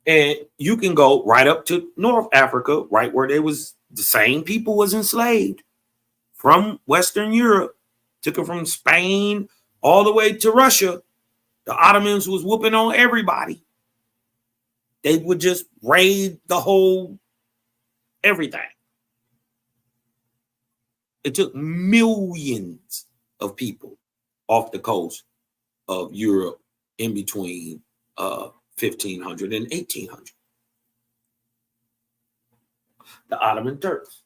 S1: And you can go right up to North Africa, right where there was the same people was enslaved from Western Europe. Took it from Spain all the way to Russia. The Ottomans was whooping on everybody. They would just raid the whole everything. It took millions of people off the coast of Europe in between 1500 and 1800. The Ottoman Turks.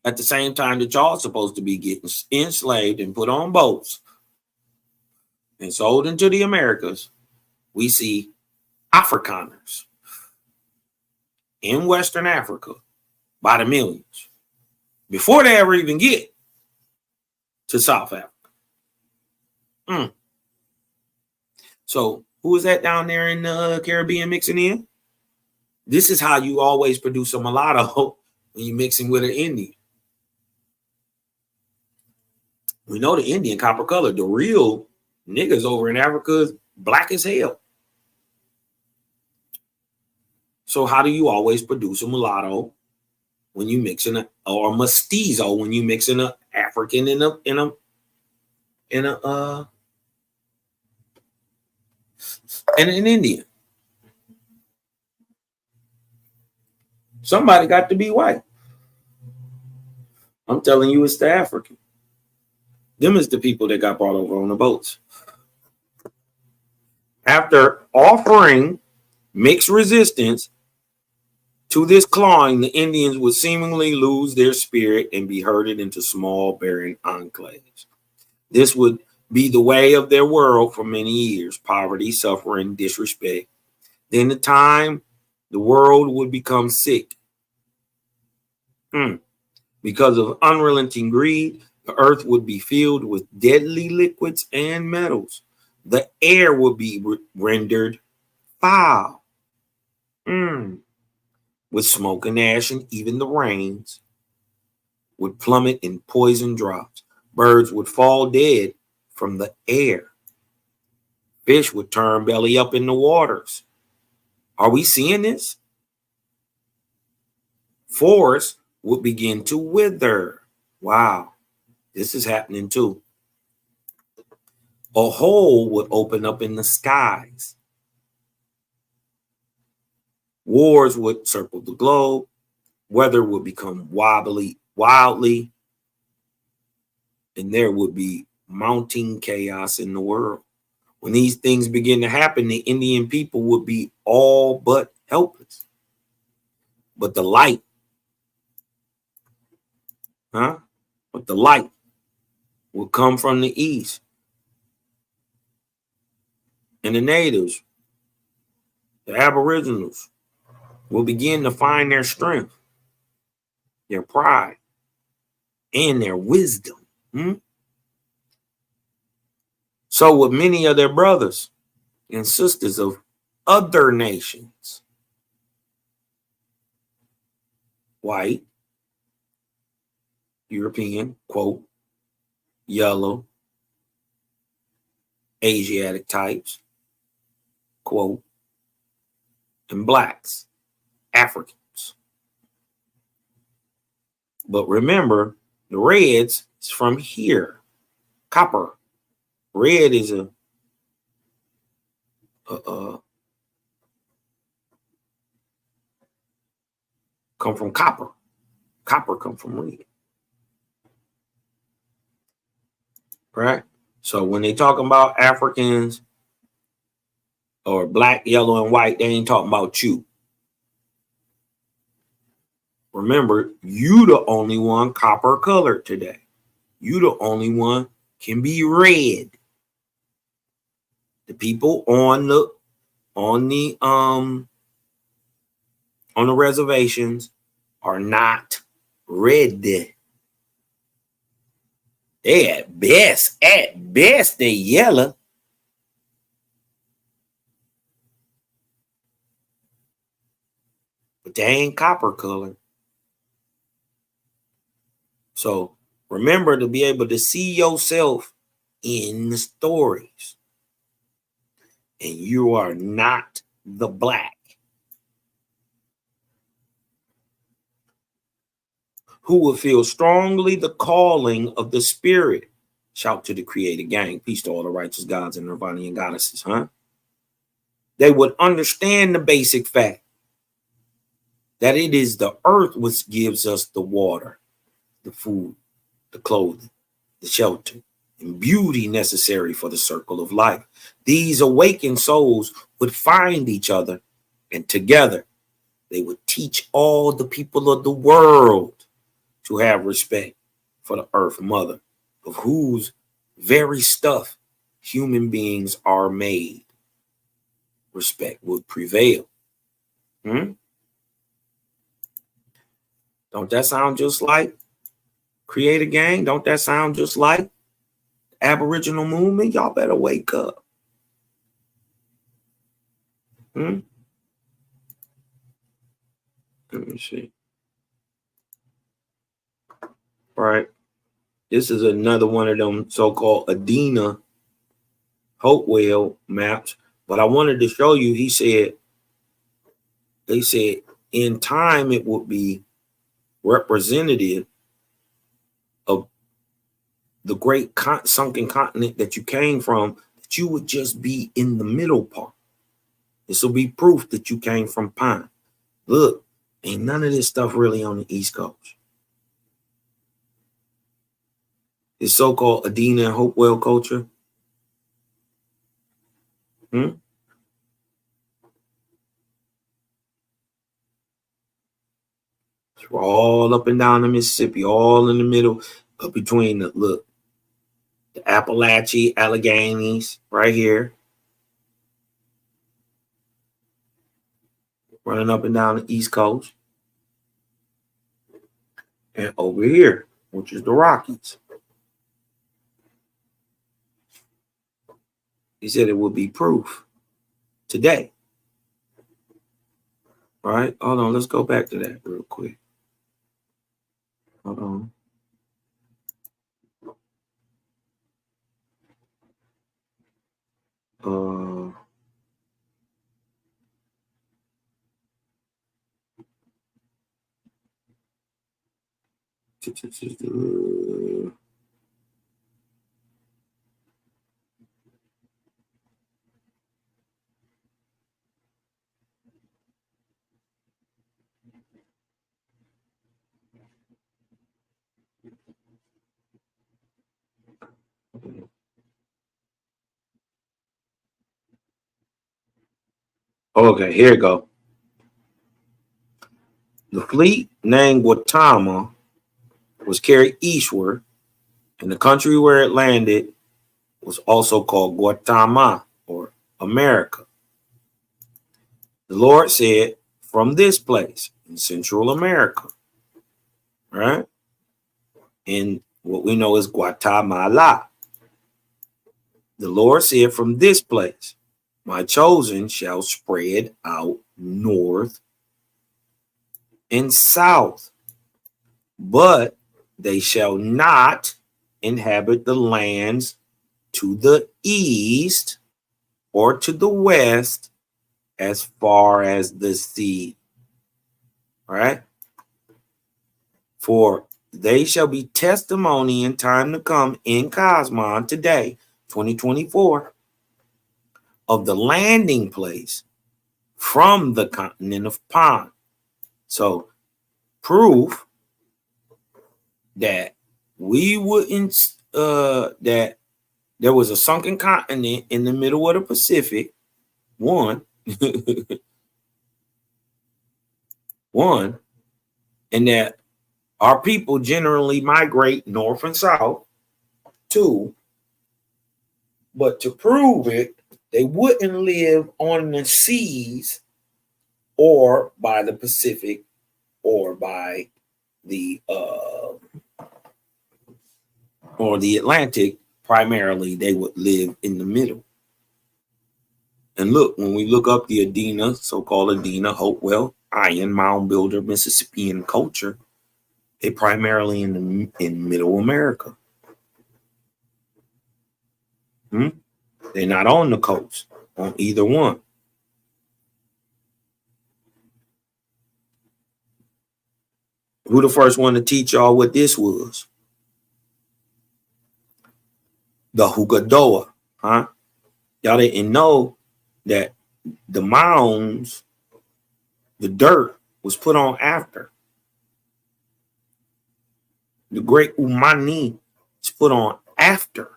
S1: At the same time that y'all supposed to be getting enslaved and put on boats and sold into the Americas, we see Afrikaners in Western Africa by the millions before they ever even get to South Africa. So who is that down there in the Caribbean mixing in? This is how you always produce a mulatto when you're mixing with an Indian. We know the Indian copper color. The real niggas over in Africa is black as hell. So how do you always produce a mulatto when you mix in or mestizo when you mix in an African and an Indian? Somebody got to be white. I'm telling you, it's the African. Them is the people that got brought over on the boats. After offering mixed resistance to this clawing, the Indians would seemingly lose their spirit and be herded into small, barren enclaves. This would be the way of their world for many years: poverty, suffering, disrespect. Then the time the world would become sick. Because of unrelenting greed, the earth would be filled with deadly liquids and metals. The air would be rendered foul, with smoke and ash, and even the rains would plummet in poison drops. Birds would fall dead from the air. Fish would turn belly up in the waters. Are we seeing this? Forests would begin to wither. Wow, this is happening too. A hole would open up in the skies. Wars would circle the globe. Weather would become wildly, and there would be mounting chaos in the world. When these things begin to happen, the Indian people would be all but helpless. But the light, huh? But the light will come from the east, and the natives, the aboriginals, will begin to find their strength, their pride, and their wisdom. Hmm? So would many of their brothers and sisters of other nations, white, European, quote, yellow, Asiatic types, quote, and blacks, Africans. But remember, the reds is from here. Copper. Red is a come from copper. Copper come from red. Right? So when they talking about Africans or black, yellow, and white, they ain't talking about you. Remember, you the only one copper colored today. You the only one can be red. The people on the reservations are not red. They at best they yellow. But they ain't copper colored. So remember to be able to see yourself in the stories. And you are not the black who will feel strongly the calling of the spirit. Shout to the created gang. Peace to all the righteous gods and Nirvanian goddesses, huh? They would understand the basic fact that it is the earth which gives us the water, the food, the clothing, the shelter, and beauty necessary for the circle of life. These awakened souls would find each other, and together they would teach all the people of the world to have respect for the earth mother, of whose very stuff human beings are made. Respect would prevail. Hmm? Don't that sound just like Create a Gang? Don't that sound just like Aboriginal movement? Y'all better wake up. Hmm? Let me see. All right. This is another one of them so-called Adena Hopewell maps. But I wanted to show you, they said in time it would be representative of the great sunken continent that you came from, that you would just be in the middle part. This will be proof that you came from Pine. Look, ain't none of this stuff really on the East Coast. This so-called Adena and Hopewell culture. Hmm? It's all up and down the Mississippi, all in the middle, up between the Appalachia, Alleghenies, right here, running up and down the East Coast, and over here, which is the Rockies. He said it would be proof today. All right, hold on, let's go back to that real quick. Hold on. Okay, here you go. The fleet named Gautama was carried eastward, and the country where it landed was also called Gautama, or America. The Lord said, from this place in Central America, right? In what we know as Guatemala, the Lord said, from this place, my chosen shall spread out north and south, but they shall not inhabit the lands to the east or to the west as far as the sea. All right. For they shall be testimony in time to come in Cosmon today, 2024, of the landing place from the continent of Pond. So proof that we wouldn't that there was a sunken continent in the middle of the Pacific, one, one, and that our people generally migrate north and south, two, but to prove it, they wouldn't live on the seas or by the Pacific or by the or the Atlantic. Primarily, they would live in the middle. And look, when we look up the Adena, so-called Adena, Hopewell, Iron, Mound Builder, Mississippian culture, they primarily in Middle America. They're not on the coast, on either one. Who the first one to teach y'all what this was? The Hugadoa, huh? Y'all didn't know that the mounds, the dirt, was put on after. The great Umani is put on after.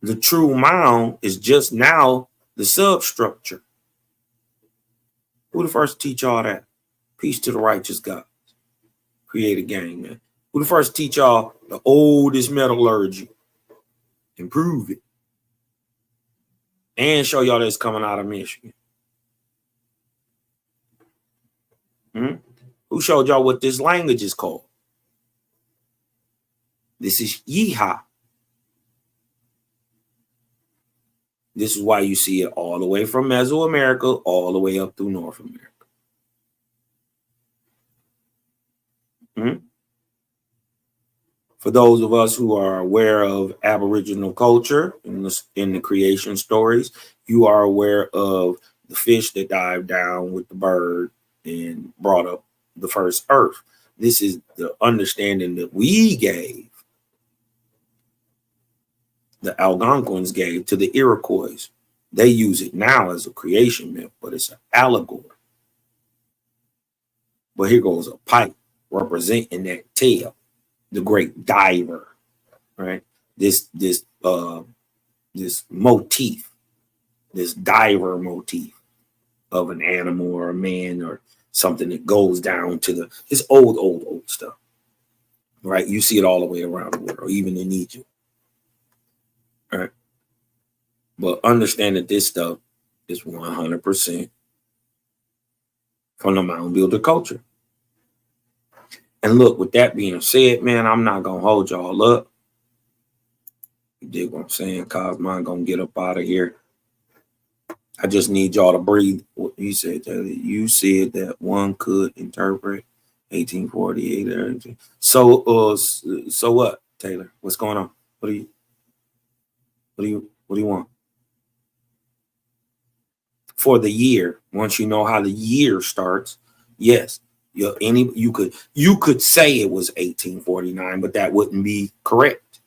S1: The true mound is just now the substructure. Who the first to teach y'all that? Peace to the righteous God. Create a gang, man. Who the first to teach y'all the oldest metallurgy? Improve it. And show y'all that's coming out of Michigan. Who showed y'all what this language is called? This is Yeehaw. This is why you see it all the way from Mesoamerica all the way up through North America. For those of us who are aware of Aboriginal culture in the creation stories, you are aware of the fish that dived down with the bird and brought up the first earth. This is the understanding that we gave, the Algonquins gave to the Iroquois. They use it now as a creation myth, but it's an allegory. But here goes a pipe representing that tail, the great diver, right? This motif, this diver motif of an animal or a man or something that goes down to it's old stuff, right? You see it all the way around the world, even in Egypt, right? But understand that this stuff is 100% from the mound builder culture. And look, with that being said, man, I'm not going to hold y'all up. You dig what I'm saying? Cosmon going to get up out of here. I just need y'all to breathe. What you said, Taylor. You said that one could interpret 1848. So what, Taylor? What's going on? What do you want? For the year, once you know how the year starts, yes. You could say it was 1849, but that wouldn't be correct.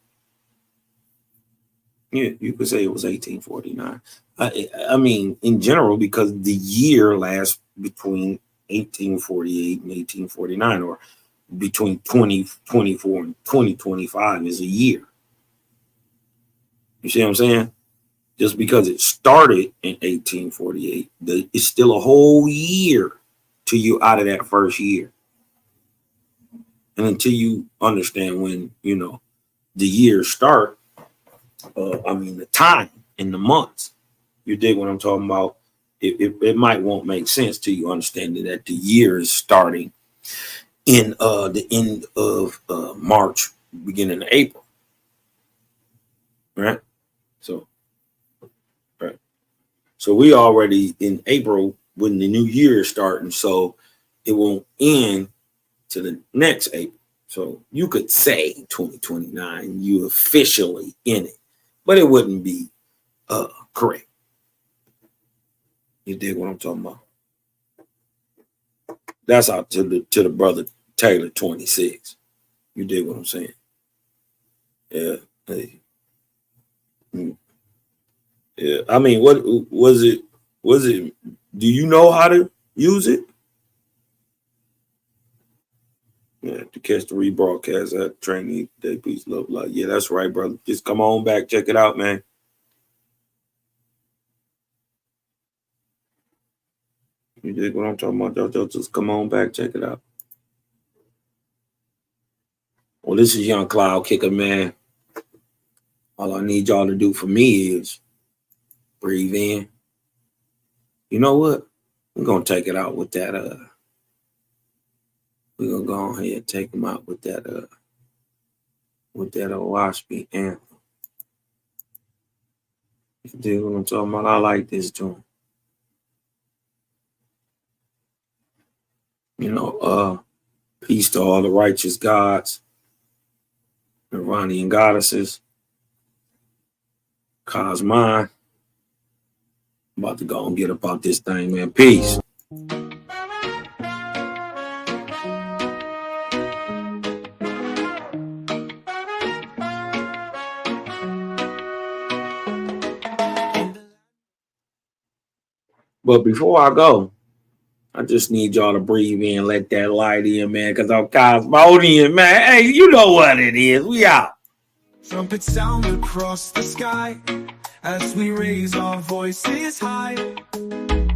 S1: Yeah, you could say it was 1849. I mean, in general, because the year lasts between 1848 and 1849, or between 2024 and 2025 is a year. You see what I'm saying? Just because it started in 1848, it's still a whole year till you out of that first year. And until you understand when, the years start, the time and the months, you dig what I'm talking about? It might won't make sense till you understand that the year is starting in the end of March, beginning of April. Right? So we already in April when the new year is starting, so it won't end to the next April. So you could say 2029, you officially in it, but it wouldn't be correct. You dig what I'm talking about? That's out to the brother Taylor 26. You dig what I'm saying? Yeah. Hey. Yeah. I mean, what was it? Do you know how to use it? Yeah, to catch the rebroadcast at Training Day, peace, love, light. Yeah, that's right, brother. Just come on back, check it out, man. You dig what I'm talking about? Just come on back, check it out. Well, this is Young Cloud Kicker, man. All I need y'all to do for me is breathe in. You know what? We're gonna take it out with that. We're gonna go ahead and take them out with that. With that Owaspy anthem. You dig what I'm talking about? I like this joint. Peace to all the righteous gods, Iranian goddesses, Cosmine. I'm about to go and get about this thing, man. Peace. But before I go, I just need y'all to breathe in, let that light in, man, because I'm Cosmonian, man. Hey, you know what it is. We out.
S2: Trumpets sound across the sky as we raise our voices high,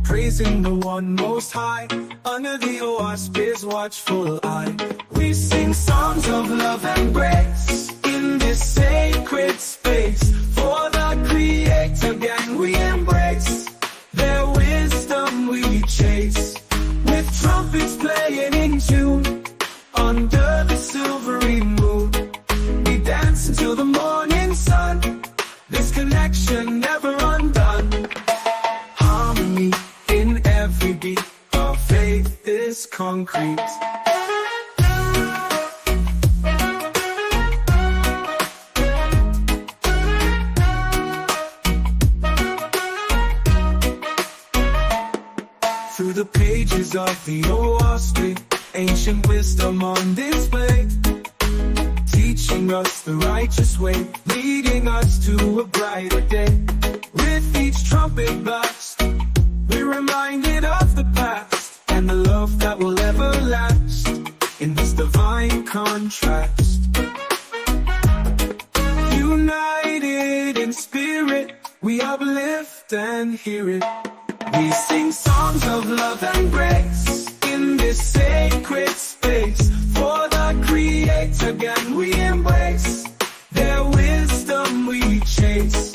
S2: praising the one most high under the Owaspy's watchful eye. We sing songs of love and grace in this sacred space. For the Creator again we embrace, their wisdom we chase, with trumpets playing in tune under the silvery moon. We dance until the morning sun, this connection never undone. Harmony in every beat, our faith is concrete. Through the pages of the Owaspy, ancient wisdom on display, teaching us the righteous way, leading us to a brighter day. With each trumpet blast, we're reminded of the past and the love that will ever last in this divine contrast. United in spirit, we uplift and hear it. We sing songs of love and grace in this sacred space. For the Creator again we embrace, their wisdom we chase,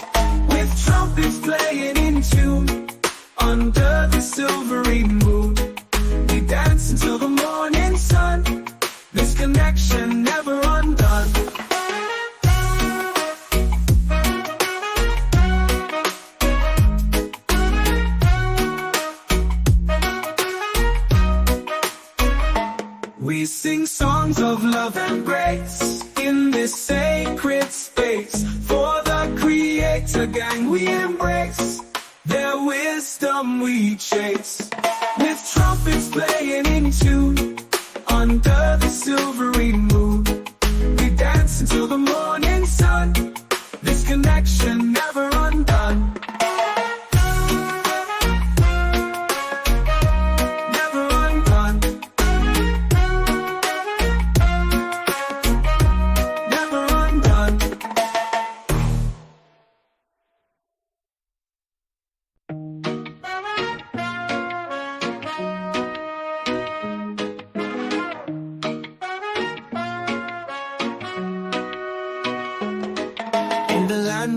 S2: with trumpets playing in tune under the silvery moon. We dance until the morning sun, this connection never undone. We sing songs of love and grace in this sacred space. For the Creator gang we embrace, their wisdom we chase, with trumpets playing in tune under the silvery moon. We dance until the morning sun, this connection never undone.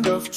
S2: sound of truth.